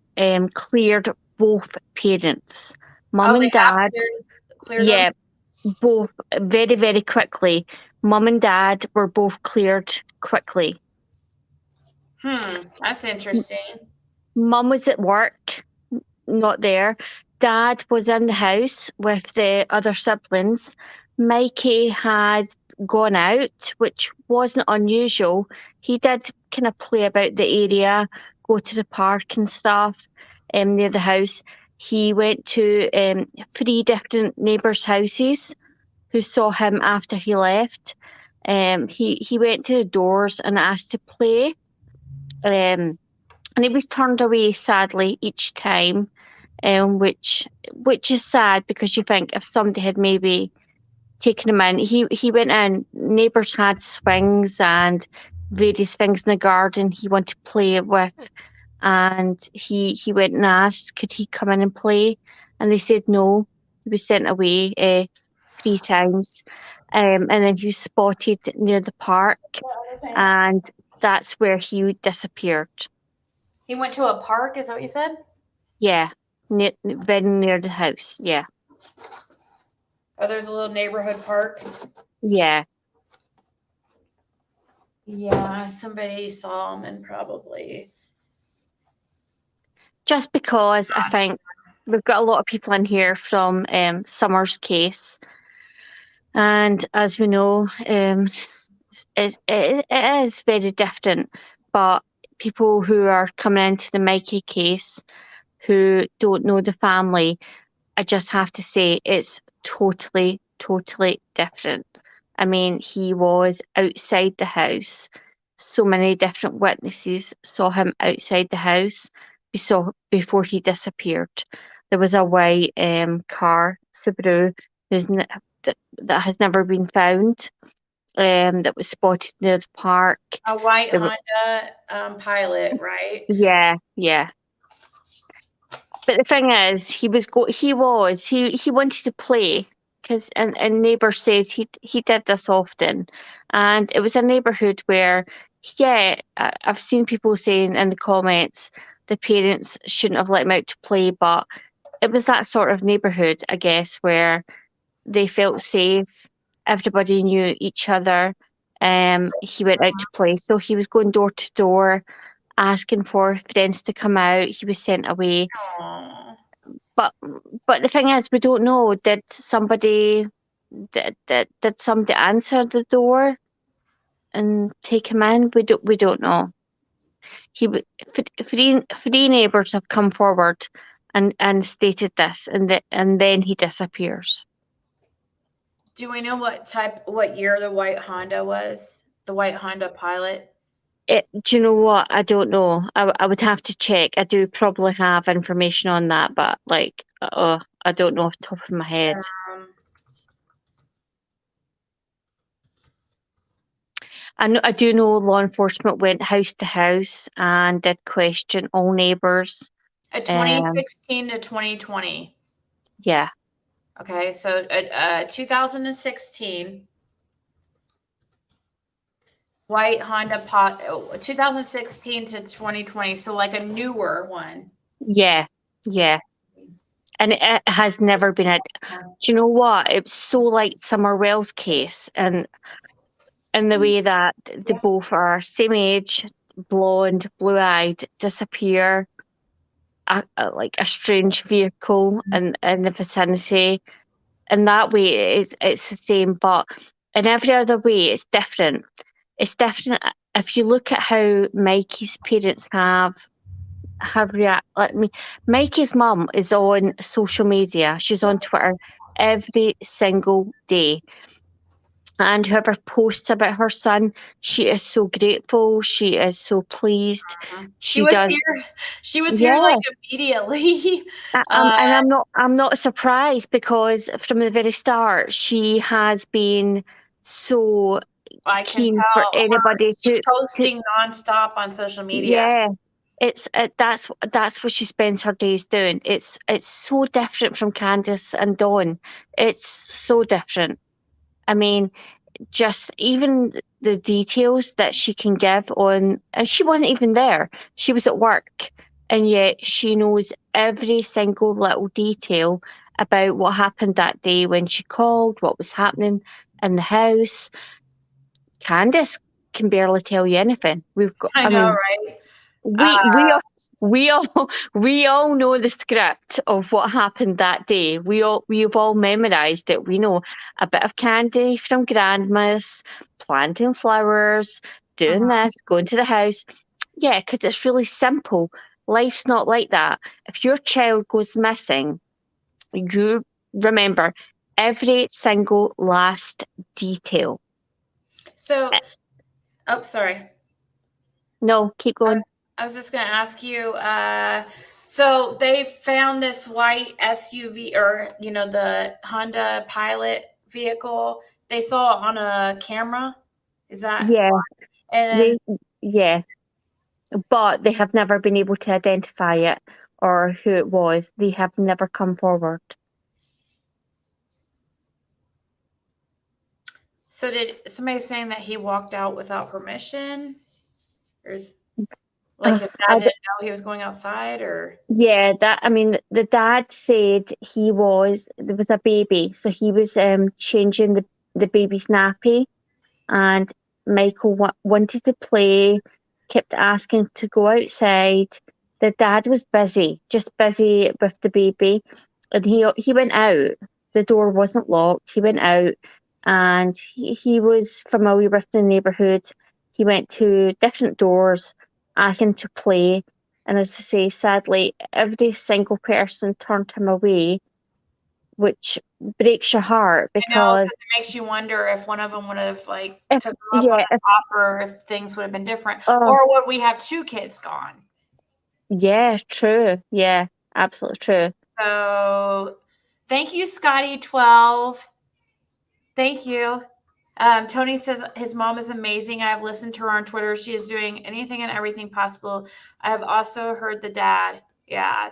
cleared both parents, mum and dad. Cleared Yeah, both very, very quickly. Mum and dad were both cleared quickly. That's interesting. Mum was at work, not there. Dad was in the house with the other siblings. Mikey had gone out, which wasn't unusual. He did kind of play about the area, go to the park and stuff near the house. He went to 3 different neighbours' houses who saw him after he left. He went to the doors and asked to play. And he was turned away sadly each time, which is sad because you think if somebody had maybe taken him in, he went in. Neighbours had swings and various things in the garden he wanted to play with, and he went and asked could he come in and play, and they said no. He was sent away 3 times, and then he was spotted near the park, and that's where he disappeared. He went to a park, is that what you said? Yeah, very near the house. Yeah. Oh, there's a little neighborhood park. Yeah. Yeah, somebody saw him and probably. Just because I think we've got a lot of people in here from Summer's case, and as we know, it is very different. But people who are coming into the Mikey case who don't know the family, I just have to say it's totally different. I mean, he was outside the house. So many different witnesses saw him outside the house before he disappeared. There was a white car, Subaru, that has never been found, that was spotted near the park. A white Honda Pilot, right? Yeah. But the thing is, he wanted to play because and neighbour says he did this often, and it was a neighbourhood where, yeah, I've seen people saying in the comments the parents shouldn't have let him out to play, but it was that sort of neighbourhood, I guess, where they felt safe. Everybody knew each other. He went out to play, so he was going door to door, asking for friends to come out. He was sent away. But the thing is, we don't know. Did somebody answer the door and take him in? We don't know. Three neighbours have come forward and stated this, and then he disappears. Do we know what year the white Honda was? The white Honda Pilot? Do you know what? I don't know. I would have to check. I do probably have information on that, but like, I don't know off the top of my head. I do know law enforcement went house to house and did question all neighbours. 2016 to 2020. Yeah. Okay, so 2016, white Honda 2016 to 2020, so like a newer one. Yeah. And it has never been do you know what? It was so like Summer Wells case, and the way that they both are same age, blonde, blue-eyed, disappear, like a strange vehicle in the vicinity. In that way, it's the same, but in every other way, it's different. It's different if you look at how Mikey's parents have reacted. Mikey's mum is on social media. She's on Twitter every single day. And whoever posts about her son, she is so grateful. She is so pleased. She was here. She was here like immediately. And I'm not surprised, because from the very start, she has been so I can keen tell for anybody she's to posting nonstop on social media. Yeah, it's that's what she spends her days doing. It's so different from Candace and Dawn. It's so different. I mean, just even the details that she can give on, and she wasn't even there. She was at work, and yet she knows every single little detail about what happened that day when she called, what was happening in the house. Candace can barely tell you anything. I know, right? We all know the script of what happened that day. We've all memorized it. We know a bit of candy from grandma's, planting flowers, doing this, going to the house. Yeah, because it's really simple. Life's not like that. If your child goes missing, you remember every single last detail. So, sorry. No, keep going. I was just going to ask you, so they found this white SUV, or, the Honda Pilot vehicle. They saw it on a camera. Is that? Yeah. And Yeah. But they have never been able to identify it or who it was. They have never come forward. so did somebody saying that he walked out without permission? Or his dad didn't know he was going outside, or? Yeah, the dad said there was a baby, so he was changing the baby's nappy, and Michael wanted to play, kept asking to go outside. The dad was just busy with the baby, and he went out. The door wasn't locked. He went out, and he was familiar with the neighborhood. He went to different doors, asking to play. And as I say, sadly, every single person turned him away, which breaks your heart, I know, because because it makes you wonder if one of them would have took her up on this offer, if things would have been different, or would we have 2 kids gone? Yeah, true. Yeah, absolutely true. So, thank you, Scotty12. Thank you. Tony says his mom is amazing. I have listened to her on Twitter. She is doing anything and everything possible. I have also heard the dad. Yeah.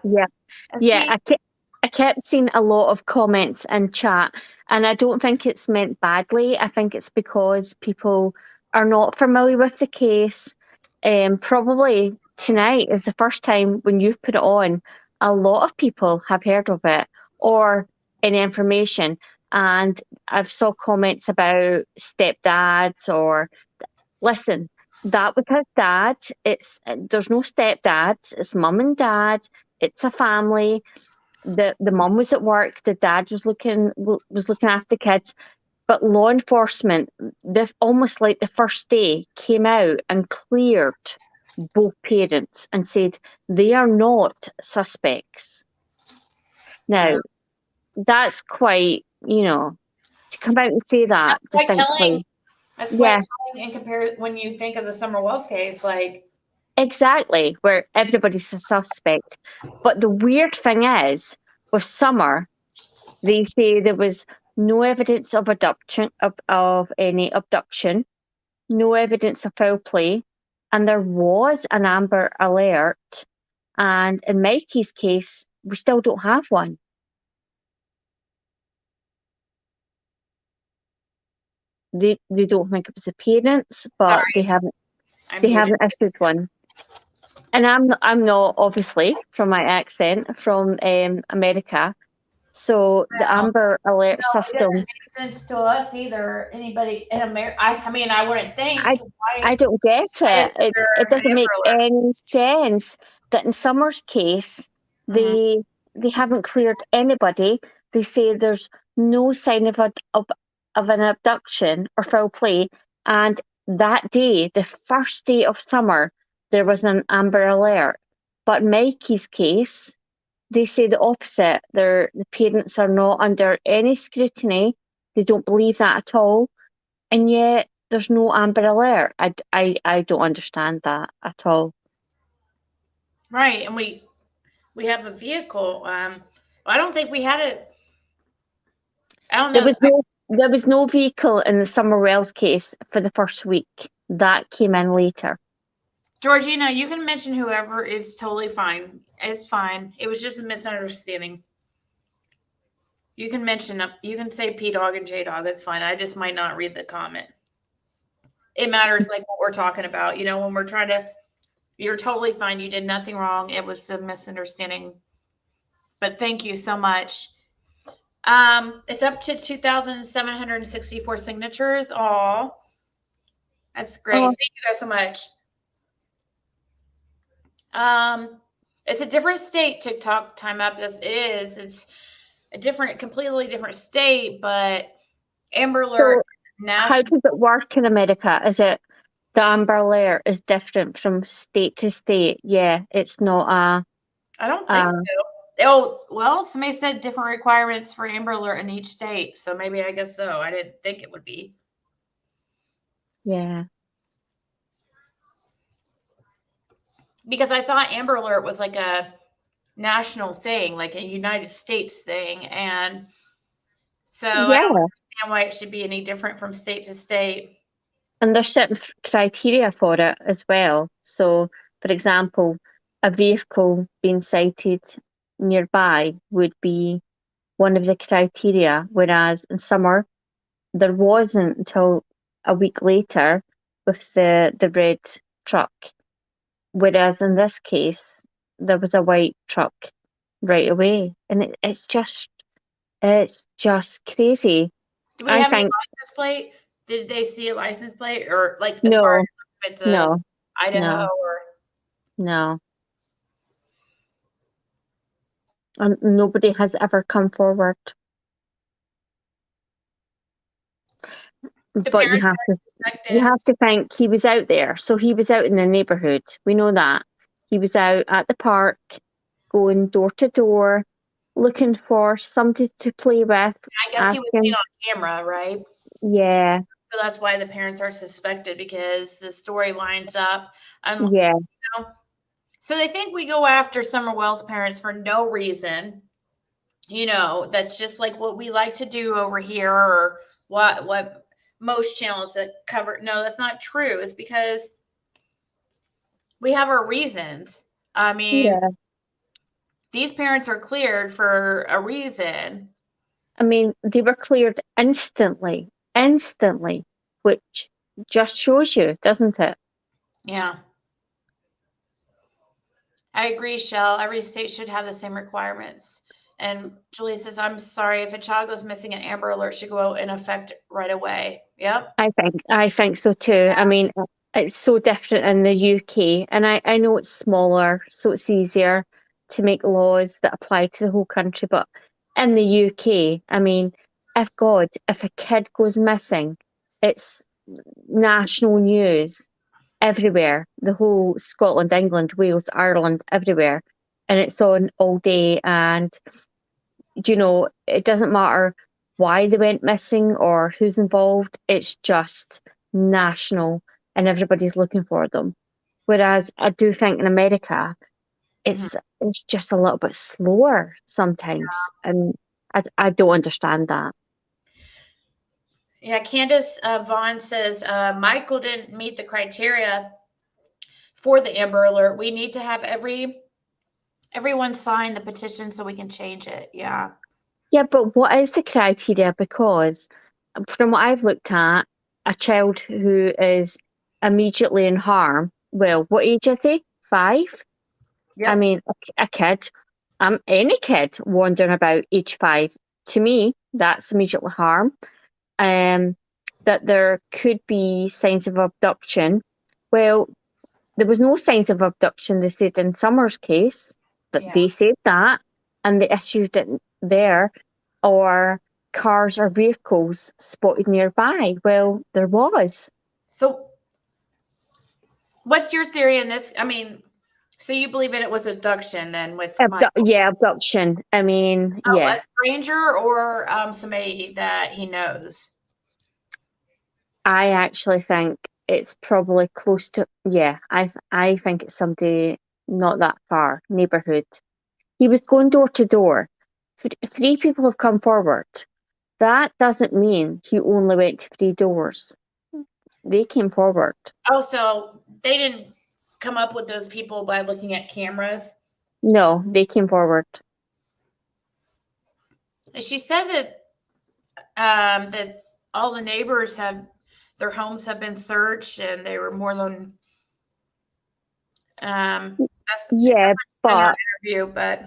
Yeah. I kept seeing a lot of comments in chat, and I don't think it's meant badly. I think it's because people are not familiar with the case. Probably tonight is the first time when you've put it on, a lot of people have heard of it or any information. And I've saw comments about stepdads, or listen, that was his dad. There's no stepdads. It's mum and dad. It's a family. The mum was at work. The dad was looking after kids. But law enforcement, almost like the first day, came out and cleared both parents and said they are not suspects. Now, that's quite, to come out and say that That's like distinctly. That's quite Yes, telling in compare when you think of the Summer Wells case. Like, exactly, where everybody's a suspect. But the weird thing is, with Summer, they say there was no evidence of any abduction, no evidence of foul play, and there was an Amber Alert. And in Mikey's case, we still don't have one. They don't think it was the parents, but they haven't issued one. And I'm not obviously from my accent from America, so the Amber Alert It system. doesn't make sense to us either. Anybody in America? I mean, I wouldn't think. I don't get why it. is there It doesn't an make Amber Alert? any sense that in Summer's case they haven't cleared anybody. They say there's no sign of an abduction or foul play, and that day, the first day of Summer, there was an Amber Alert. But Mikey's case, they say the opposite. The parents are not under any scrutiny. They don't believe that at all, and yet there's no Amber Alert. I don't understand that at all. Right, and we have a vehicle. I don't think we had it. I don't know. There was no vehicle in the Summer Wells case for the first week. That came in later. Georgina, you can mention whoever. It's totally fine. It's fine. It was just a misunderstanding. You can mention up. You can say P Dog and J Dog. It's fine. I just might not read the comment. It matters like what we're talking about. You know, when we're trying to. You're totally fine. You did nothing wrong. It was a misunderstanding. But thank you so much. It's up to 2,764 signatures. Oh, that's great. Oh. Thank you guys so much. It's a different state. TikTok time up as is. It's a completely different state, but Amber Alert national. How does it work in America? Is it the Amber Alert is different from state to state? Yeah, it's not a. I don't think so. Oh, well, somebody said different requirements for Amber Alert in each state. So maybe I guess so. I didn't think it would be. Yeah. Because I thought Amber Alert was like a national thing, like a United States thing. And so I don't understand why it should be any different from state to state. And there's certain criteria for it as well. So, for example, a vehicle being sighted nearby would be one of the criteria, whereas in Summer, there wasn't until a week later with the red truck. Whereas in this case, there was a white truck right away. And it's just crazy. Do we have any license plate? Did they see a license plate or like as No, far as if it's no, Idaho no. or No. And nobody has ever come forward. But you have to think he was out there. So he was out in the neighborhood. We know that. He was out at the park, going door to door, looking for somebody to play with. I guess he was seen on camera, right? Yeah. So that's why the parents are suspected because the story lines up. Yeah. You know, so they think we go after Summer Wells' parents for no reason. You know, that's just like what we like to do over here, or what most channels that cover. No, that's not true. It's because we have our reasons. I mean, these parents are cleared for a reason. I mean, they were cleared instantly, which just shows you, doesn't it? Yeah. I agree, Shell. Every state should have the same requirements. And Julie says, I'm sorry, if a child goes missing, an Amber Alert should go in effect right away. Yep. I think so too. Yeah. I mean, it's so different in the UK, and I know it's smaller, so it's easier to make laws that apply to the whole country. But in the UK, I mean, if a kid goes missing, it's national news everywhere, the whole Scotland, England, Wales, Ireland, everywhere. And it's on all day. And, you know, it doesn't matter why they went missing or who's involved. It's just national and everybody's looking for them. Whereas I do think in America, it's just a little bit slower sometimes, and I don't understand that. Yeah, Candace Vaughan says Michael didn't meet the criteria for the Amber Alert. We need to have everyone sign the petition so we can change it. Yeah. Yeah, but what is the criteria? Because from what I've looked at, a child who is immediately in harm, well, what age is he? 5? I Yep. mean, a kid, any kid wandering about age 5, to me, that's immediately harm. That there could be signs of abduction. Well, there was no signs of abduction, they said in Summer's case, that Yeah. they said that, and they issued it there, or cars or vehicles spotted nearby. Well, there was. So what's your theory in this? I mean, so you believe it was abduction then with Michael? Yeah, abduction. I mean, Oh, yeah. a stranger or somebody that he knows? I actually think it's probably close to, yeah, I think it's somebody not that far, neighbourhood. He was going door to door. 3 people have come forward. That doesn't mean he only went to 3 doors. They came forward. Oh, so they didn't come up with those people by looking at cameras? No, they came forward. She said that all the neighbors their homes have been searched, and they were more than that's Yeah, in but our interview. But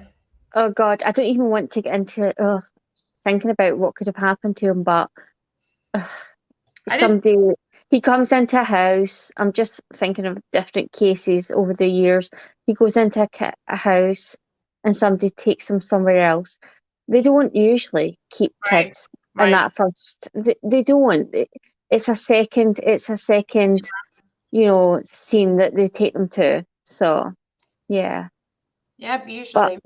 oh God, I don't even want to get into thinking about what could have happened to him. But somebody, he comes into a house. I'm just thinking of different cases over the years. He goes into a house, and somebody takes him somewhere else. They don't usually keep kids in that first. They don't. It's a second. You know, scene that they take them to. So, yeah. Yep, usually.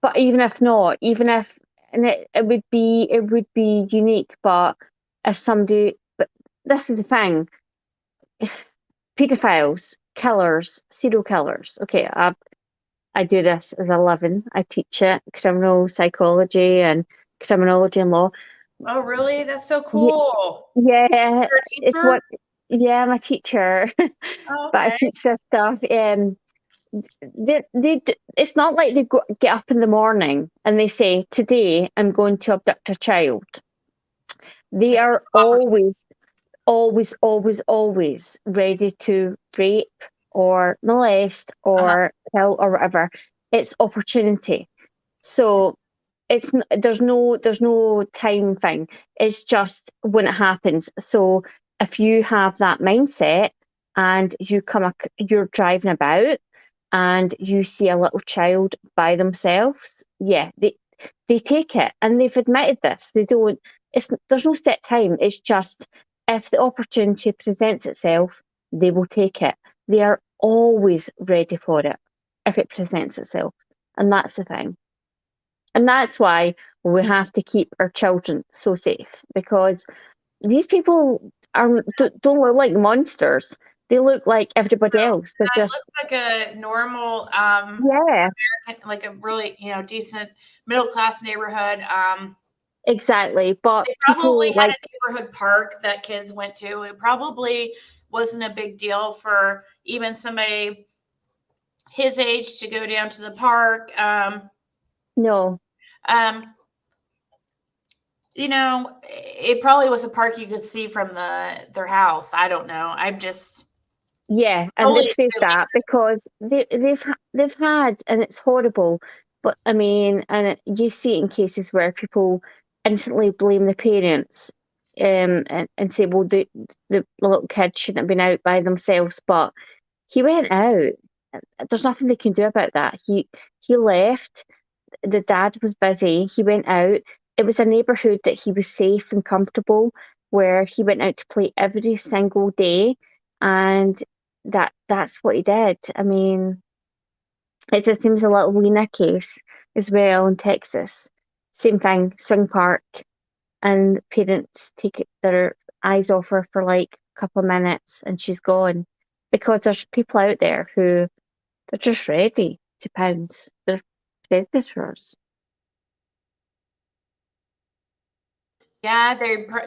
But even if not, and it would be unique. But if somebody, but this is the thing, pedophiles, killers, serial killers. Okay, I do this as a living. I teach it, criminal psychology and criminology and law. Oh, really? That's so cool. Yeah, You're a it's teacher? what. Yeah, I'm a teacher, Oh, but I okay. teach this stuff. It's not like they get up in the morning and they say, today I'm going to abduct a child. They are always ready to rape or molest or kill or whatever. It's opportunity. So there's no time thing. It's just when it happens. So if you have that mindset and you're driving about and you see a little child by themselves, yeah, they take it, and they've admitted this. They don't. There's no set time. It's just if the opportunity presents itself, they will take it. They are always ready for it if it presents itself, and that's the thing. And that's why we have to keep our children so safe, because these people don't look like monsters. They look like everybody else. They're It just looks like a normal yeah, American, like a really decent middle class neighborhood. exactly. But They probably people had like a neighborhood park that kids went to. It probably wasn't a big deal for even somebody his age to go down to the park. no, It probably was a park you could see from their house. I don't know. I'm just yeah, and totally they've said assuming. that because they've had, and it's horrible. But I mean, you see it in cases where people instantly blame the parents, and say, well, the little kid shouldn't have been out by themselves. But he went out. There's nothing they can do about that. He left. The dad was busy. He went out. It was a neighborhood that he was safe and comfortable, where he went out to play every single day, and that's what he did. I mean, it's the same as a little Lena case as well in Texas. Same thing, swing park, and parents take their eyes off her for like couple of minutes and she's gone. Because there's people out there who they're just ready to pounce. They're predators. Yeah,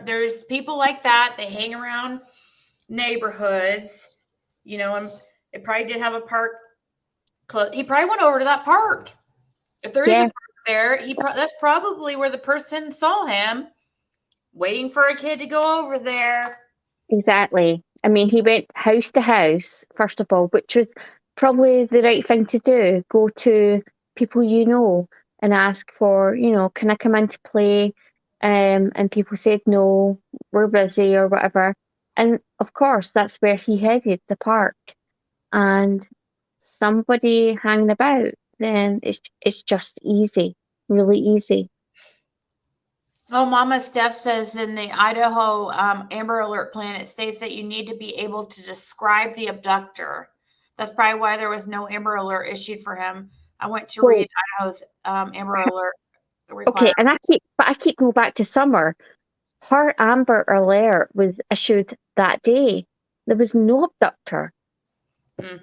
there's people like that. They hang around neighborhoods, you know, and it probably did have a park. He probably went over to that park. If there is a Yeah. park there, that's probably where the person saw him, waiting for a kid to go over there. Exactly. I mean, he went house to house, first of all, which was probably the right thing to do. Go to people you know and ask for, you know, can I come in to play? And people said, no, we're busy or whatever. And of course, that's where he headed, the park. And somebody hanging about, then it's just easy, really easy. Oh, Mama Steph says in the Idaho Amber Alert plan, it states that you need to be able to describe the abductor. That's probably why there was no Amber Alert issued for him. I went to read Idaho's Amber Alert requirement. Okay, and I keep going back to Summer. Her Amber Alert was issued that day. There was no abductor. Mm-hmm.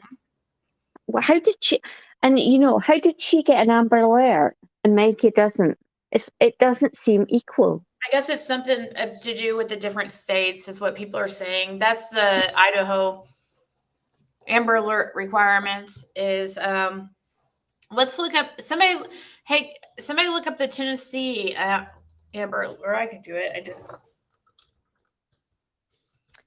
Well, how did she? And you know, how did she get an Amber Alert and Mikey doesn't? It doesn't seem equal. I guess it's something to do with the different states, is what people are saying. That's the Idaho Amber Alert requirements. Is let's look up somebody. Hey, somebody look up the Tennessee Amber Alert. I could do it. I just.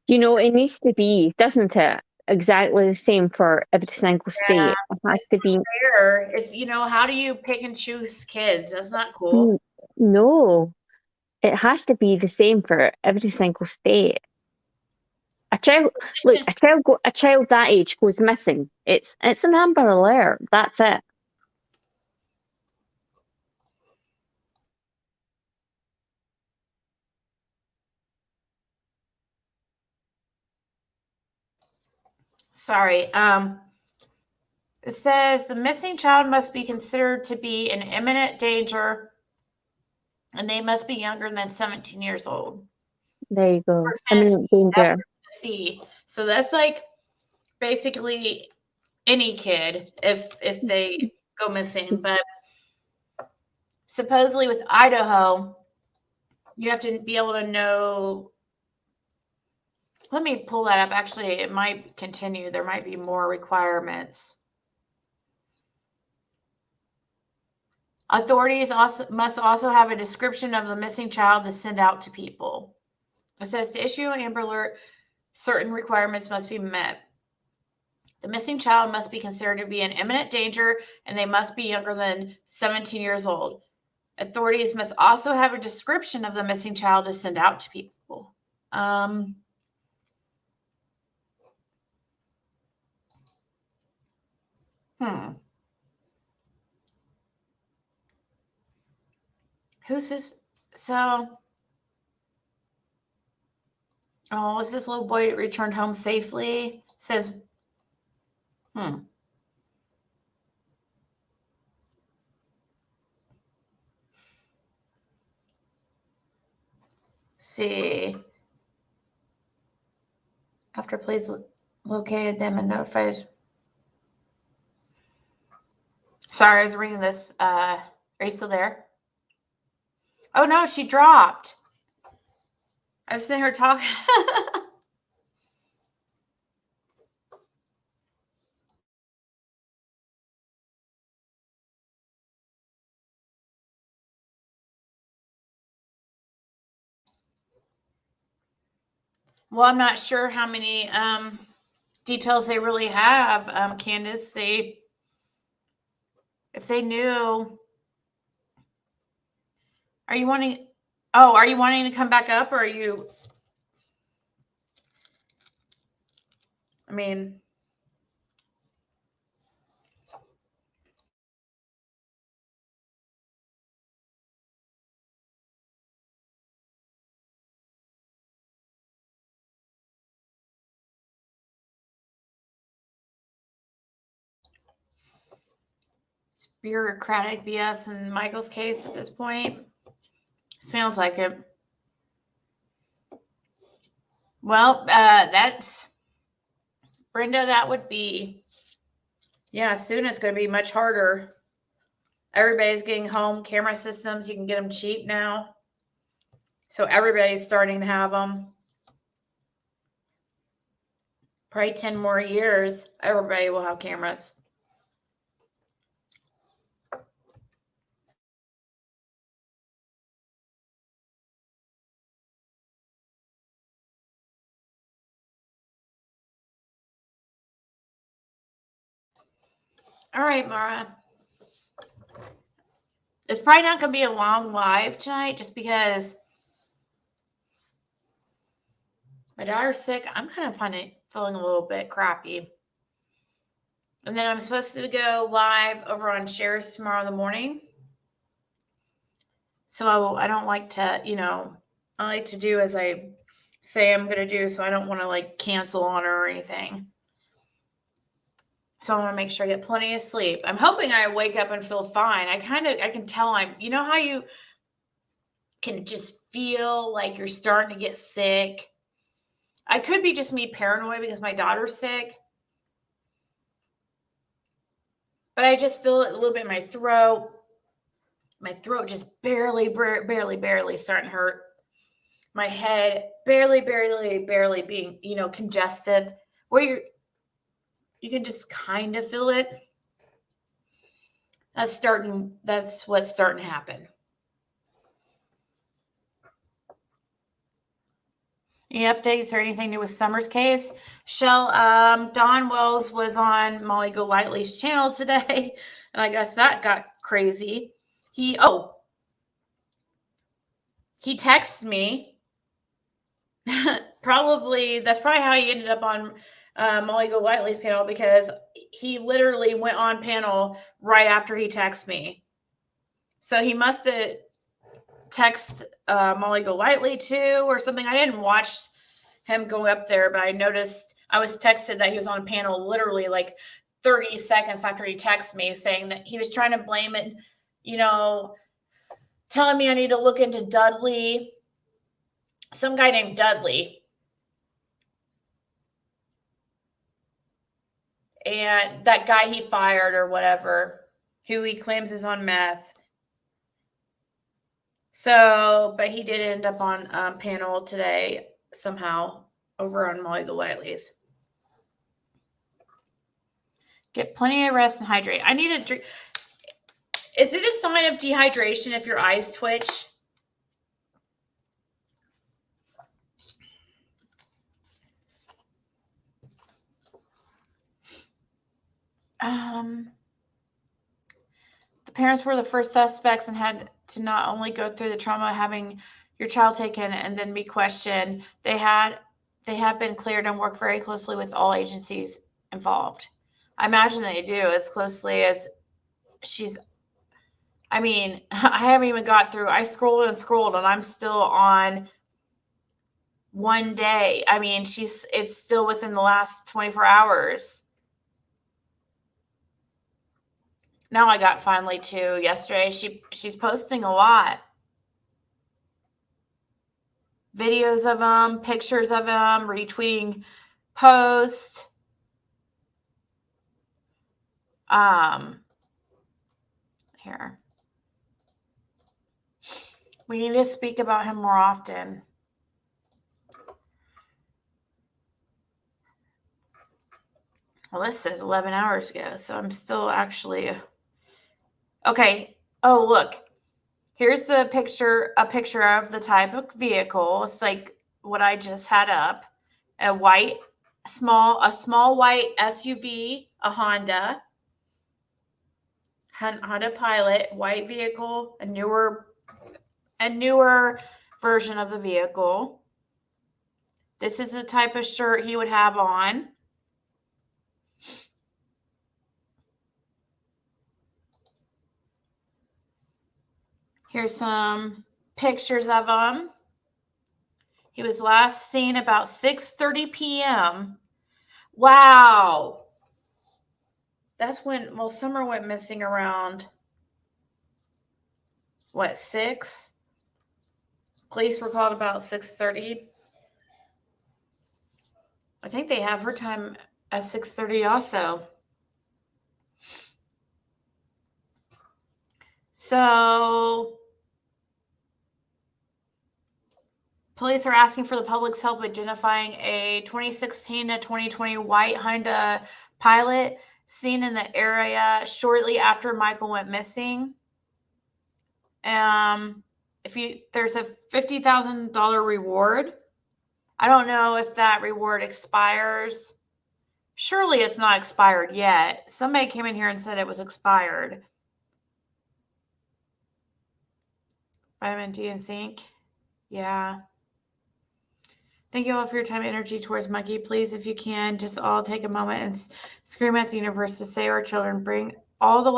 You know, it needs to be, doesn't it? Exactly the same for every single state. It has to be. Fair. It's, you know, how do you pick and choose kids? That's not cool. No, it has to be the same for every single state. A child that age goes missing. It's an Amber Alert. That's it. Sorry. It says the missing child must be considered to be in imminent danger, and they must be younger than 17 years old. There you go. Imminent danger. So that's like basically any kid if they go missing. But supposedly with Idaho, you have to be able to know. Let me pull that up. Actually, it might continue. There might be more requirements. Authorities must also have a description of the missing child to send out to people. It says to issue an Amber Alert, certain requirements must be met. The missing child must be considered to be in imminent danger, and they must be younger than 17 years old. Authorities must also have a description of the missing child to send out to people. Who's this? So, is this little boy returned home safely? It says, see. After police located them and notified. Sorry, I was reading this. Are you still there? Oh no, she dropped. I was sitting here talking. Well, I'm not sure how many details they really have, Candace. If they knew. Are you wanting to come back up, or are you? I mean, it's bureaucratic BS in Michael's case at this point. Sounds like it. Well, that's Brenda. That would be, yeah. Soon it's going to be much harder. Everybody's getting home camera systems. You can get them cheap now, so everybody's starting to have them. Probably 10 more years, everybody will have cameras. All right, Mara. It's probably not going to be a long live tonight just because my daughter's sick. I'm kind of feeling a little bit crappy. And then I'm supposed to go live over on Shares tomorrow in the morning. So I don't like to, I like to do as I say I'm going to do. So I don't want to like cancel on her or anything. So I want to make sure I get plenty of sleep. I'm hoping I wake up and feel fine. I can tell you know how you can just feel like you're starting to get sick. I could be just me paranoid because my daughter's sick. But I just feel it a little bit in my throat. My throat just barely starting to hurt. My head barely being, congested. Where you can just kind of feel it. That's what's starting to happen. Any updates or anything new with Summer's case? Don Wells was on Molly Golightly's channel today, and I guess that got crazy. He texted me. That's probably how he ended up on Molly Golightly's panel, because he literally went on panel right after he texted me. So he must have texted Molly Golightly too or something. I didn't watch him go up there, but I noticed I was texted that he was on a panel literally like 30 seconds after he texted me, saying that he was trying to blame it, telling me I need to look into Dudley, some guy named Dudley. And that guy he fired or whatever, who he claims is on meth. So, but he did end up on panel today somehow over on Molly Golightly's. Get plenty of rest and hydrate. I need to drink. Is it a sign of dehydration if your eyes twitch? The parents were the first suspects and had to not only go through the trauma of having your child taken and then be questioned. They have been cleared and work very closely with all agencies involved. I imagine they do as closely as I haven't even got through. I scrolled and I'm still on one day. It's still within the last 24 hours. Now I got finally two yesterday. She's posting a lot. Videos of them, pictures of them, retweeting posts. Here. We need to speak about him more often. Well, this says 11 hours ago, so I'm still actually... Okay. Oh, look. Here's a picture of the type of vehicle. It's like what I just had up. A small white SUV, a Honda Pilot, white vehicle, a newer version of the vehicle. This is the type of shirt he would have on. Here's some pictures of him. He was last seen about 6:30 p.m. Wow. That's when, Summer went missing around, 6? Police were called about 6:30. I think they have her time at 6:30 also. So police are asking for the public's help identifying a 2016 to 2020 white Honda Pilot seen in the area shortly after Michael went missing. There's a $50,000 reward. I don't know if that reward expires. Surely it's not expired yet. Somebody came in here and said it was expired. Vitamin D and zinc. Yeah. Thank you all for your time and energy towards Monkey. Please, if you can, just all take a moment and scream at the universe to save our children. Bring all the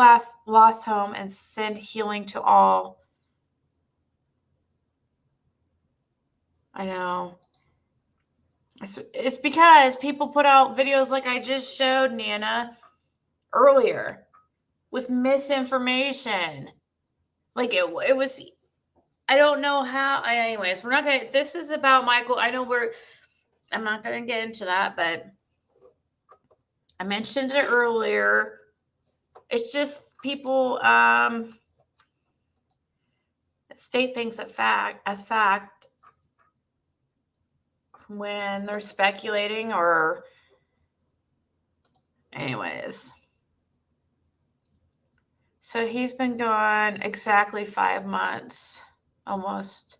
lost home and send healing to all. I know. It's because people put out videos like I just showed Nana earlier with misinformation. Like it was, I don't know how. Anyways, we're not going to, this is about Michael. I know I'm not going to get into that, but I mentioned it earlier. It's just people state things as fact when they're speculating or anyways. So he's been gone exactly 5 months, almost.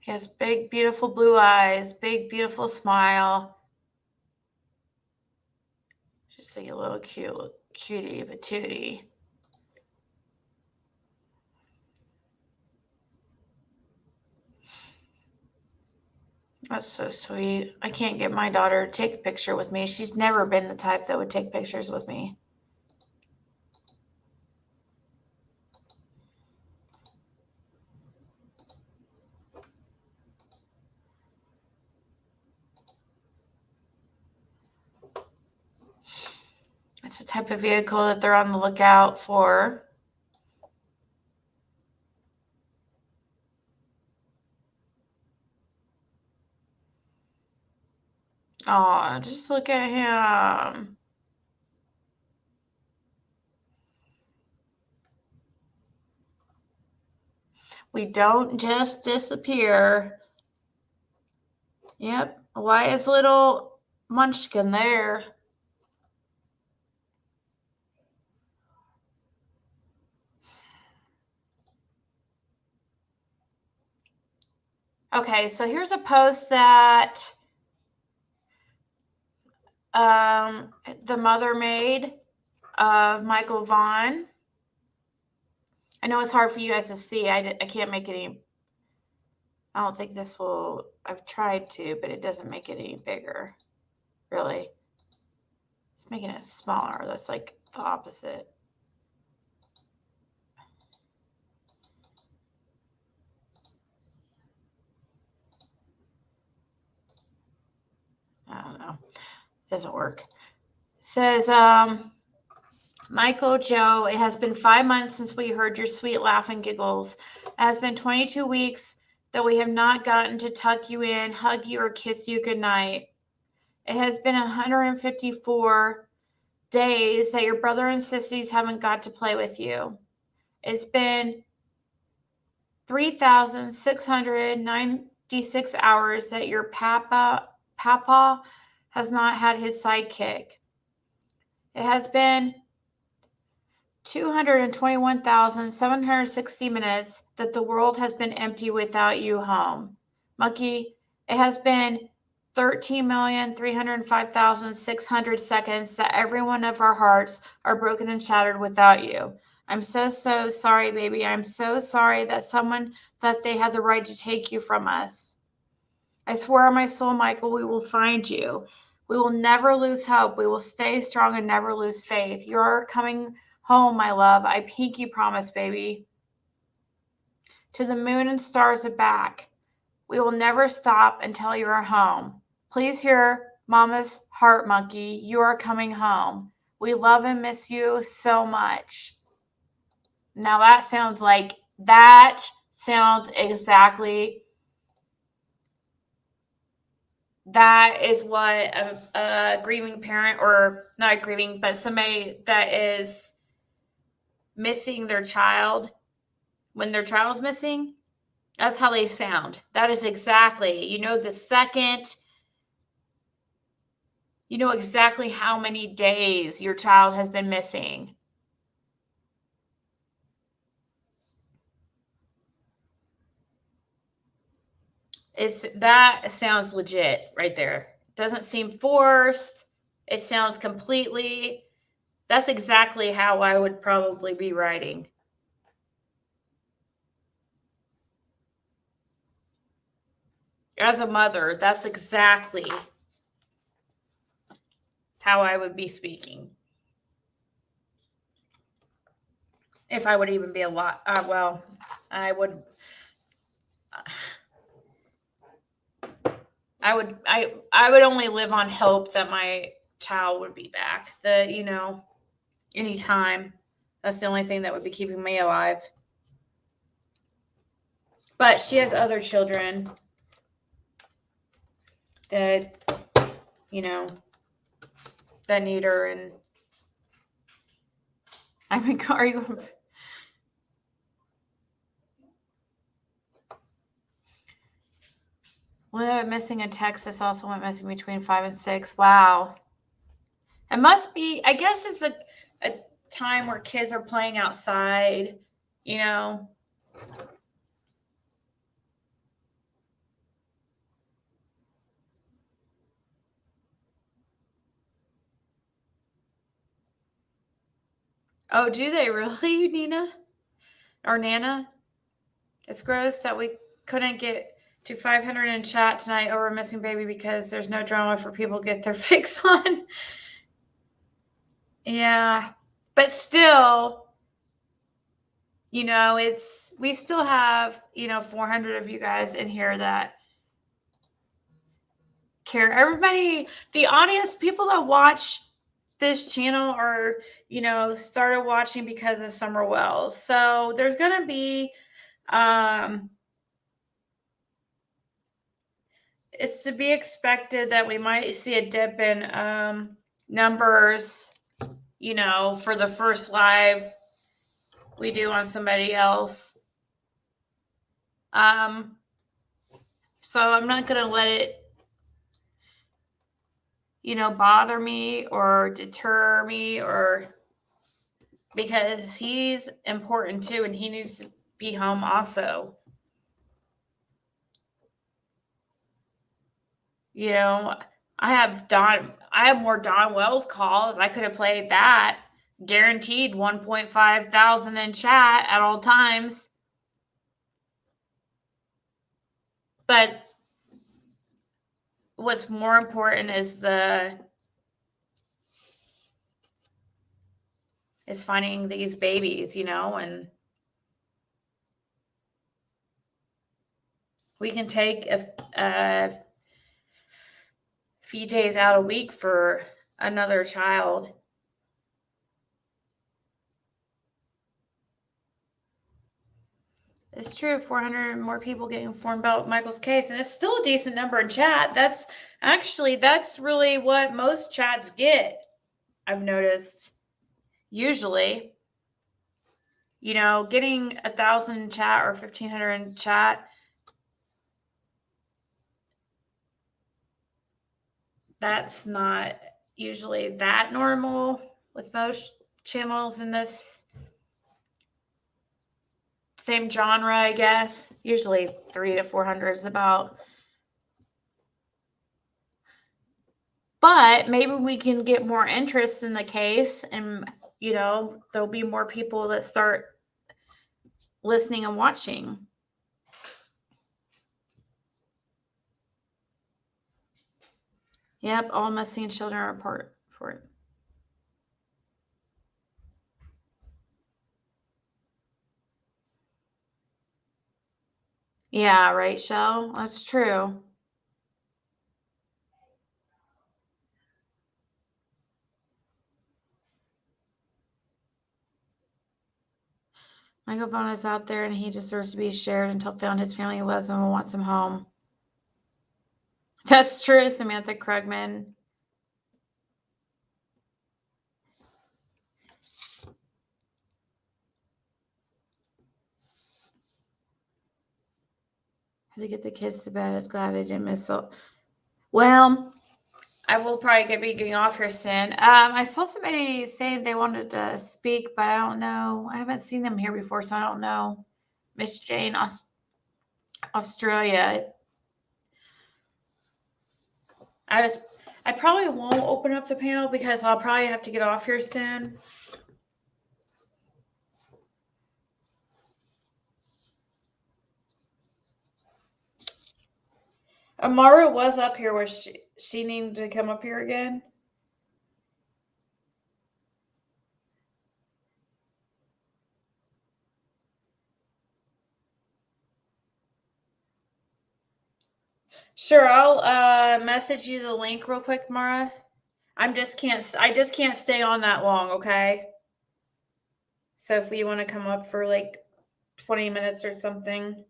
He has big, beautiful blue eyes, big, beautiful smile. Just like a little cutie patootie. That's so sweet. I can't get my daughter to take a picture with me. She's never been the type that would take pictures with me. It's the type of vehicle that they're on the lookout for. Oh, just look at him. We don't just disappear. Yep. Why is little Munchkin there? Okay, so here's a post that the mother made of Michael Vaughan. I know it's hard for you guys to see. I can't make any. I don't think this will. I've tried to, but it doesn't make it any bigger. Really. It's making it smaller. That's like the opposite. I don't know. It doesn't work. It says, Michael, Joe, it has been 5 months since we heard your sweet laugh and giggles. It has been 22 weeks that we have not gotten to tuck you in, hug you, or kiss you goodnight. It has been 154 days that your brother and sissies haven't got to play with you. It's been 3,696 hours that your papa has not had his sidekick. It has been 221,760 minutes that the world has been empty without you home. Monkey, it has been 13,305,600 seconds that every one of our hearts are broken and shattered without you. I'm so sorry, baby. I'm so sorry that they had the right to take you from us. I swear on my soul, Michael, we will find you. We will never lose hope. We will stay strong and never lose faith. You're coming home, my love. I pinky promise, baby. To the moon and stars and back. We will never stop until you are home. Please hear Mama's heart, Monkey. You are coming home. We love and miss you so much. Now that sounds sounds exactly. That is what a grieving parent, or not grieving, but somebody that is missing their child, when their child's missing, that's how they sound. That is exactly, the second, you know exactly how many days your child has been missing. That sounds legit right there. Doesn't seem forced. It sounds completely, that's exactly how I would probably be writing. As a mother, that's exactly how I would be speaking. If I would even be alive. Well, I would. I would only live on hope that my child would be back. Anytime. That's the only thing that would be keeping me alive. But she has other children that, that need her. And I mean, are you? One went missing in Texas, also went missing between 5 and 6. Wow. It must be, I guess it's a time where kids are playing outside, Oh, do they really, Nina? Or Nana? It's gross that we couldn't get to 500 in chat tonight over a missing baby because there's no drama for people to get their fix on. Yeah. But still, we still have, 400 of you guys in here that care. Everybody, the audience, people that watch this channel are, started watching because of Summer Wells. So there's going to be, it's to be expected that we might see a dip in numbers, for the first live we do on somebody else. So I'm not going to let it, bother me or deter me, or because he's important too and he needs to be home also. I have more Don Wells calls. I could have played that. Guaranteed 1.5 thousand in chat at all times. But what's more important is finding these babies, and we can take a few days out a week for another child. It's true, 400 more people getting informed about Michael's case, and it's still a decent number in chat. That's really what most chats get, I've noticed. Usually, getting 1,000 in chat or 1,500 in chat, that's not usually that normal with most channels in this same genre, I guess. Usually 300 to 400 is about. But maybe we can get more interest in the case, and there'll be more people that start listening and watching. Yep, all missing children are important for it. Yeah, right, Shell? That's true. Michael Vaughan is out there and he deserves to be shared until found. His family loves him and wants him home. That's true, Samantha Krugman. Had to get the kids to bed. Glad I didn't miss it. Well, I will probably be getting off here soon. I saw somebody saying they wanted to speak, but I don't know. I haven't seen them here before, so I don't know. Miss Jane, Australia. I probably won't open up the panel because I'll probably have to get off here soon. Amara was up here. Was she needed to come up here again? Sure, I'll message you the link real quick, Mara. I just can't stay on that long, okay? So if you want to come up for like 20 minutes or something.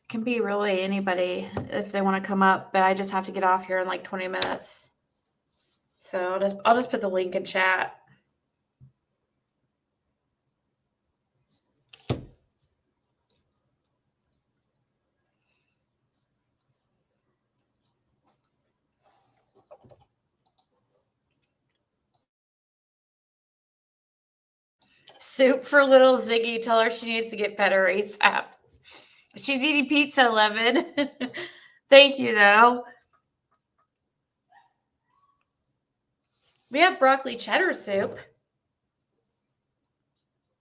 Can be really anybody if they want to come up, but I just have to get off here in like 20 minutes. So I'll just put the link in chat. Soup for little Ziggy. Tell her she needs to get better ASAP. She's eating pizza, 11. Thank you, though. We have broccoli cheddar soup.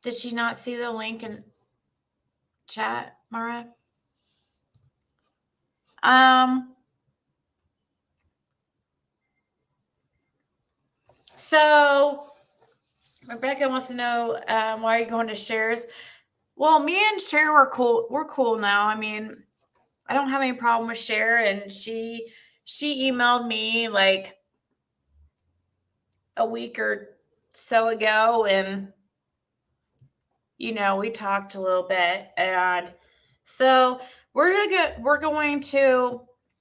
Did she not see the link in chat, Mara? So Rebecca wants to know why are you going to Cher's? Well, me and Cher were cool. We're cool now. I mean, I don't have any problem with Cher, and she emailed me like a week or so ago, and we talked a little bit, and so we're going to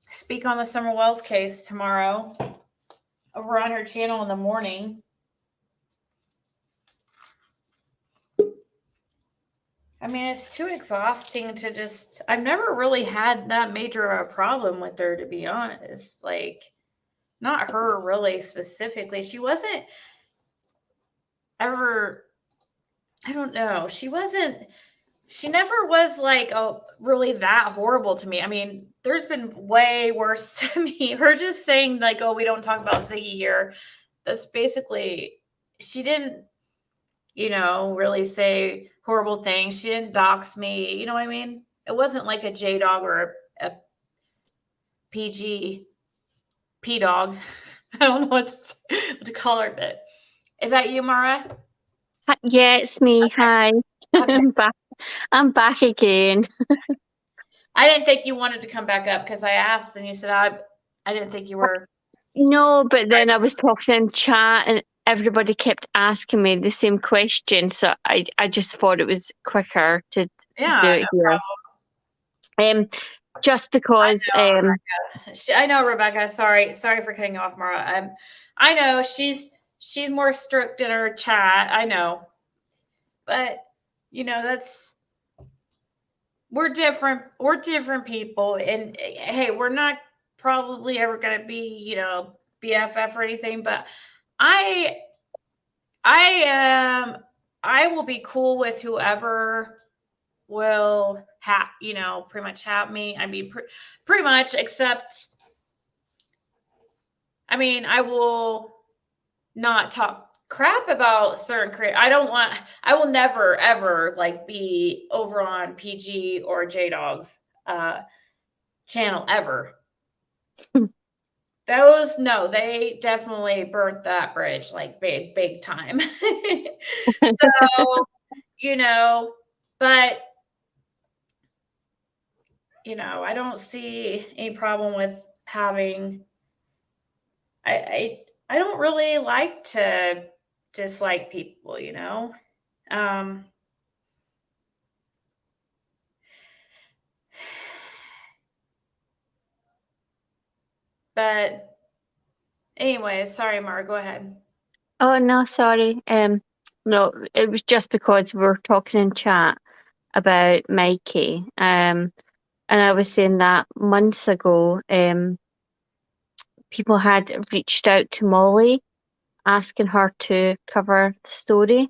speak on the Summer Wells case tomorrow over on her channel in the morning. I mean, it's too exhausting to just, I've never really had that major of a problem with her, to be honest. Like, not her really specifically. She wasn't ever, I don't know. She never was like, oh, really that horrible to me. I mean, there's been way worse to me. Her just saying like, oh, we don't talk about Ziggy here. That's basically, she didn't, really say horrible things. She didn't dox me. You know what I mean? It wasn't like a J dog or a PG P dog. I don't know what to call her, but is that you, Mara? Yeah, it's me. Okay. Hi. Okay. I'm back again. I didn't think you wanted to come back up because I asked and you said I didn't think you were. No, but then I was talking in chat and everybody kept asking me the same question, so I just thought it was quicker to do it here. Just because I know Rebecca. Sorry for cutting off, Mara. I know she's more strict in her chat. I know, but we're different. We're different people, and hey, we're not probably ever gonna be BFF or anything. But I will be cool with whoever will pretty much have me. I mean, pretty much, except, I mean, I will not talk crap about certain creators. I will never, ever like be over on PG or J-Dog's channel ever. They definitely burnt that bridge like big time. So, but I don't see any problem with having. I don't really like to dislike people, But anyway, sorry, Mar, go ahead. Oh no, sorry. No, it was just because we were talking in chat about Mikey. And I was saying that months ago, people had reached out to Molly asking her to cover the story.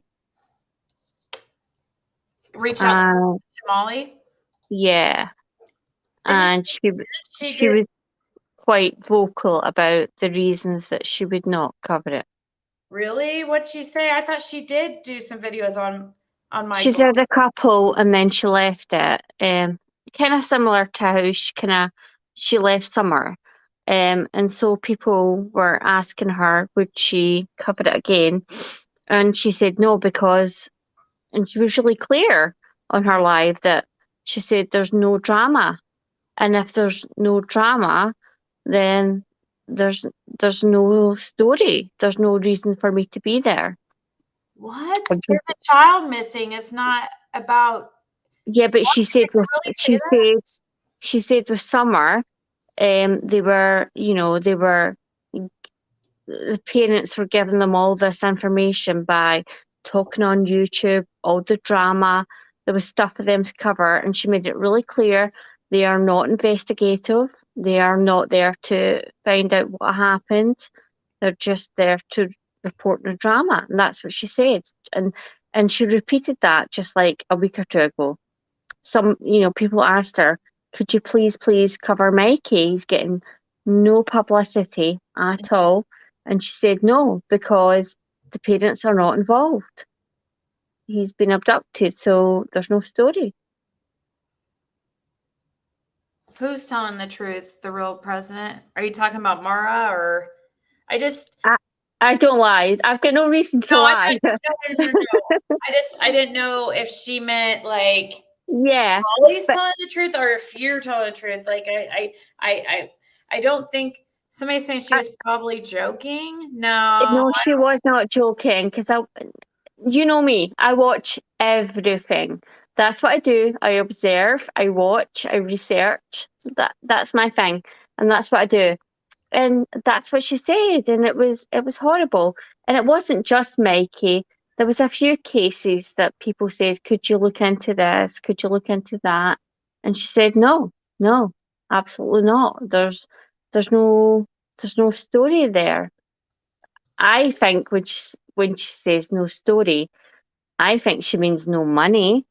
Reach out to Molly? Yeah. And she was quite vocal about the reasons that she would not cover it. Really? What'd she say? I thought she did do some videos on Michael. She did a couple and then she left it. Kind of similar to how she left Summer. And so people were asking her, would she cover it again? And she said no, and she was really clear on her live that she said there's no drama. And if there's no drama, then there's no story. There's no reason for me to be there. What? There's a child missing. It's not about. Yeah, but she said with Summer, the parents were giving them all this information by talking on YouTube, all the drama. There was stuff for them to cover, and she made it really clear they are not investigative. They are not there to find out what happened. They're just there to report the drama, and that's what she said. And she repeated that just like a week or two ago. Some people asked her, could you please cover Mikey? He's getting no publicity at all. And she said no, because the parents are not involved. He's been abducted, so there's no story. Who's telling the truth? The real president? Are you talking about Mara or? I don't lie. I've got no reason to lie. No. I didn't know if she meant like. Yeah. Molly's telling the truth, or if you're telling the truth. Like I don't think somebody's saying she was probably joking. No, she was not joking, because you know me, I watch everything. That's what I do. I observe, I watch, I research. That's my thing, and that's what I do. And that's what she said, and it was horrible. And it wasn't just Mikey. There was a few cases that people said, could you look into this? Could you look into that? And she said, no, absolutely not. There's no story there. I think when she says no story, I think she means no money.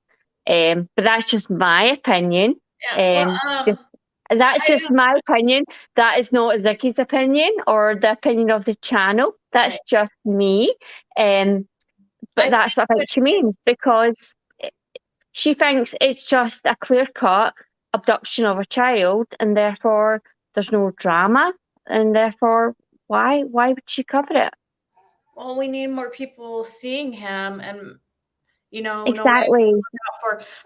But that's just my opinion. That's just my opinion. That is not Ziggy's opinion or the opinion of the channel. That's just me. But that's what I think she means, because she thinks it's just a clear-cut abduction of a child, and therefore there's no drama, and therefore why would she cover it? Well, we need more people seeing him, and exactly.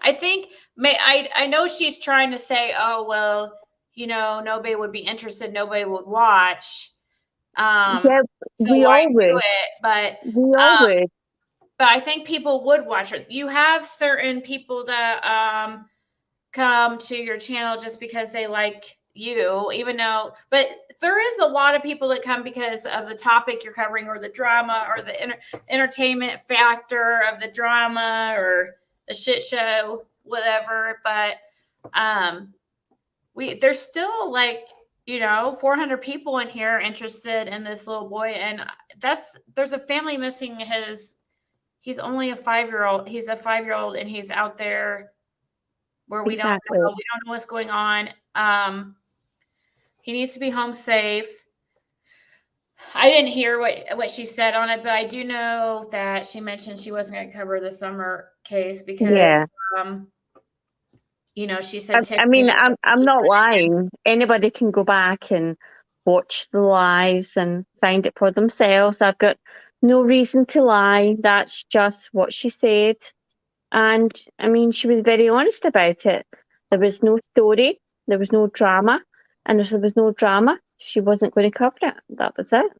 I think I know she's trying to say, oh well, nobody would be interested, nobody would watch. Yeah, so we why all do would. it? But we all would. But I think people would watch it. You have certain people that come to your channel just because they like you, but there is a lot of people that come because of the topic you're covering, or the drama, or the entertainment factor of the drama, or the shit show, whatever. But there's still 400 people in here interested in this little boy, and there's a family missing. He's only a 5-year-old. He's a 5-year-old, and he's out there where we don't know what's going on. He needs to be home safe. I didn't hear what she said on it, but I do know that she mentioned she wasn't going to cover the Summer case because, she said. I mean, I'm not lying. Anybody can go back and watch the lives and find it for themselves. I've got no reason to lie. That's just what she said. And I mean, she was very honest about it. There was no story. There was no drama. And if there was no drama, she wasn't going to cover it. That was it.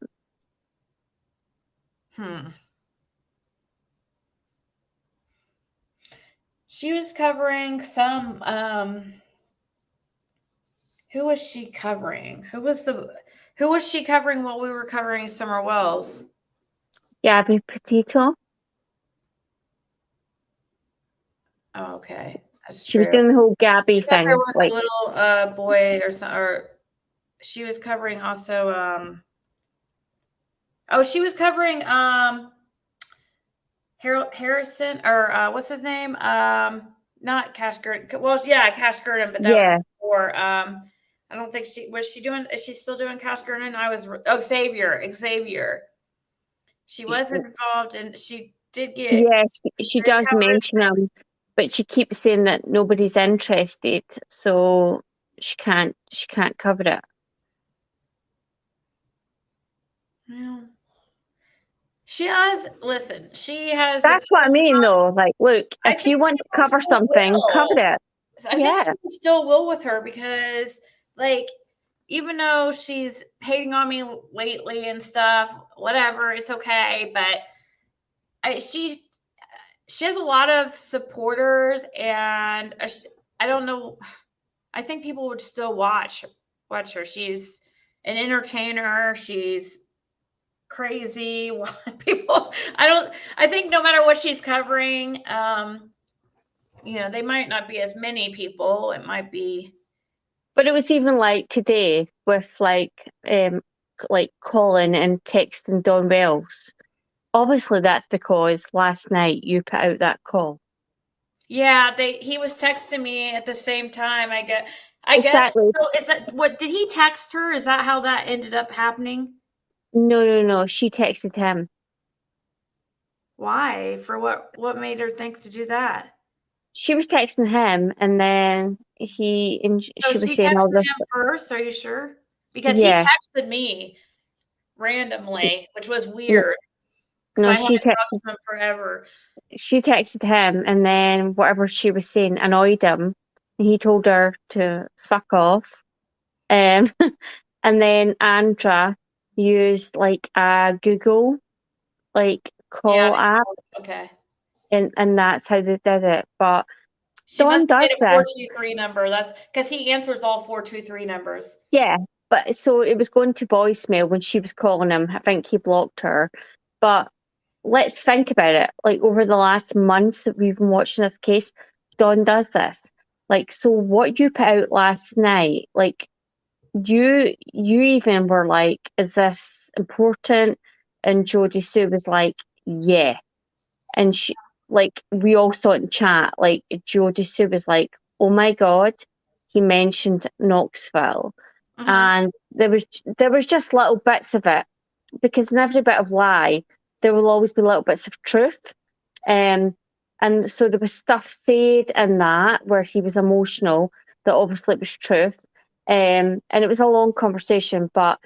She was covering some who was she covering? Who was she covering while we were covering Summer Wells? Gabby Petito. Oh, okay. That's She was true. doing the whole Gabby I thought thing. there was Like, a little boy or something, or she was covering also she was covering Harrison, or what's his name? Not Cash Gurdon. Well, yeah, Cash Gurdon, but that was yeah. before. I don't think is she still doing Cash Gurdon? Xavier. She was involved, and she did get. Yeah, she does mention him, but she keeps saying that nobody's interested, so she can't cover it. Well, she has. Listen, she has. That's what I mean, though. Like, look, if you want to cover something, cover it. I think people still will with her because, like, even though she's hating on me lately and stuff, whatever, it's okay. But she has a lot of supporters, and I don't know. I think people would still watch her. She's an entertainer. She's crazy. People, I think no matter what she's covering, they might not be as many people. It might be. But it was even like today with like Colin and texting Don Wells. Obviously, that's because last night you put out that call. Yeah, he was texting me at the same time. I guess. Exactly. So is that what? Did he text her? Is that how that ended up happening? No. She texted him. Why? For what? What made her think to do that? She was texting him, and then she was saying all this. Him first. Are you sure? Because he texted me randomly, which was weird. No, I haven't talked to him forever. She texted him, and then whatever she was saying annoyed him. And he told her to fuck off. And then Andra used like a Google call app. Okay. And that's how they did it. But she Dawn must have does made a 423 number. That's because he answers all 423 numbers. Yeah. But so it was going to voicemail when she was calling him. I think he blocked her. But let's think about it. Like over the last months that we've been watching this case, Dawn does this. Like, so what you put out last night, like you even were like, is this important? And Jodie Sue was like, yeah. And she, like, we all saw it in chat, like Jodie Sue was like, oh my God, he mentioned Knoxville. And there was just little bits of it, because in every bit of lie, there will always be little bits of truth. And so there was stuff said in that where he was emotional, that obviously it was truth. And it was a long conversation, but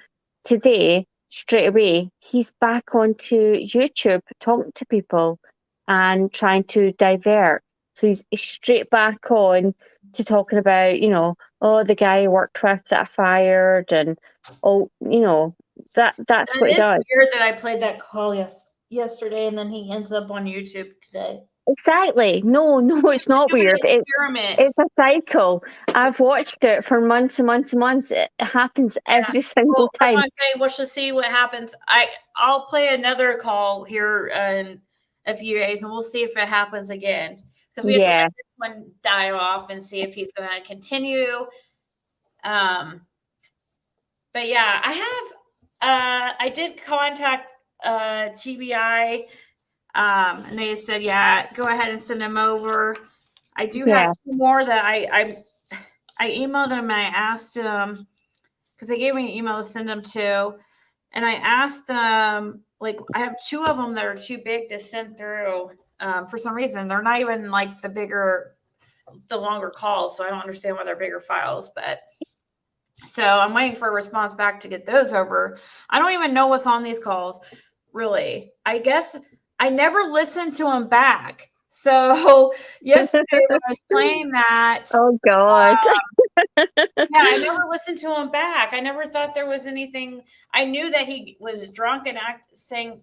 today, straight away, he's back onto YouTube talking to people and trying to divert. So he's straight back on to talking about, the guy he worked with that I fired, and that's what he does. It's weird that I played that call yesterday and then he ends up on YouTube today. Exactly. No, it's not weird. It's a cycle. I've watched it for months and months and months. It happens every single time. That's why I say we'll just see what happens. I'll play another call here in a few days and we'll see if it happens again. Because we have to let this one die off and see if he's going to continue. But yeah, I did contact TBI. And they said, yeah, go ahead and send them over. I do have two more that I emailed them and I asked them, because they gave me an email to send them to. And I asked them, I have two of them that are too big to send through. For some reason, they're not even like the longer calls. So I don't understand why they're bigger files, but so I'm waiting for a response back to get those over. I don't even know what's on these calls, really. I guess I never listened to them back. So yesterday when I was playing that, oh God, I never listened to him back. I never thought there was anything. I knew that he was drunk and saying,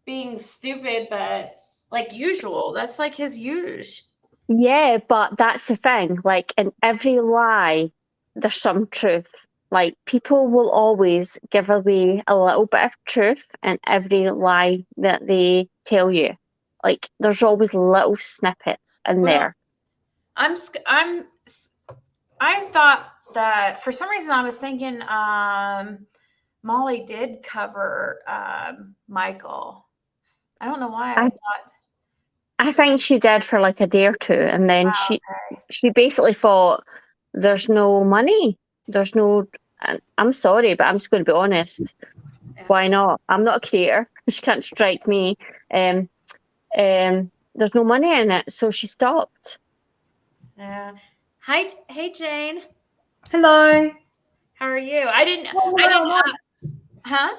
being stupid, but like usual. That's like his use. Yeah, but that's the thing. Like in every lie, there's some truth. Like people will always give away a little bit of truth in every lie that they tell you. Like there's always little snippets in there. I thought that for some reason I was thinking Molly did cover Michael. I don't know why I thought. I think she did for like a day or two, and then she basically thought, "There's no money. There's no." I'm sorry, but I'm just going to be honest. Yeah. Why not? I'm not a creator. She can't strike me. There's no money in it, so she stopped. Yeah. Hey Jane. Hello. How are you? Huh?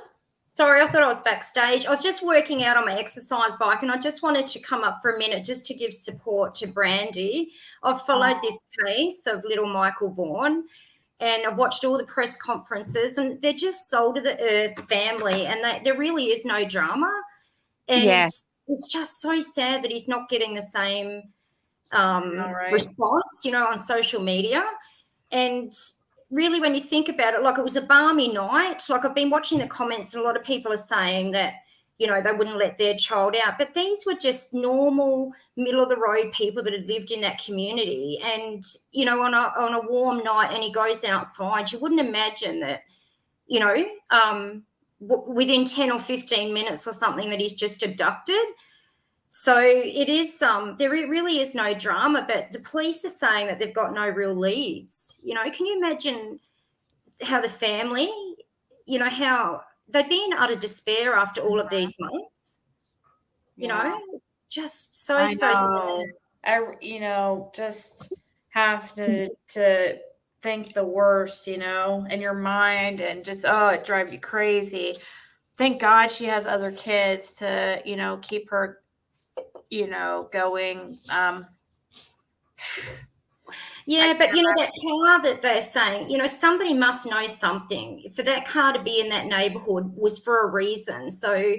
Sorry, I thought I was backstage. I was just working out on my exercise bike, and I just wanted to come up for a minute just to give support to Brandy. I've followed this case of little Michael Vaughan, and I've watched all the press conferences, and they're just soul to the earth family, and there really is no drama. And it's just so sad that he's not getting the same response, on social media. And really, when you think about it, like it was a balmy night. Like I've been watching the comments, and a lot of people are saying that, they wouldn't let their child out. But these were just normal, middle of the road people that had lived in that community. And, on a warm night, and he goes outside, you wouldn't imagine that, within 10 or 15 minutes or something that he's just abducted. So it is, there really is no drama, but the police are saying that they've got no real leads. Can you imagine how the family, how they'd be in utter despair after all of these months? Just so sad. Just have to think the worst, in your mind, and just, it drives you crazy. Thank God she has other kids to, keep her, going. Yeah, but that car that they're saying, somebody must know something. For that car to be in that neighborhood was for a reason. So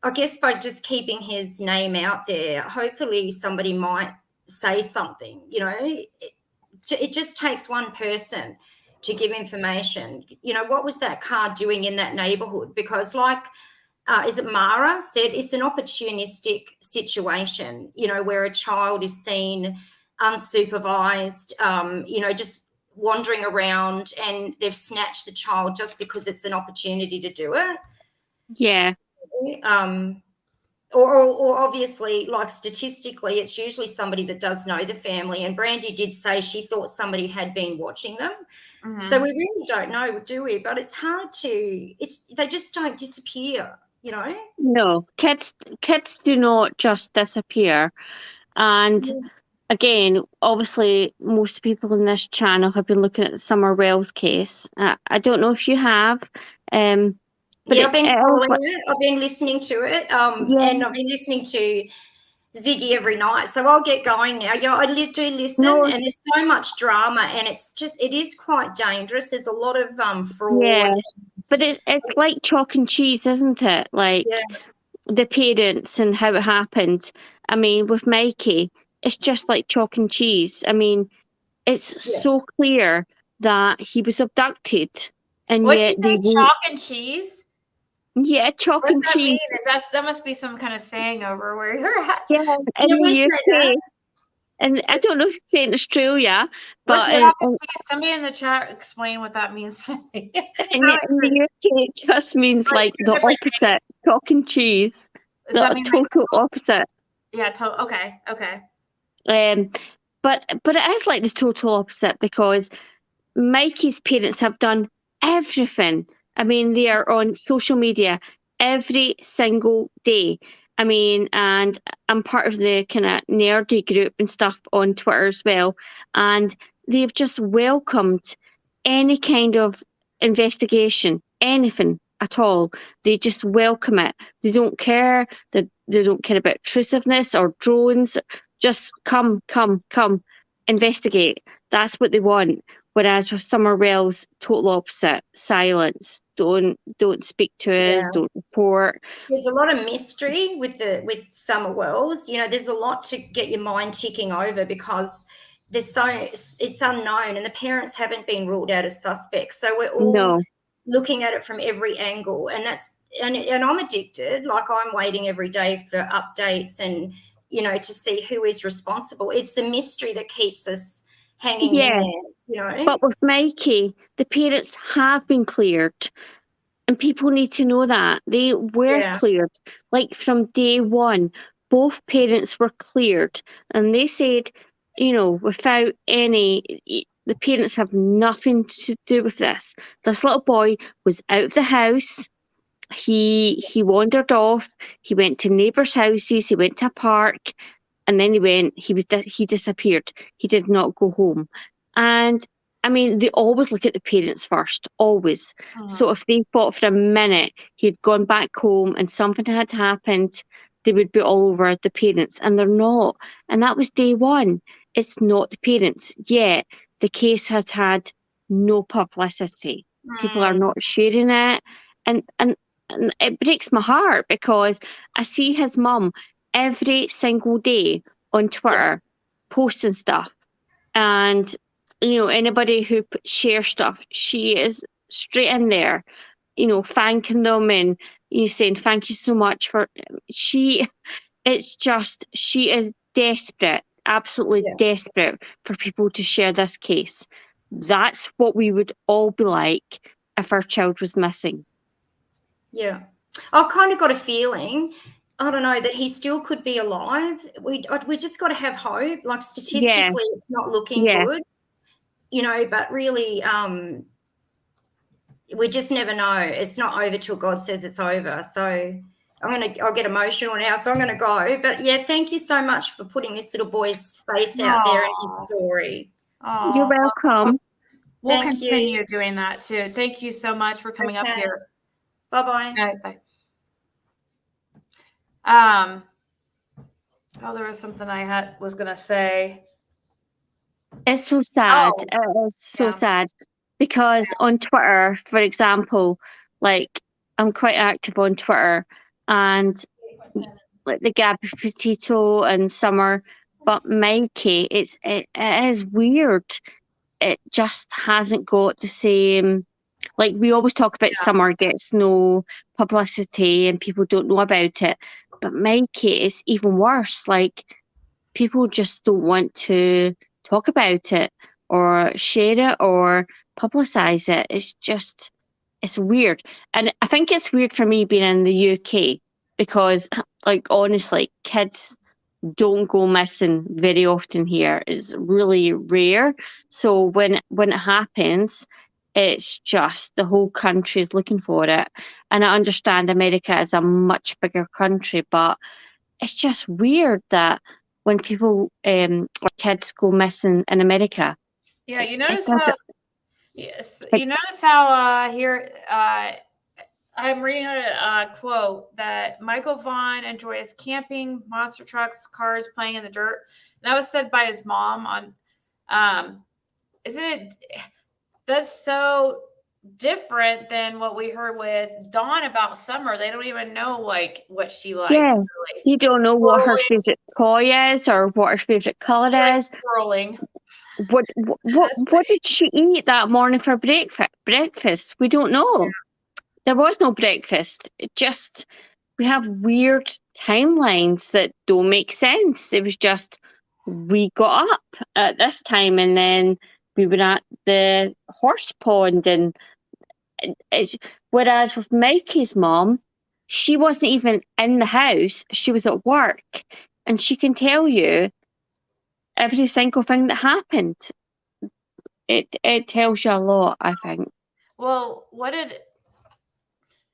I guess by just keeping his name out there, hopefully somebody might say something. It just takes one person to give information. What was that car doing in that neighborhood? Because is it Mara said, it's an opportunistic situation, where a child is seen unsupervised, just wandering around, and they've snatched the child just because it's an opportunity to do it. Yeah. Or obviously, like statistically, it's usually somebody that does know the family. And Brandy did say she thought somebody had been watching them. Mm-hmm. So we really don't know, do we? But it's hard they just don't disappear. No, kids do not just disappear. And again, obviously, most people in this channel have been looking at the Summer Wells case. I don't know if you have. But I've been following it. I've been listening to it. And I've been listening to Ziggy every night. So I'll get going now. Yeah, I do listen, and there's so much drama, and it is quite dangerous. There's a lot of fraud. Yeah. But it's like chalk and cheese, isn't it? Like the parents and how it happened. I mean, with Mikey, it's just like chalk and cheese. I mean, it's so clear that he was abducted, and what'd yet you say, chalk and cheese? Yeah, chalk and cheese. That must be some kind of saying over where you're at. Yeah, in the UK. And I don't know if it's in Australia, but somebody in the chat explain what that means. in the UK, it just means like the opposite, chalk and cheese. The total opposite. Yeah, okay. But it is like the total opposite, because Mikey's parents have done everything. I mean, they are on social media every single day. I mean, and I'm part of the kind of nerdy group and stuff on Twitter as well. And they've just welcomed any kind of investigation, anything at all. They just welcome it. They don't care. They don't care about intrusiveness or drones. Just come. investigate. That's what they want. Whereas with Summer Wells, total opposite. Silence. Don't speak to us. Yeah. Don't report. There's a lot of mystery with Summer Wells. You know, there's a lot to get your mind ticking over because it's unknown, and the parents haven't been ruled out as suspects. So we're all looking at it from every angle, and I'm addicted. Like, I'm waiting every day for updates and, you know, to see who is responsible. It's the mystery that keeps us hanging in there, you know. But with Mikey, the parents have been cleared. And people need to know that. They were cleared. Like, from day one, both parents were cleared. And they said, you know, without any, the parents have nothing to do with this. This little boy was out of the house. He wandered off. He went to neighbours' houses. He went to a park. And then he disappeared. He did not go home. And I mean, they always look at the parents first, always. So if they thought for a minute he'd gone back home and something had happened, they would be all over the parents, and they're not. And that was day one. It's not the parents. Yet the case has had no publicity. People are not sharing it. And it breaks my heart because I see his mum every single day on Twitter posting stuff. And you know, anybody who shares stuff, she is straight in there, you know, thanking them and saying thank you so much for. She is desperate, absolutely desperate for people to share this case. That's what we would all be like if our child was missing. Yeah, I've kind of got a feeling, I don't know, that he still could be alive. We just got to have hope. Like, statistically, it's not looking good. You know, but really, we just never know. It's not over till God says it's over. So I'll get emotional now, so I'm going to go. But yeah, thank you so much for putting this little boy's face out there and his story. You're welcome. We'll continue doing that too. Thank you so much for coming up here. Bye-bye. Bye. There was something I was going to say. It's so sad. It is so sad because on Twitter, for example, like, I'm quite active on Twitter, and like the Gabby Petito and Summer, but Mikey, it is weird. It just hasn't got the same. Like, we always talk about Summer gets no publicity and people don't know about it, but Mikey is even worse. Like, people just don't want to talk about it or share it or publicize it. It's weird. And I think it's weird for me being in the UK because, like, honestly, kids don't go missing very often here. It's really rare. So when it happens, it's just the whole country is looking for it. And I understand America is a much bigger country, but it's just weird that when people or kids go missing in America. Yeah, you notice how. Yes, you notice how here I'm reading a quote that Michael Vaughan enjoys camping, monster trucks, cars, playing in the dirt. And that was said by his mom on. Isn't it? That's so different than what we heard with Dawn about Summer. They don't even know like what she likes. Yeah, really. you don't know what her favorite toy is or what her favorite color is. Scrolling. What did she eat that morning for breakfast? We don't know. There was no breakfast. We have weird timelines that don't make sense. It was just, we got up at this time and then we were at the horse pond, and whereas with Mikey's mom, she wasn't even in the house. She was at work, and she can tell you every single thing that happened. It tells you a lot, I think. Well,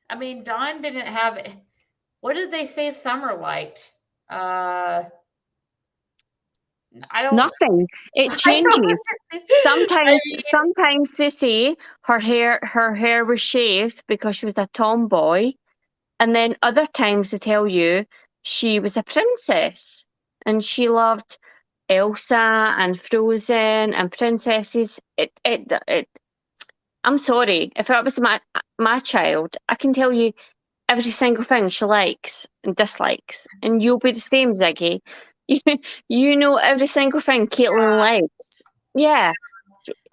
Dawn didn't have it. What did they say Summer liked? Nothing. It changes. Sometimes they say her hair was shaved because she was a tomboy, and then other times they tell you she was a princess and she loved Elsa and Frozen and princesses. I'm sorry. If it was my child, I can tell you every single thing she likes and dislikes, and you'll be the same, Ziggy. You know every single thing Caitlin likes. Yeah.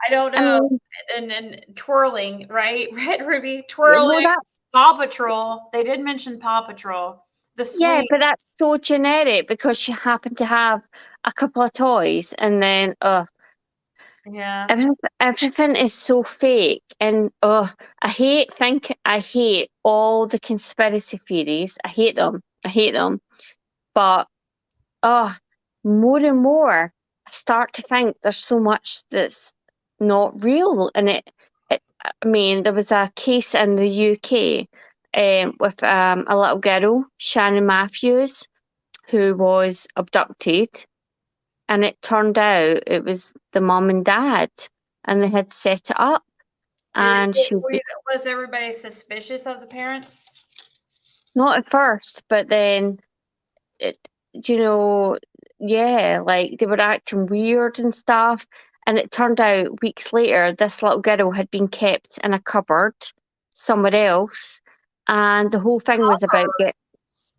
I don't I know. mean, And twirling, right? Red Ruby, well, twirling. that's Paw Patrol. They did mention Paw Patrol. The yeah, sweet. but that's so generic because she happened to have a couple of toys, and then Yeah. everything is so fake, and I hate all the conspiracy theories. I hate them. But more and more, I start to think there's so much that's not real, and I mean, there was a case in the UK with a little girl, Shannon Matthews, who was abducted, and it turned out it was the mum and dad, and they had set it up, and Was everybody suspicious of the parents? not at first, but then it, yeah, like they were acting weird and stuff. And it turned out weeks later, this little girl had been kept in a cupboard somewhere else. And the whole thing was about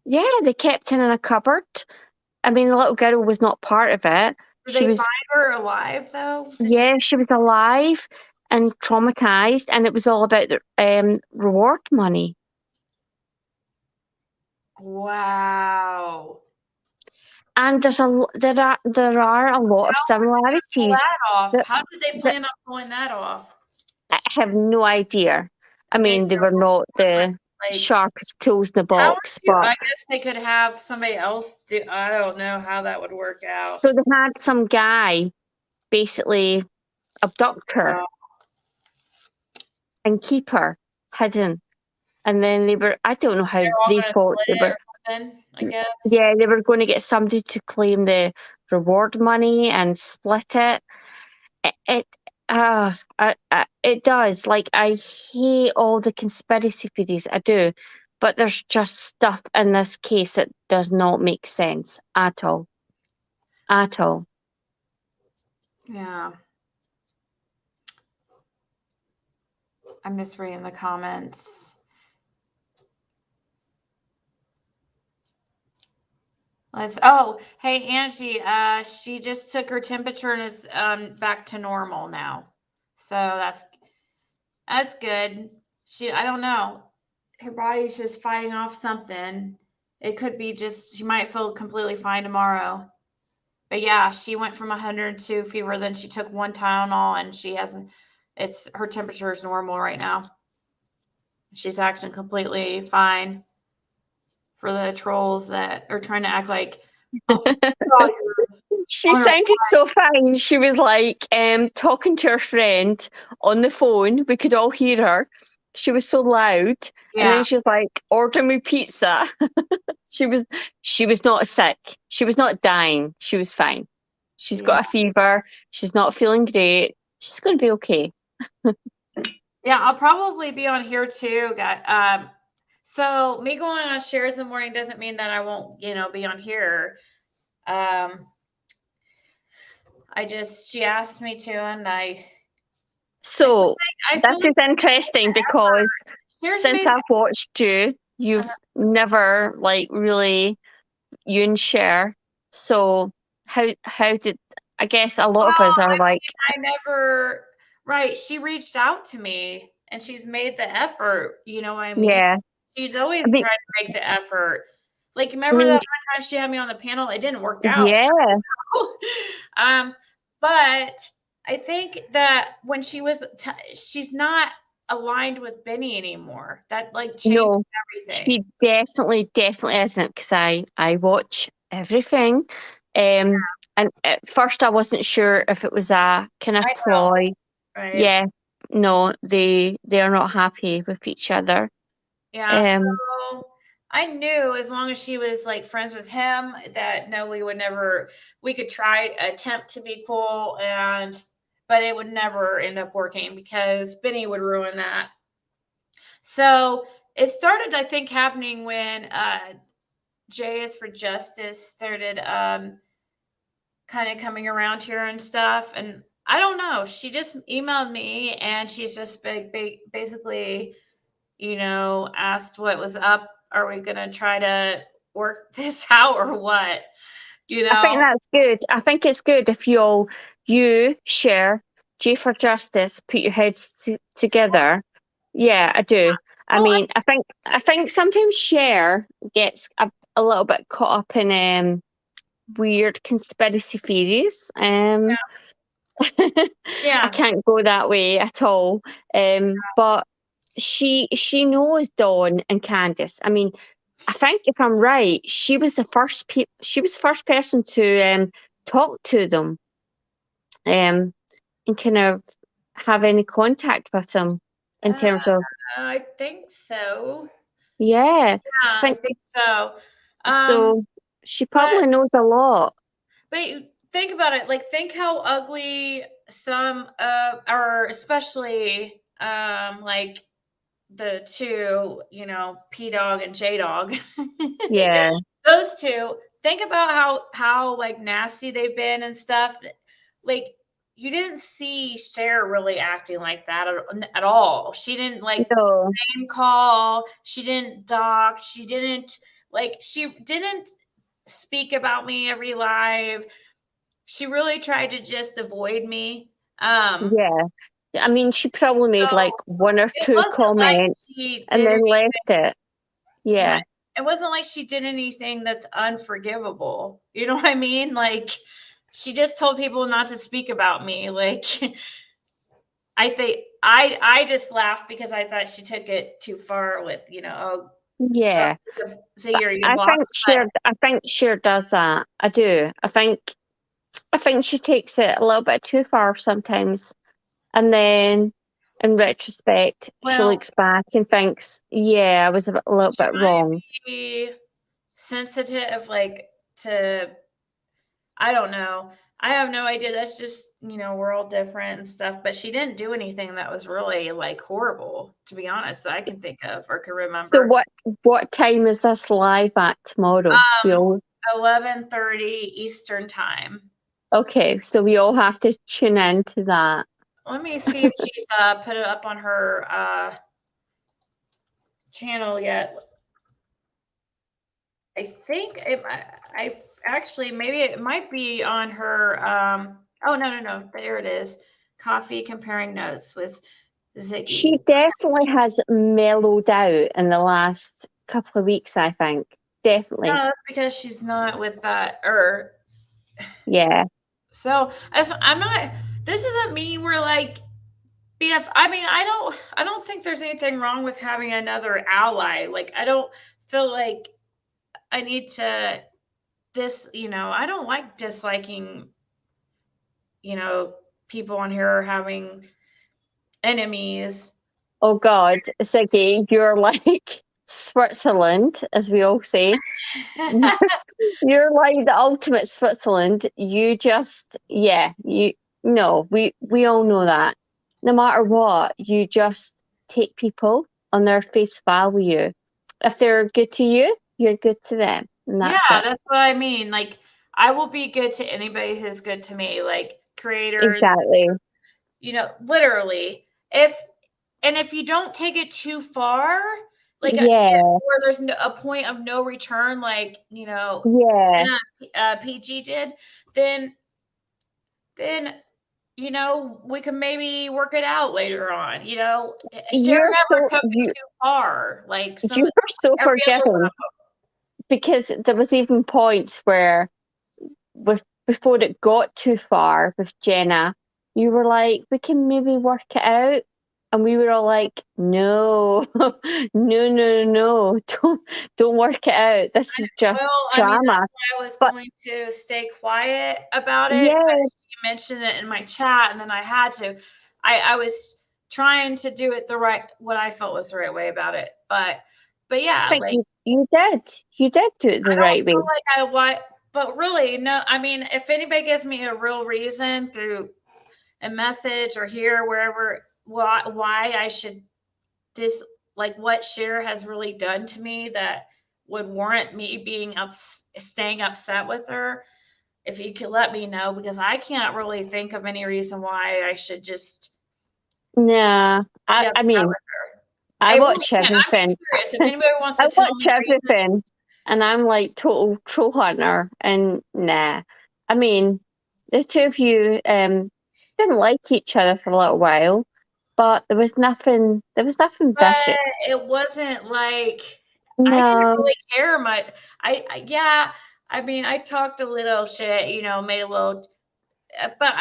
they kept her in a cupboard. I mean, the little girl was not part of it. Did She they was, find her alive though? yeah, she was alive and traumatized. And it was all about the reward money. Wow. And there are a lot of similarities. Pull that off. that- How did they plan on pulling that off? I have no idea. I mean, they were not the sharpest tools in the box, but I guess they could have somebody else do. I don't know how that would work out. so they had some guy basically abduct her and keep her hidden. And then I don't know how they thought they were. I guess. Yeah, they were going to get somebody to claim the reward money and split it. It does. Like, I hate all the conspiracy theories. I do, but there's just stuff in this case that does not make sense at all. At all. Yeah. I'm just reading the comments. Hey Angie, she just took her temperature and is back to normal now. So that's good. I don't know. Her body's just fighting off something. It could be just she might feel completely fine tomorrow. But yeah, she went from 102 fever, then she took one Tylenol, and her temperature is normal right now. She's acting completely fine. For the trolls that are trying to act like she sounded so fine. She was like talking to her friend on the phone. We could all hear her. She was so loud. Yeah. And then she was like, order me pizza. She was not sick. She was not dying. She was fine. She's got a fever. She's not feeling great. She's going to be okay. Yeah, I'll probably be on here too, guys. So me going on shares in the morning doesn't mean that I won't, be on here. She asked me to, and So this is interesting because since I've watched you, you've never really you and Cher. So how did I guess a lot of us are like I never right. She reached out to me and she's made the effort. You know what I mean? Yeah. She's always tried to make the effort. Like, remember that one time she had me on the panel? It didn't work out. Yeah. But I think that when she's not aligned with Benny anymore. That changed everything. She definitely isn't, because I watch everything. And at first I wasn't sure if it was a kind of ploy. Right. Yeah. No, they are not happy with each other. Yeah. So I knew as long as she was friends with him that no, we could attempt to be cool, but it would never end up working because Benny would ruin that. So it started, I think, happening when J is for Justice started kind of coming around here and stuff. And I don't know. She just emailed me and she's just basically, asked what was up. Are we going to try to work this out or what? I think that's good. I think it's good if you share, G for Justice, put your heads together. Yeah, I do. I mean, I think sometimes Cher gets a little bit caught up in weird conspiracy theories. Yeah. I can't go that way at all. But she knows Dawn and Candace. I mean, I think if I'm right, she was the first person to talk to them, and kind of have any contact with them in terms of. I think so. Yeah, I think so. So she probably knows a lot. But think about it. Like, think how ugly some or especially like the two, P Dog and J Dog. Yeah. Those two. Think about how like nasty they've been and stuff. Like, you didn't see Cher really acting like that at all. She didn't name call. She didn't dock. She didn't speak about me every live. She really tried to just avoid me. Yeah. I mean, she probably made like one or two comments and then left it. Yeah. It wasn't like she did anything that's unforgivable. You know what I mean? Like, she just told people not to speak about me. Like, I think I just laughed because I thought she took it too far with, Yeah. Ziggy, are you I blocked? think Cher does that. I do. I think she takes it a little bit too far sometimes. And then in retrospect, she looks back and thinks, yeah, I was a little bit wrong. Be sensitive, like, to, I don't know. I have no idea. That's just, we're all different and stuff. But she didn't do anything that was really like horrible, to be honest, that I can think of or can remember. So what time is this live at tomorrow? 11:30 Eastern time. Okay, so we all have to tune in to that. Let me see if she's put it up on her channel yet. I think I actually, maybe it might be on her. Oh, no. There it is. Coffee comparing notes with Ziggy. She definitely has mellowed out in the last couple of weeks, I think. Definitely. No, that's because she's not with that. Yeah. So I'm not. This isn't me. We're like BF. I mean, I don't think there's anything wrong with having another ally. Like, I don't feel like I need to I don't like disliking, people on here having enemies. Oh God, Ziggy, you're like Switzerland, as we all say. You're like the ultimate Switzerland. You just, we all know that. No matter what, you just take people on their face value. If they're good to you, you're good to them. And That's what I mean. Like, I will be good to anybody who's good to me, like creators. Exactly. Literally. If you don't take it too far, like where there's a point of no return, like PG did, then we can maybe work it out later on. Cher never took it too far. Like, you were so forgiving. Because there was even points where, before it got too far with Jenna, you were like, we can maybe work it out. And we were all like, no, no, don't work it out. This is just drama. I mean, that's why I was going to stay quiet about it. Yeah. But you mentioned it in my chat, and then I had to. I was trying to do it what I felt was the right way about it. But yeah, I think you did do it the right way. But really, no. I mean, if anybody gives me a real reason through a message or here, wherever, why I should what Cher has really done to me that would warrant me staying upset with her, if you could let me know, because I can't really think of any reason why I should just Nah, be I upset mean, with her. I Hey, well, watch yeah, I'm everything. just curious if anybody wants I to tell watch me reasons. everything, and I'm like total troll hunter. And nah, I mean, the two of you didn't like each other for a little while, but there was nothing. There was nothing But vicious. it wasn't like I didn't No, really care much. Yeah, I mean, I talked a little shit, made a little, but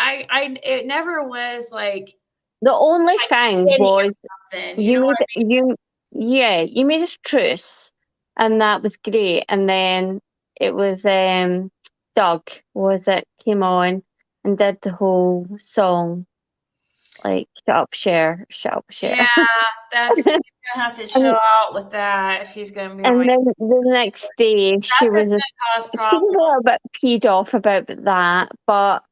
it never was like the only like thing hitting was or something. You know what I mean? you made a truce, and that was great. And then it was Doug came on and did the whole song like shut up, share. Yeah, he's gonna have to chill out with that if he's gonna be on my. And then the next day That's just gonna cause she was a problems. little bit peed off about that, but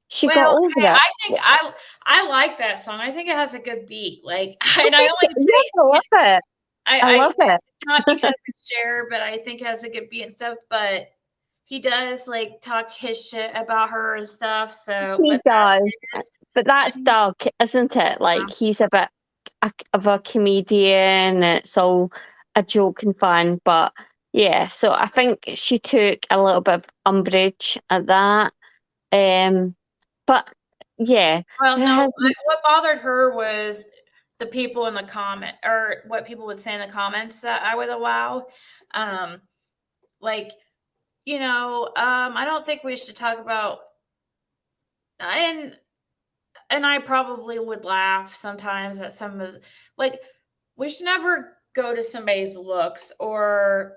she got Well, over hey, it. I think I like that song. I think it has a good beat. Like, and I only Yeah, say I love it. I love it. it's not because it's Cher, but I think it has a good beat and stuff. But he does like talk his shit about her and stuff. So, He but does, but that's Doug, isn't it? Like he's a bit of a comedian. It's all a joke and fun, but yeah. So I think she took a little bit of umbrage at that. But yeah, well, it no, has- what bothered her was the people in the comment, or what people would say in the comments that I would allow. Like, I don't think we should talk about, and I probably would laugh sometimes at some of like, we should never go to somebody's looks, or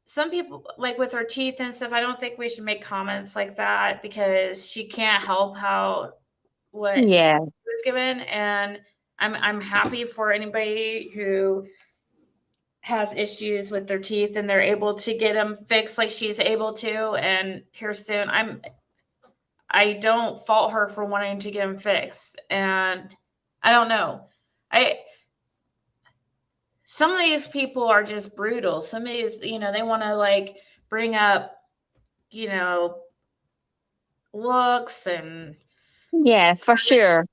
some people, like with her teeth and stuff, I don't think we should make comments like that, because she can't help what yeah. was given. And I'm happy for anybody who has issues with their teeth and they're able to get them fixed like she's able to, and here soon. I don't fault her for wanting to get them fixed. And I don't know. Some of these people are just brutal. Some of these, they want to like bring up, looks and Yeah, for sure.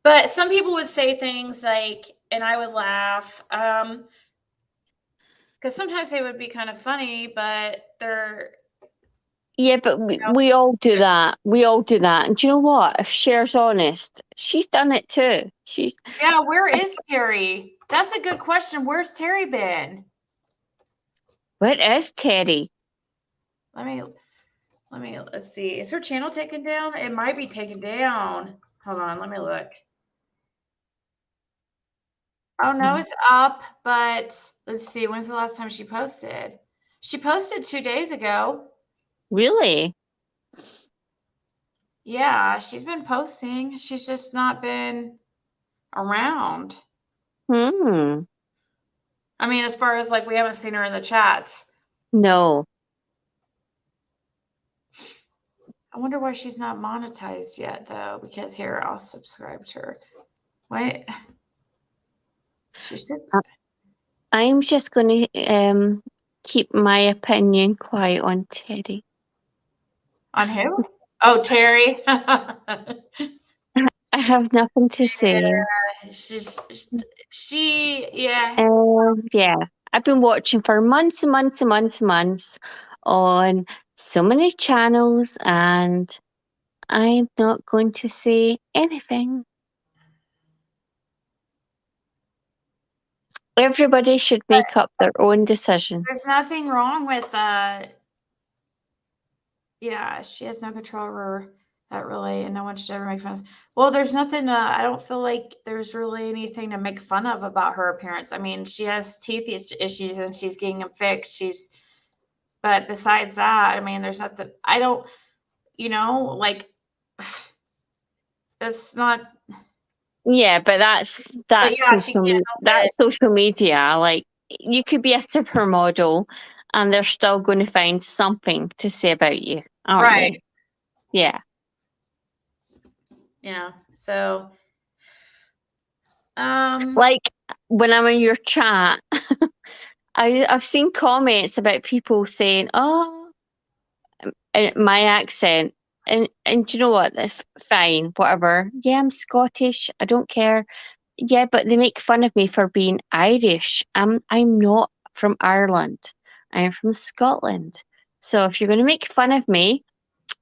but some people would say things like, and I would laugh, because sometimes they would be kind of funny, but they're. Yeah, but we all do that. We all do that. And do you know what? If Cher's honest, she's done it too. Yeah, where is Terry? That's a good question. Where's Terry been? Where is Teddy? Let's see. Is her channel taken down? It might be taken down. Hold on, let me look. Oh no, it's up, but let's see. When's the last time she posted? She posted 2 days ago. Really? Yeah, she's been posting. She's just not been around. Hmm. I mean, as far as like, we haven't seen her in the chats. No. I wonder why she's not monetized yet, though, because here, I'll subscribe to her. Wait. She's just. I'm just going to keep my opinion quiet on Teddy. On who? Oh, Terry. I have nothing to say. Yeah. Yeah. I've been watching for months and months and months and months on so many channels, and I'm not going to say anything. Everybody should make up their own decision. There's nothing wrong with yeah, she has no control over that, really, and no one should ever make fun of. Well, there's nothing, I don't feel like there's really anything to make fun of about her appearance. I mean, she has teeth issues and she's getting them fixed. But besides that, I mean, there's nothing, I don't, like, it's not. Yeah, but that's yeah, that's social media. Like, you could be a supermodel and they're still going to find something to say about you, aren't Right. they? Yeah. Yeah. So, like when I'm in your chat, I've seen comments about people saying, "Oh, my accent," and do you know what? That's fine, whatever. Yeah, I'm Scottish. I don't care. Yeah, but they make fun of me for being Irish. I'm not from Ireland. I'm from Scotland. So if you're going to make fun of me,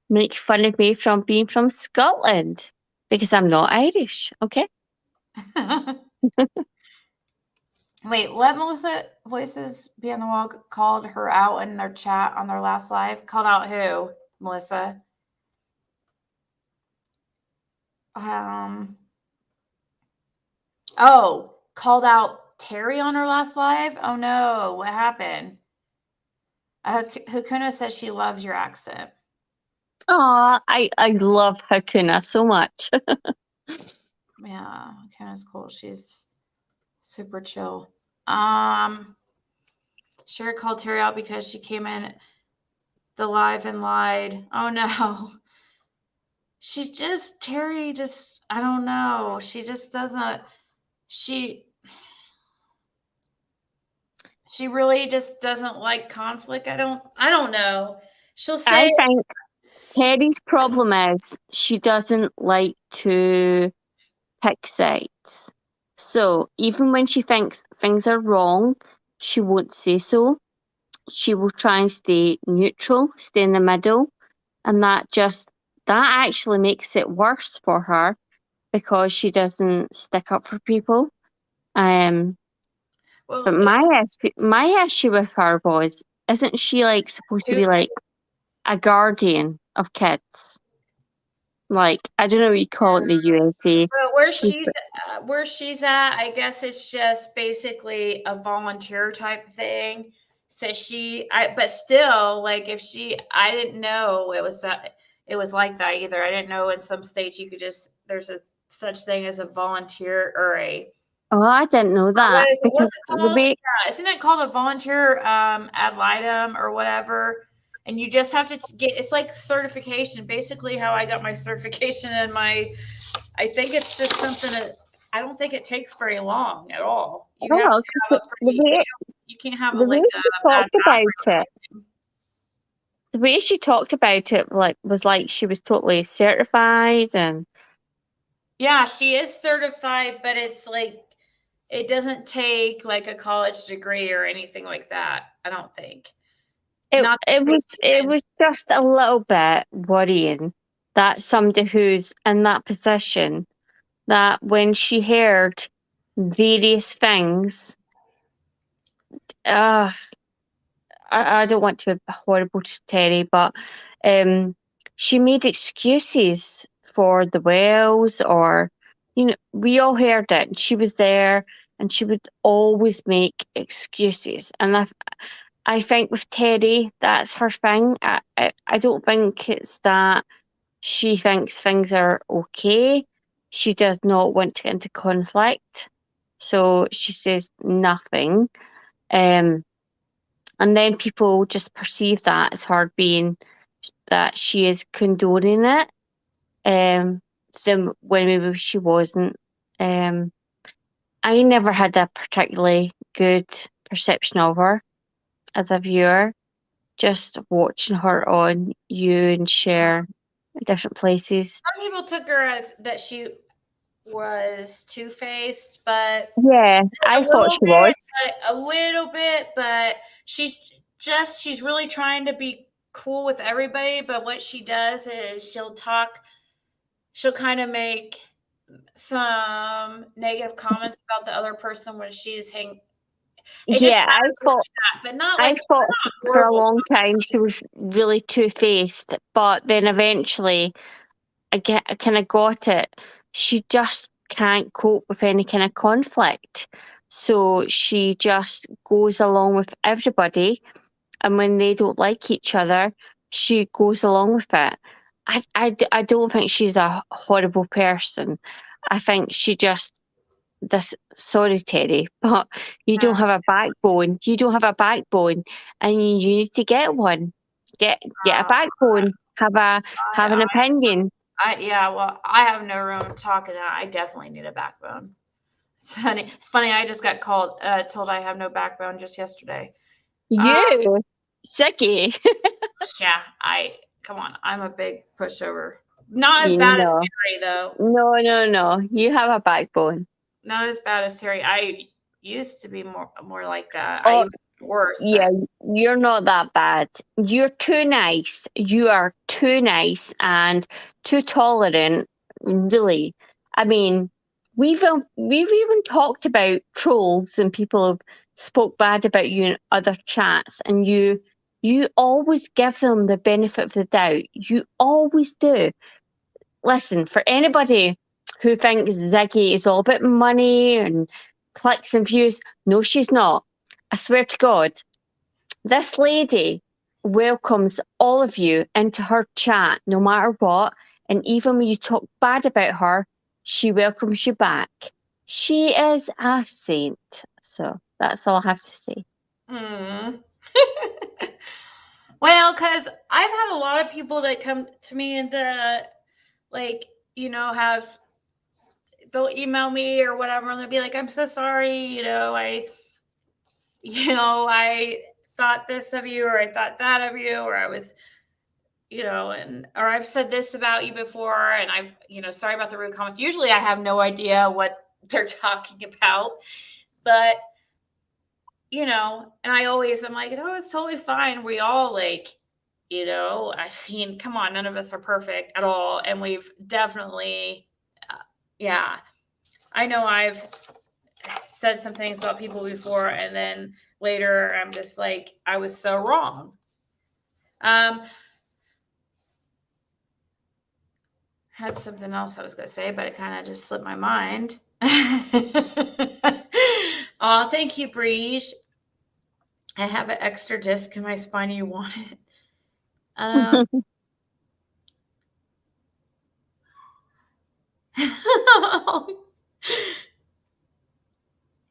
make fun of me from being from Scotland because I'm not Irish. Okay. Wait, what Melissa Voices Beyond the Wall called her out in their chat on their last live? Called out who, Melissa? Oh, called out Terry on her last live? Oh no, what happened? Hakuna says she loves your accent. Oh, I love Hakuna so much. Yeah, Hakuna's cool. She's super chill. Sherry called Terry out because she came in the live and lied. Oh no. Terry just, I don't know. She just doesn't, she really just doesn't like conflict. I don't know. She'll say, I think Terry's problem is she doesn't like to pick sides. So even when she thinks things are wrong, she won't say so. She will try and stay neutral, stay in the middle, and that actually makes it worse for her because she doesn't stick up for people. But my issue with her was, isn't she like supposed to be like a guardian of kids? Like, I don't know what you call it in the USA. but where she's at, I guess it's just basically a volunteer type thing. So but still, like I didn't know it was like that either. I didn't know in some states you could there's a such thing as a volunteer or a. Oh, I didn't know that. What's it called? Yeah, isn't it called a volunteer ad litem or whatever? And you just have to it's like certification, basically how I got my certification and I think it's just something that I don't think it takes very long at all. You have to have you can't have the way she talked about it. The way she talked about it was like she was totally certified and. Yeah, she is certified, but it's like it doesn't take like a college degree or anything like that. I don't think. It was just a little bit worrying that somebody who's in that position, that when she heard various things, I don't want to be horrible to Terry, but she made excuses for the wells, or we all heard it. And she was there, and she would always make excuses, and I think with Terry, that's her thing. I don't think it's that she thinks things are okay. She does not want to get into conflict. So she says nothing. And then people just perceive that as her being that she is condoning it. When maybe she wasn't. I never had a particularly good perception of her as a viewer. Just watching her on You and Share at different places. Some people took her as that she was two-faced, but yeah, I thought she was. A little bit, but she's really trying to be cool with everybody. But what she does is she'll kind of make some negative comments about the other person when she's I thought but not like for a long time she was really two-faced, but then eventually I kind of got it. She just can't cope with any kind of conflict, so she just goes along with everybody, and when they don't like each other, she goes along with it. I don't think she's a horrible person. I think she just sorry Terry, but you don't have a backbone. You don't have a backbone, and you need to get one. Get a backbone. Have an opinion. I have no room talking. I definitely need a backbone. It's funny. It's funny. I just got told I have no backbone just yesterday. You, Ziggy. Yeah, come on. I'm a big pushover. Not as You bad as know. Terry though. No. You have a backbone. Not as bad as Terry. I used to be more like that. Oh, Worse. yeah, you're not that bad. You're too nice. You are too nice and too tolerant. Really, I mean, we've even talked about trolls and people have spoke bad about you in other chats, and you always give them the benefit of the doubt. You always do. Listen, for anybody who thinks Ziggy is all about money and clicks and views, no, she's not. I swear to God, this lady welcomes all of you into her chat, no matter what. And even when you talk bad about her, she welcomes you back. She is a saint. So that's all I have to say. Mm. Well, because I've had a lot of people that come to me and they'll email me or whatever, and they'll be like, "I'm so sorry, I thought this of you, or I thought that of you, or I was, or I've said this about you before, and sorry about the rude comments." Usually I have no idea what they're talking about, but, and I'm like, "Oh, it's totally fine. We all I mean, come on, none of us are perfect at all. And we've definitely, I know I've said some things about people before, and then later I'm just like, I was so wrong. Had something else I was going to say, but it kind of just slipped my mind. Oh, thank you, Breege. I have an extra disc in my spine. You want it?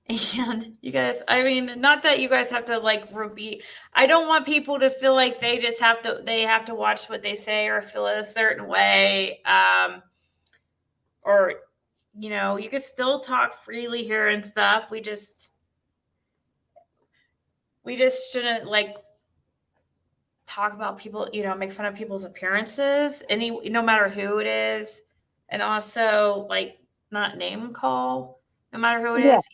And you guys, I mean, not that you guys have to repeat. I don't want people to feel like they have to watch what they say or feel a certain way. Or, you can still talk freely here and stuff. We just shouldn't talk about people, make fun of people's appearances, no matter who it is. And also not name call, no matter who it is.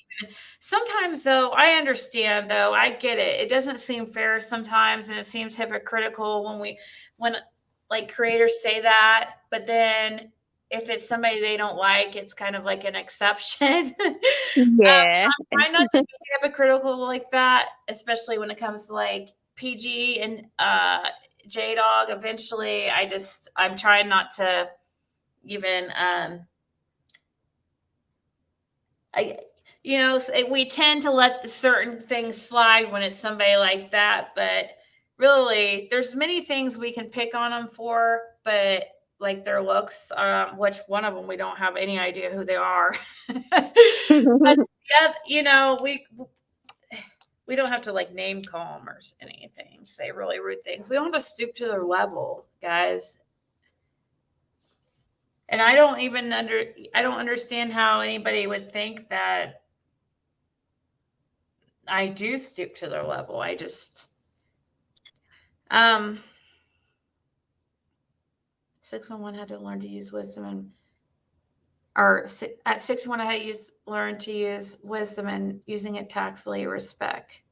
Sometimes though, I understand though, I get it. It doesn't seem fair sometimes, and it seems hypocritical when creators say that, but then if it's somebody they don't like, it's kind of like an exception. Yeah. I'm trying not to be hypocritical like that, especially when it comes to PG and J-Dog. Eventually, I'm trying not to even we tend to let certain things slide when it's somebody like that, but really there's many things we can pick on them for, but their looks, which one of them we don't have any idea who they are. But yeah, we don't have to name call them or anything, say really rude things. We don't have to stoop to their level, guys. And I don't understand how anybody would think that I do stoop to their level. I just 611 had to learn to use wisdom at 611 I had to learn to use wisdom and using it tactfully, respect.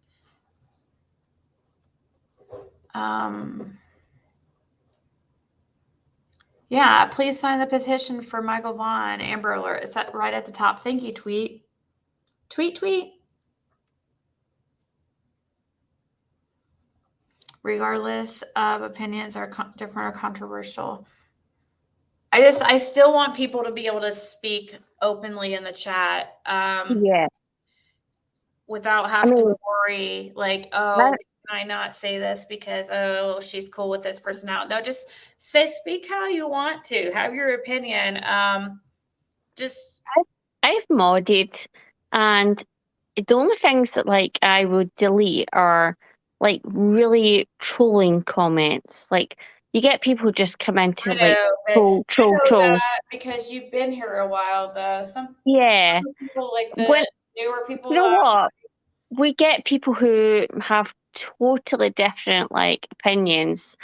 Yeah, please sign the petition for Michael Vaughan, Amber Alert. It's right at the top. Thank you, tweet. Tweet. Regardless of opinions are different or controversial. I still want people to be able to speak openly in the chat. Without having to worry, can I not say this because, she's cool with this person out? No, just speak how you want to. Have your opinion. I've modded, and the only things that I would delete are really trolling comments. You get people who just come into I like know, but troll, you troll, know troll. that because you've been here a while, though. Some Yeah. people, like the When newer people, you know what, we get people who have totally different like opinions.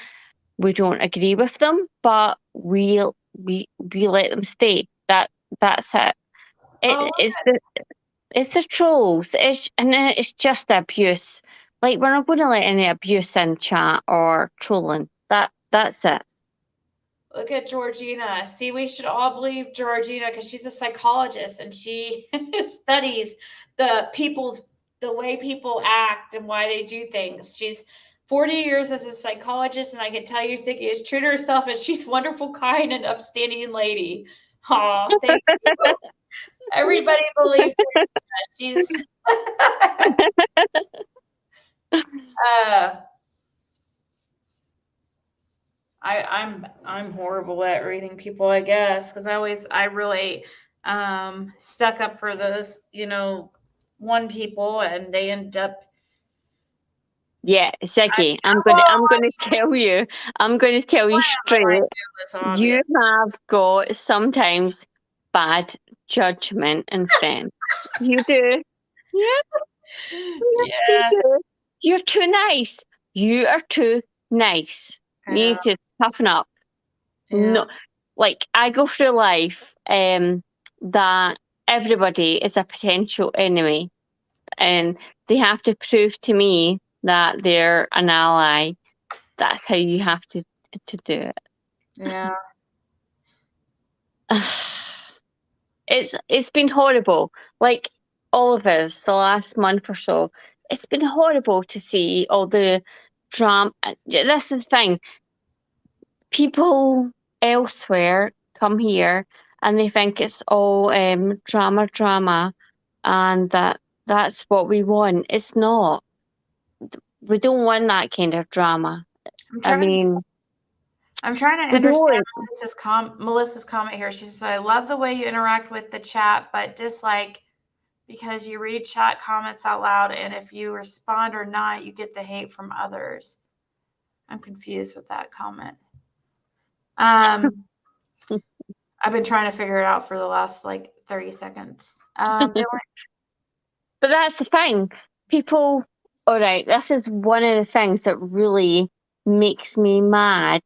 We don't agree with them, but we let them stay. That's it. Oh, It's the trolls. And then it's just abuse. Like we're not going to let any abuse in chat or trolling. That's it. look at Georgina. See, we should all believe Georgina because she's a psychologist and she studies the way people act and why they do things. She's 40 years as a psychologist, and I can tell you, Ziggy is true to herself, and she's wonderful, kind, and upstanding lady. Aw, thank you. Everybody believe Georgina. She's I'm horrible at reading people, I guess, because I really stuck up for those, one people, and they end up. Yeah, Ziggy, I'm gonna tell you. I'm gonna tell you straight. You have got sometimes bad judgment and friends. You do. Yeah. Yes, you do. You're too nice. You are too nice. You need to toughen up. No, like I go through life that everybody is a potential enemy, and they have to prove to me that they're an ally. That's how you have to do it. Yeah. It's been horrible. Like all of us, the last month or so, it's been horrible to see all the drama. This is the thing. People elsewhere come here and they think it's all drama, and that's what we want. It's not. We don't want that kind of drama. I'm trying to understand Melissa's comment here. She says, I love the way you interact with the chat, but dislike because you read chat comments out loud, and if you respond or not, you get the hate from others. I'm confused with that comment. I've been trying to figure it out for the last 30 seconds. But that's the thing. People, all right, this is one of the things that really makes me mad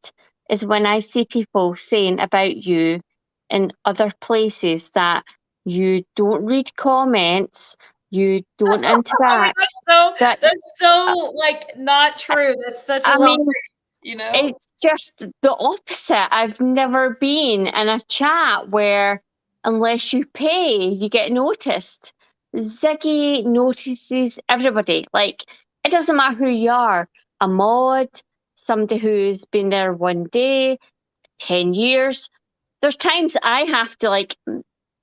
is when I see people saying about you in other places that you don't read comments, you don't interact. That's so not true. That's such a lie. It's just the opposite. I've never been in a chat where unless you pay, you get noticed. Ziggy notices everybody. Like, it doesn't matter who you are. A mod, somebody who's been there 1 day, 10 years. There's times I have to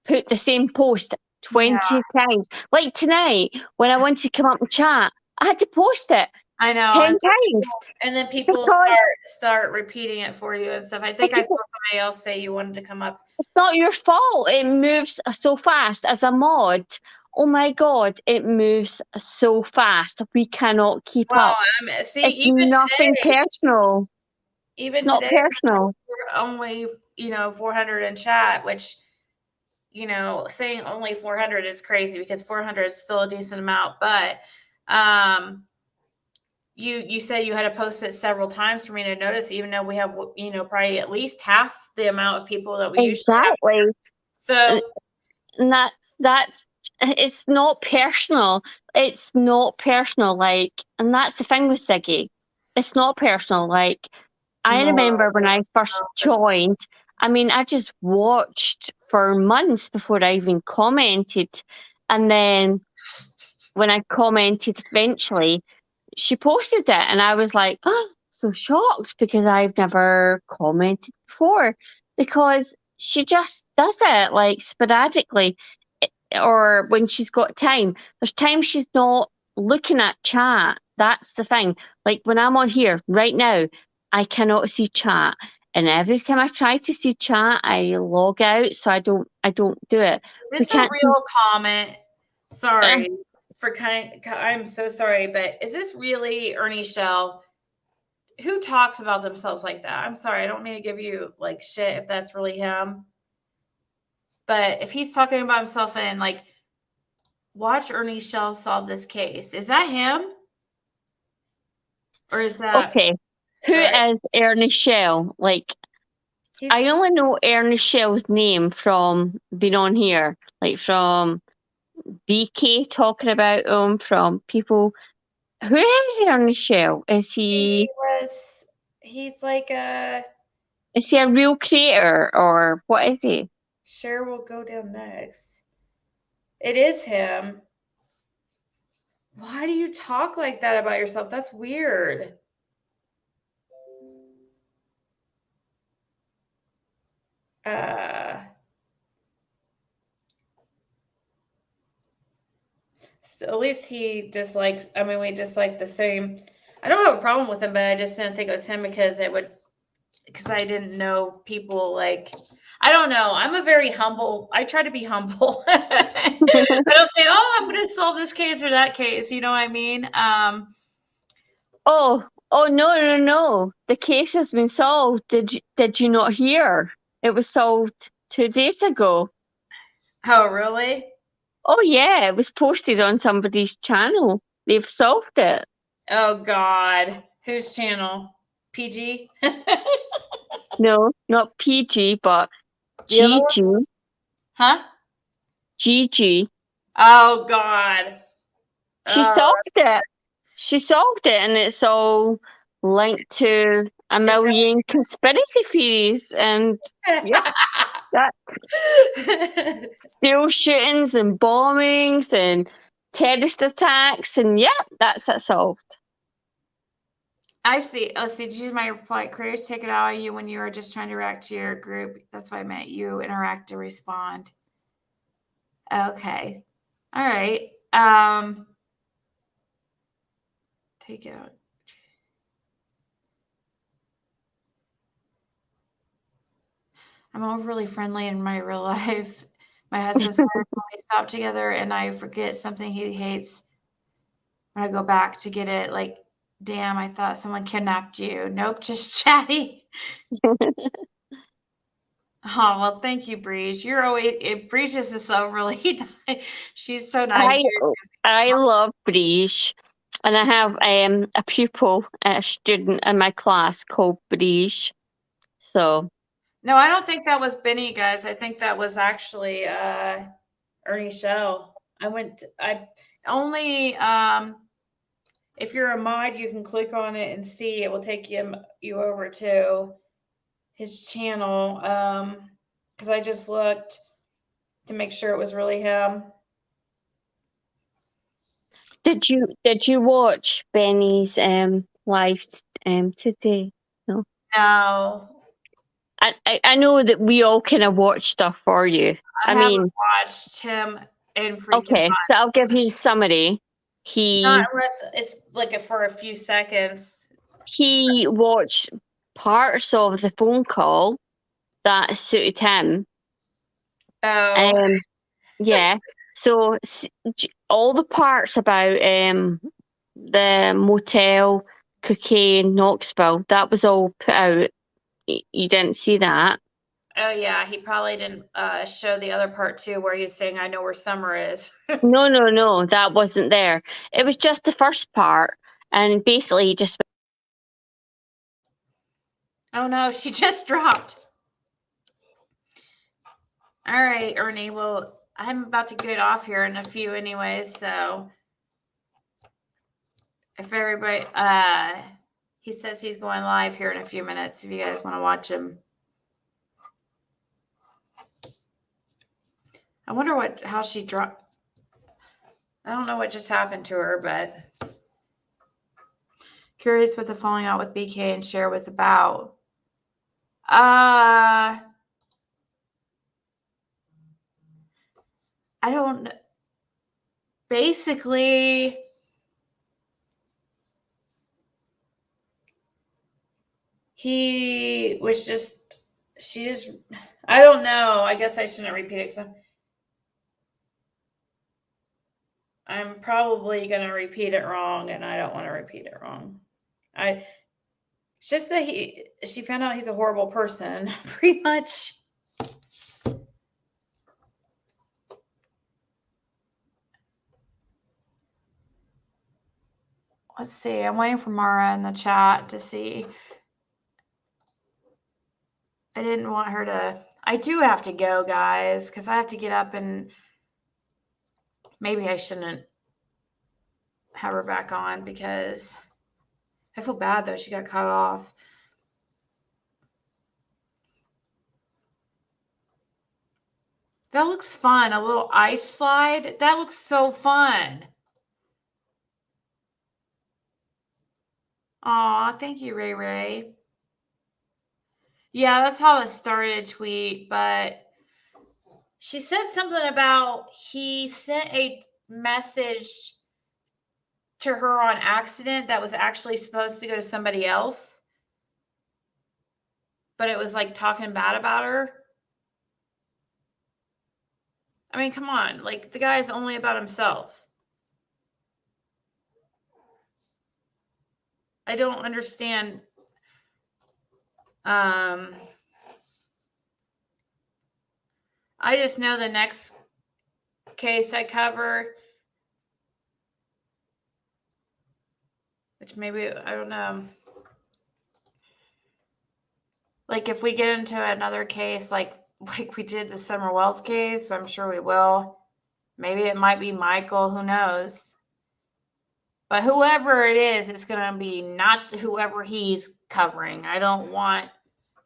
put the same post 20 times. Like tonight, when I wanted to come up and chat, I had to post it. I know. 10 times. And then people start repeating it for you and stuff. I think I saw somebody else say you wanted to come up. It's not your fault. It moves so fast. As a mod, oh my God, it moves so fast. We cannot keep up. It's nothing personal. Even it's not today, personal. We're only 400 in chat, which saying only 400 is crazy because 400 is still a decent amount. But you said you had to post it several times for me to notice, even though we have probably at least half the amount of people that we usually have. So that's it's not personal. It's not personal. And that's the thing with Ziggy. It's not personal. I remember when I first joined, I just watched for months before I even commented. And then when I commented eventually, she posted it. And I was like, oh, so shocked because I've never commented before. Because she just does it sporadically or when she's got time. There's times she's not looking at chat. That's the thing. When I'm on here right now, I cannot see chat. And every time I try to see chat, I log out, so I don't do it. Is this a real comment? Sorry for I'm so sorry, but is this really Ernie Shell? who talks about themselves like that? I'm sorry, I don't mean to give you like shit if that's really him. But if he's talking about himself and like, watch Ernie Shell solve this case, is that him? Or is that Okay. Who is Ernie Shell? Like, I only know Ernie Shell's name from being on here, like from BK talking about him, from people. Who is Ernie Shell? Is he? He's like a. Is he a real creator or what is he? Share will go down next. It is him. Why do you talk like that about yourself? That's weird. So at least he dislikes. I mean, we dislike the same. I don't have a problem with him, but I just didn't think it was him because I didn't know people like. I don't know. I'm a very humble. I try to be humble. I don't say, "Oh, I'm going to solve this case or that case." You know what I mean? Oh no! The case has been solved. Did you not hear? It was solved 2 days ago. Oh, really? Oh yeah, it was posted on somebody's channel. They've solved it. Oh God, whose channel? PG? No, not PG, but The other one? GG. Huh? GG. Oh God. She solved it. She solved it, and it's all linked to a million conspiracy theories, and yeah, that school shootings and bombings and terrorist attacks, and yeah, that's it solved. I see. Let's see. Did you use my reply? Careers take it out of you when you were just trying to react to your group. That's what I meant. You interact to respond. Okay. All right. Take it out. I'm overly friendly in my real life. My husband's when we stop together and I forget something he hates. When I go back to get it, like, damn, I thought someone kidnapped you. Nope, just chatty. Oh, well, thank you, Breeze. You're always Breeze is so really she's so nice. I love Breeze, and I have a pupil, a student in my class called Breeze. So No, I don't think that was Benny, guys. I think that was actually Ernie Shell. I only if you're a mod, you can click on it and see. It will take you over to his channel. Because I just looked to make sure it was really him. Did you watch Benny's live today? No. No. I know that we all kind of watch stuff for you. I haven't watched him in freaking Okay, so I'll give you a summary. Not unless it's like for a few seconds. He watched parts of the phone call that suited him. Oh. Yeah. So all the parts about the motel, cocaine, Knoxville, that was all put out. You didn't see that? Oh yeah, he probably didn't show the other part too, where he's saying, "I know where Summer is." No, that wasn't there. It was just the first part, and basically he just. Oh no, she just dropped. All right, Ernie. Well, I'm about to get off here in a few anyways, so if everybody he says he's going live here in a few minutes if you guys want to watch him. I wonder how she dropped. I don't know what just happened to her, but curious what the falling out with BK and Cher was about. I don't. Basically, he was just. She just. I don't know. I guess I shouldn't repeat it because I'm probably going to repeat it wrong, and I don't want to repeat it wrong. It's just that she found out he's a horrible person, pretty much. Let's see. I'm waiting for Mara in the chat to see. I didn't want her to. I do have to go, guys, because I have to get up, and maybe I shouldn't have her back on because I feel bad, though. She got cut off. That looks fun. A little ice slide. That looks so fun. Aw, thank you, Ray Ray. Yeah, that's how it started, tweet, but she said something about he sent a message to her on accident that was actually supposed to go to somebody else, but it was like talking bad about her. I mean, come on. Like, the guy is only about himself. I don't understand. I just know the next case I cover, which maybe, I don't know. Like, if we get into another case, like we did the Summer Wells case, I'm sure we will. Maybe it might be Michael, who knows? But whoever it is, it's going to be not whoever he's covering. I don't want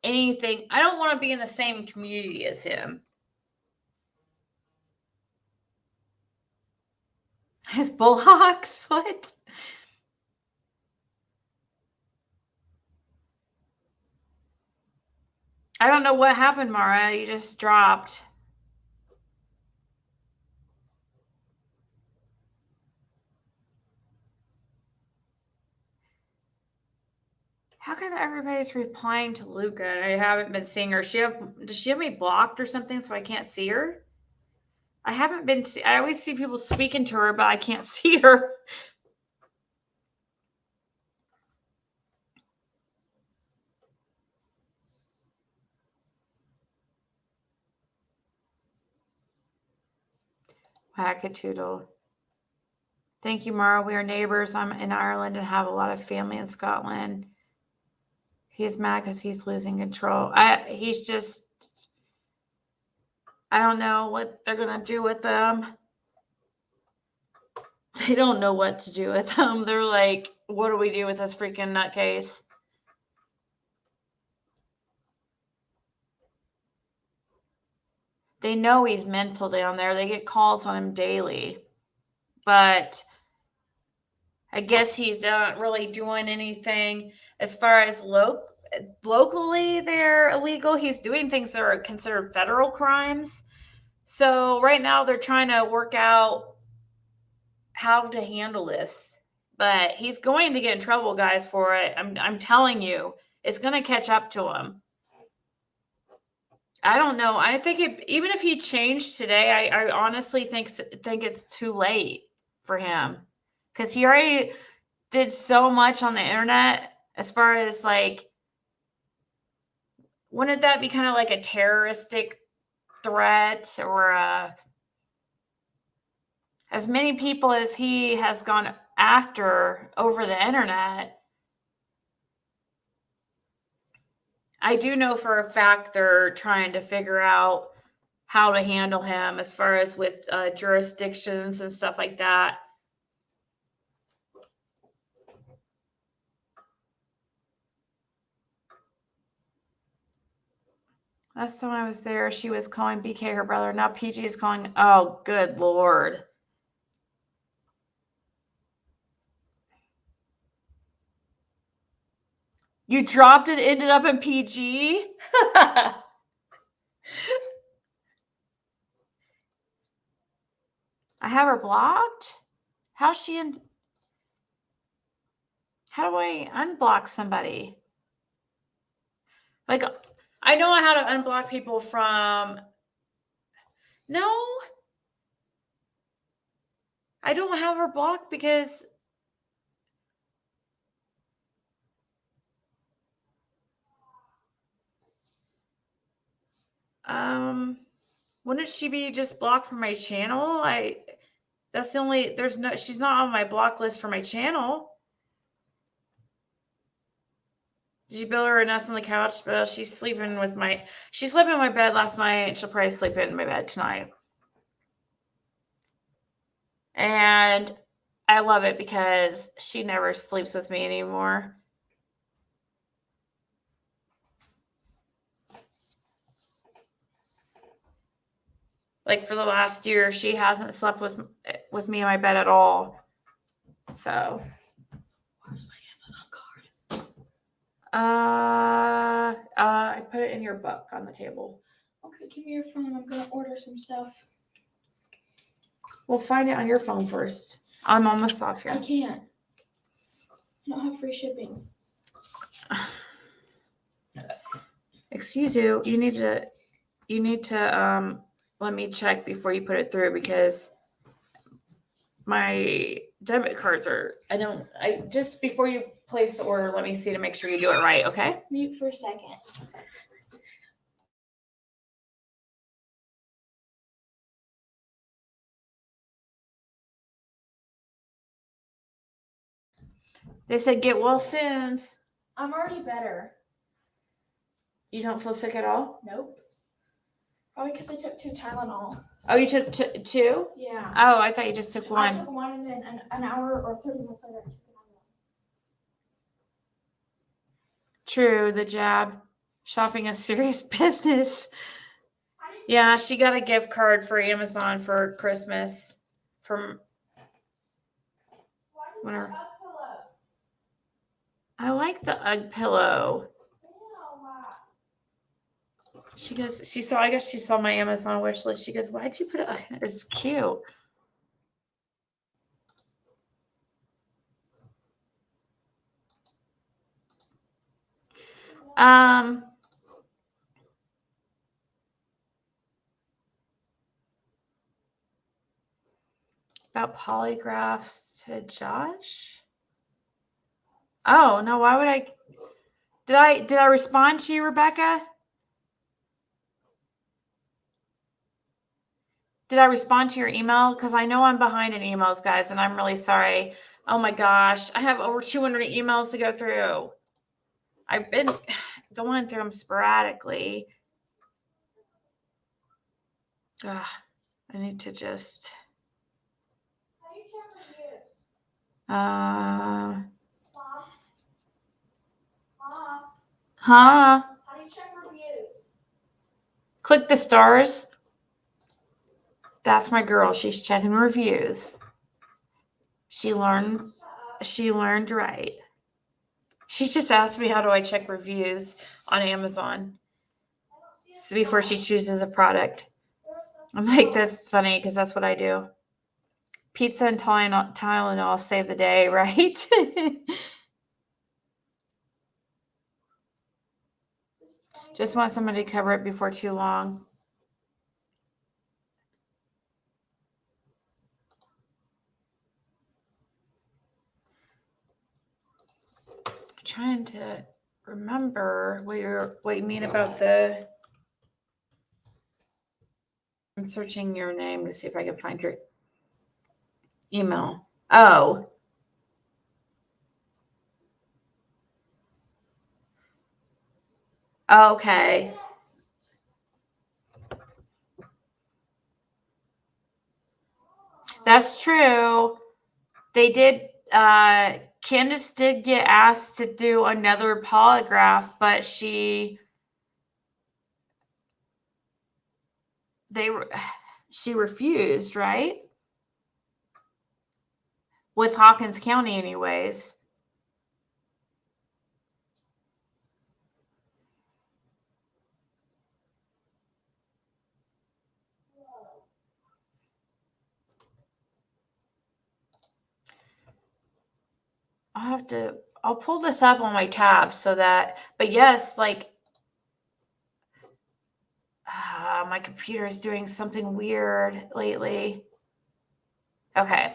anything. I don't want to be in the same community as him. His bullhawks? What? I don't know what happened, Mara. You just dropped. How come everybody's replying to Luca? I haven't been seeing her. Does she have me blocked or something so I can't see her? I haven't been. I always see people speaking to her, but I can't see her. Wackadoodle. Thank you, Mara. We are neighbors. I'm in Ireland and have a lot of family in Scotland. He's mad because he's losing control. He's just, I don't know what they're going to do with them. They don't know what to do with him. They're like, what do we do with this freaking nutcase? They know he's mental down there. They get calls on him daily. But I guess he's not really doing anything as far as locally they're illegal. He's doing things that are considered federal crimes. So right now they're trying to work out how to handle this. But he's going to get in trouble, guys, for it. I'm telling you, it's going to catch up to him. I don't know. I think even if he changed today, I honestly think it's too late for him because he already did so much on the internet as far as like, wouldn't that be kind of like a terroristic threat or as many people as he has gone after over the internet? I do know for a fact they're trying to figure out how to handle him as far as with jurisdictions and stuff like that. Last time I was there, she was calling BK her brother. Now PG is calling. Oh, good Lord. You dropped it, ended up in PG? I have her blocked? How's she in? How do I unblock somebody? Like, I know how to unblock people from. No. I don't have her blocked because Wouldn't she be just blocked from my channel? That's the only, she's not on my block list for my channel. Did you build her a nest on the couch? Well, she slept in my bed last night. She'll probably sleep in my bed tonight. And I love it because she never sleeps with me anymore. Like for the last year, she hasn't slept with me in my bed at all. So, where's my Amazon card? I put it in your book on the table. Okay, give me your phone. I'm gonna order some stuff. We'll find it on your phone first. I'm almost off here. I can't. I don't have free shipping. Excuse you. You need to let me check before you put it through because my debit cards just before you place the order, let me see to make sure you do it right, okay? Mute for a second. They said get well soon. I'm already better. You don't feel sick at all? Nope. Probably because I took 2 Tylenol. Oh, you took 2? Yeah. Oh, I thought you just took 1. I took 1 and then an hour or 30 minutes later I took another one. True, the jab. Shopping a serious business. Yeah, she got a gift card for Amazon for Christmas from winter. I like the UGG pillow. She goes, I guess she saw my Amazon wish list. She goes, why'd you put it? It's cute. About polygraphs to Josh? Oh, no, why would I? Did I respond to you, Rebecca? Did I respond to your email? Because I know I'm behind in emails, guys, and I'm really sorry. Oh my gosh, I have over 200 emails to go through. I've been going through them sporadically. Ugh, I need to just. How do you check reviews? Huh? How do you check reviews? Click the stars. That's my girl. She's checking reviews. She learned right. She just asked me how do I check reviews on Amazon before she chooses a product. I'm like, that's funny because that's what I do. Pizza and Tylenol save the day, right? Just want somebody to cover it before too long. I'm trying to remember what you mean about the. I'm searching your name to see if I can find your email. Oh. Okay. That's true. They did. Candace did get asked to do another polygraph, but she refused, right? With Hawkins County, anyways. I'll pull this up on my tab so that, but yes, like, my computer is doing something weird lately. Okay.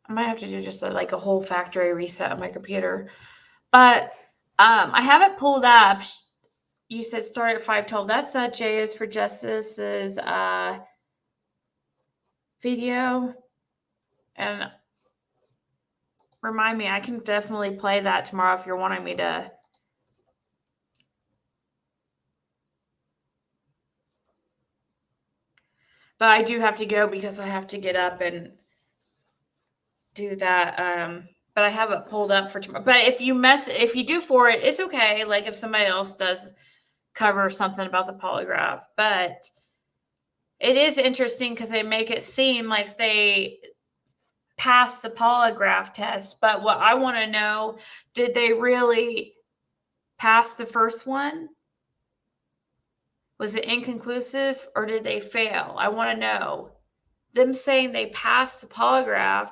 I might have to do just a whole factory reset on my computer. But I have it pulled up. you said start at 5:12. That's J is for Justice's video. And remind me, I can definitely play that tomorrow if you're wanting me to. But I do have to go because I have to get up and do that. But I have it pulled up for tomorrow. But if you do for it, it's okay. Like if somebody else does cover something about the polygraph. But it is interesting because they make it seem like they passed the polygraph test. But what I want to know, did they really pass the first one? Was it inconclusive or did they fail? I want to know. Them saying they passed the polygraph.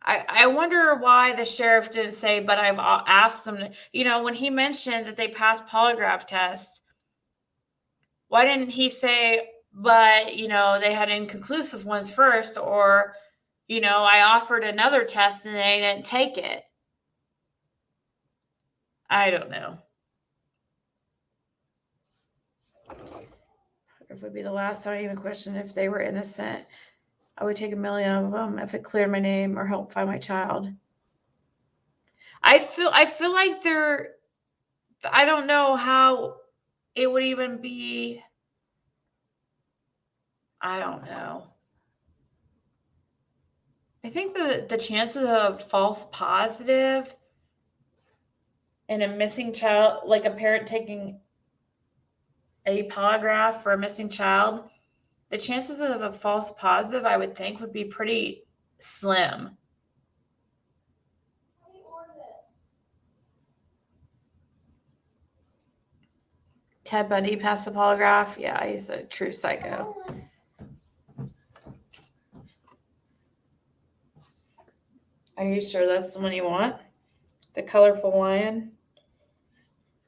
I wonder why the sheriff didn't say, but I've asked them, when he mentioned that they passed polygraph tests, why didn't he say, but, they had inconclusive ones first, or, I offered another test and they didn't take it. I don't know. If it would be the last time I even questioned if they were innocent, I would take 1 million of them if it cleared my name or helped find my child. I feel like I don't know how it would even be. I don't know. I think the chances of false positive and a missing child, like a parent taking a polygraph for a missing child, the chances of a false positive, I would think, would be pretty slim. Ted Bundy passed the polygraph. Yeah, he's a true psycho. Are you sure that's the one you want? The colorful lion?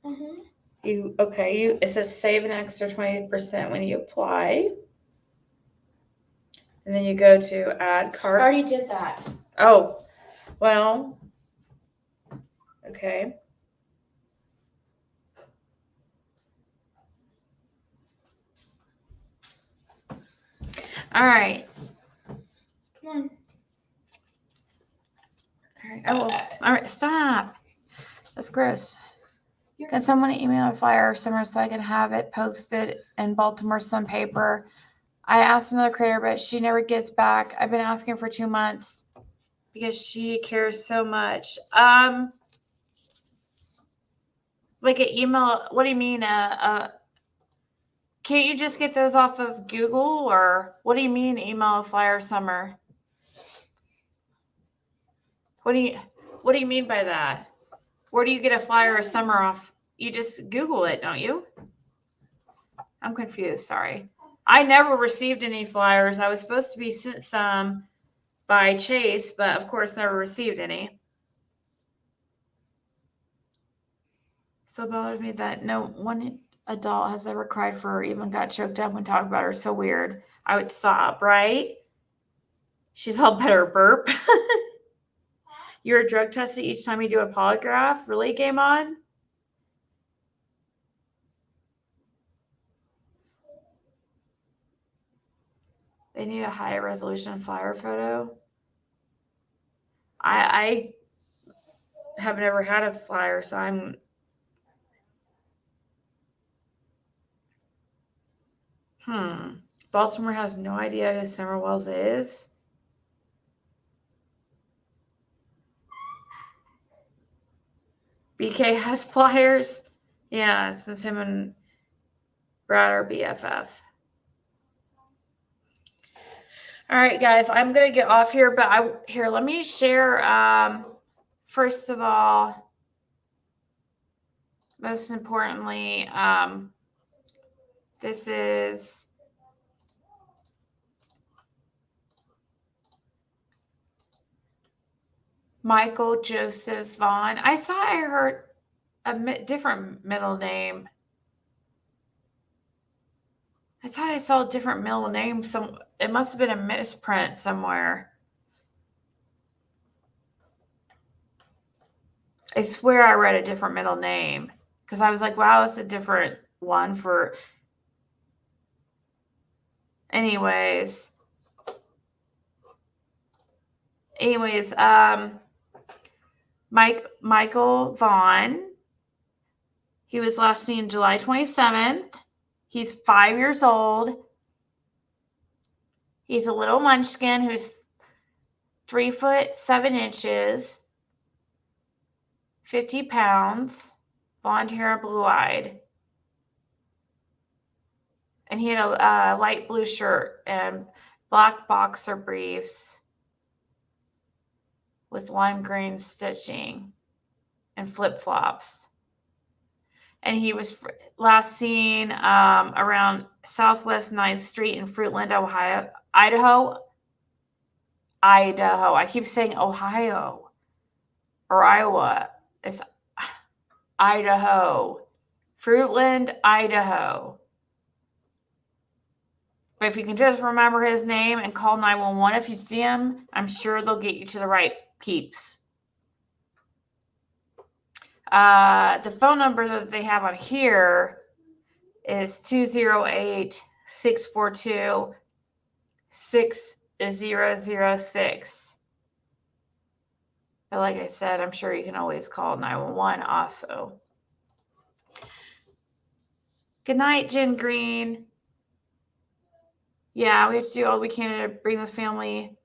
Mm-hmm. It says save an extra 20% when you apply. And then you go to add cart. I already did that. Oh, well, okay. All right. Come on. All right. Oh, all right. Stop. That's gross. Can someone email a flyer somewhere so I can have it posted in Baltimore Sun paper? I asked another creator, but she never gets back. I've been asking for 2 months because she cares so much. Like an email. What do you mean? Can't you just get those off of Google, or what do you mean email a flyer summer? What do you mean by that? Where do you get a flyer a summer off? You just Google it, don't you? I'm confused. Sorry. I never received any flyers. I was supposed to be sent some by Chase, but of course never received any. So it bothers me that no one adult has ever cried for her or even got choked up when talking about her. So weird. I would stop, right? She's all better burp. You're drug tested each time you do a polygraph? Really, Game On? They need a high resolution flyer photo. I have never had a flyer, so I'm... Baltimore has no idea who Summer Wells is. BK has flyers. Yeah, since him and Brad are BFF. All right, guys, I'm going to get off here, but let me share, first of all, most importantly, this is Michael Joseph Vaughan. I thought I heard a different middle name. I thought I saw a different middle name. It must have been a misprint somewhere. I swear I read a different middle name. Because I was like, wow, it's a different one for. Anyways, Michael Vaughan. He was last seen July 27th. He's 5 years old. He's a little munchkin who's 3'7", 50 pounds, blonde hair and blue-eyed. And he had a light blue shirt and black boxer briefs with lime green stitching and flip-flops. And he was last seen around Southwest 9th Street in Fruitland, Idaho. I keep saying Ohio or Iowa. It's Idaho. Fruitland, Idaho. But if you can just remember his name and call 911 if you see him, I'm sure they'll get you to the right peeps. The phone number that they have on here is 208-642-6006. But like I said, I'm sure you can always call 911 also. Good night, Jen Green. Yeah, we have to do all we can to bring this family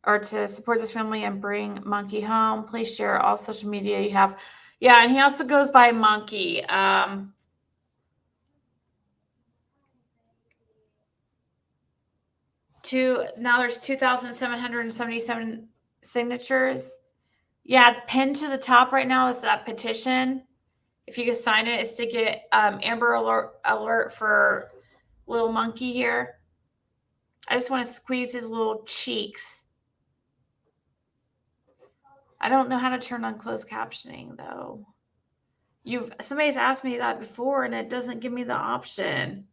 or to support this family and bring Monkey home. Please share all social media you have. Yeah, and he also goes by Monkey. Now there's 2,777 signatures. Yeah, pinned to the top right now is that petition. If you can sign it, it's to get Amber alert for little Monkey here. I just want to squeeze his little cheeks. I don't know how to turn on closed captioning though. Somebody's asked me that before and it doesn't give me the option.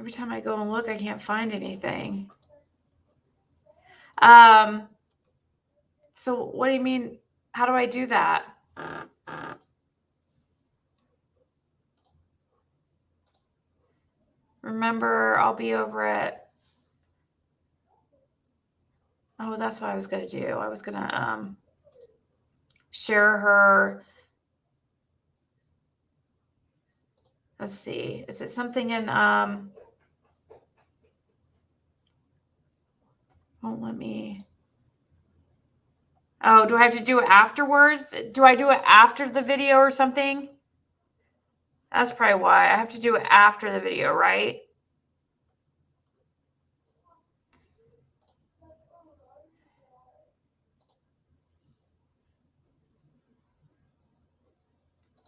Every time I go and look, I can't find anything. So what do you mean? How do I do that? Remember, I'll be over at. Oh, that's what I was going to do. I was going to share her. Let's see. Is it something in won't let me. Oh, do I have to do it afterwards? Do I do it after the video or something? That's probably why. I have to do it after the video, right?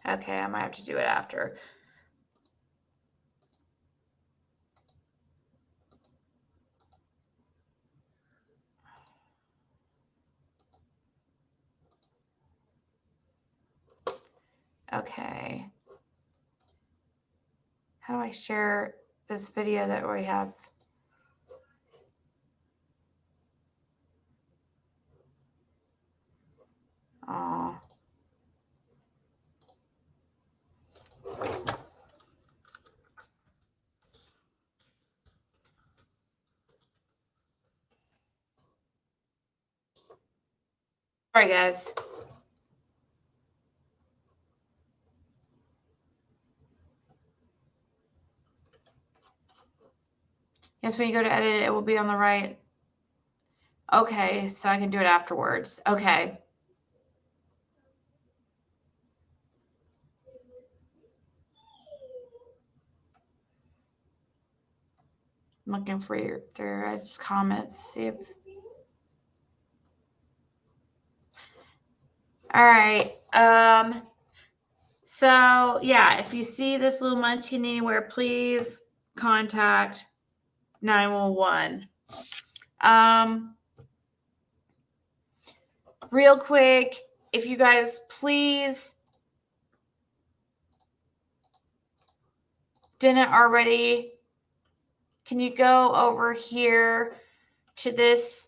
Okay, I might have to do it after. Okay. How do I share this video that we have? Oh. All right, guys. Yes, when you go to edit, it will be on the right. Okay, so I can do it afterwards. Okay. I'm looking for your comments. See if. All right. So yeah, if you see this little munchkin anywhere, please contact 911. Real quick, if you guys please didn't already, can you go over here to this.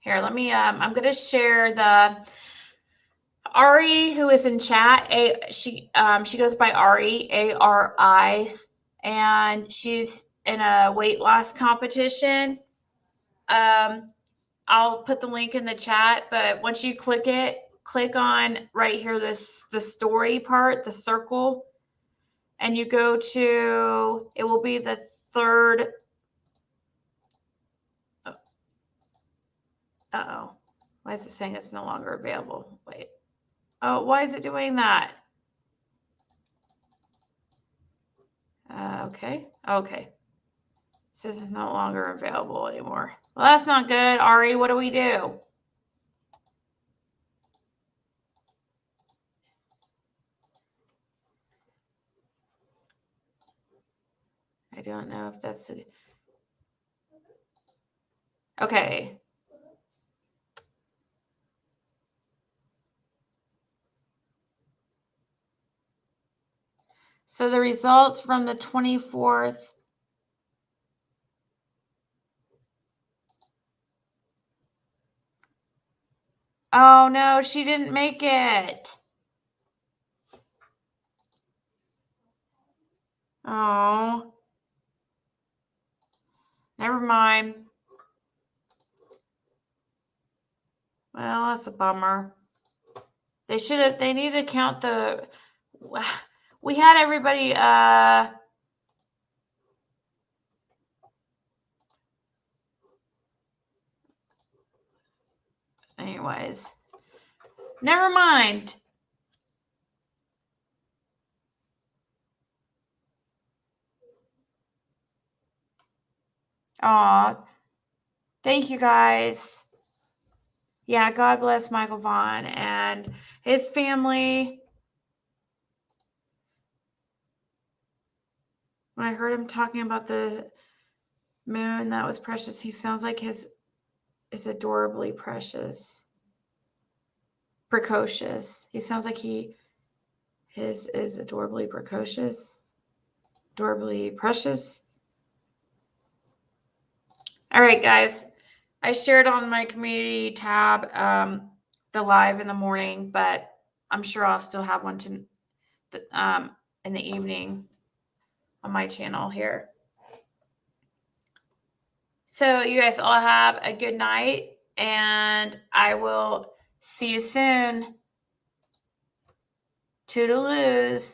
Here, let me, I'm going to share the Ari, who is in chat. She goes by Ari, ARI, and she's in a weight loss competition. I'll put the link in the chat, but once you click on right here, the story part, the circle, and you go to, it will be the third. Uh-oh. Why is it saying it's no longer available? Wait. Oh, why is it doing that? Okay. It says it's no longer available anymore. Well, that's not good. Ari, what do we do? I don't know if that's okay. So the results from the 24th. Oh no, she didn't make it. Oh. Never mind. Well, that's a bummer. They need to count the, we had everybody, anyways, never mind. Aw, thank you guys. Yeah, God bless Michael Vaughan and his family. When I heard him talking about the moon, that was precious. He sounds like his is adorably precious. Precocious. He sounds like his is adorably precocious. Adorably precious. All right, guys. I shared on my community tab the live in the morning, but I'm sure I'll still have one in the evening on my channel here. So you guys all have a good night, and I will see you soon. Toodaloos.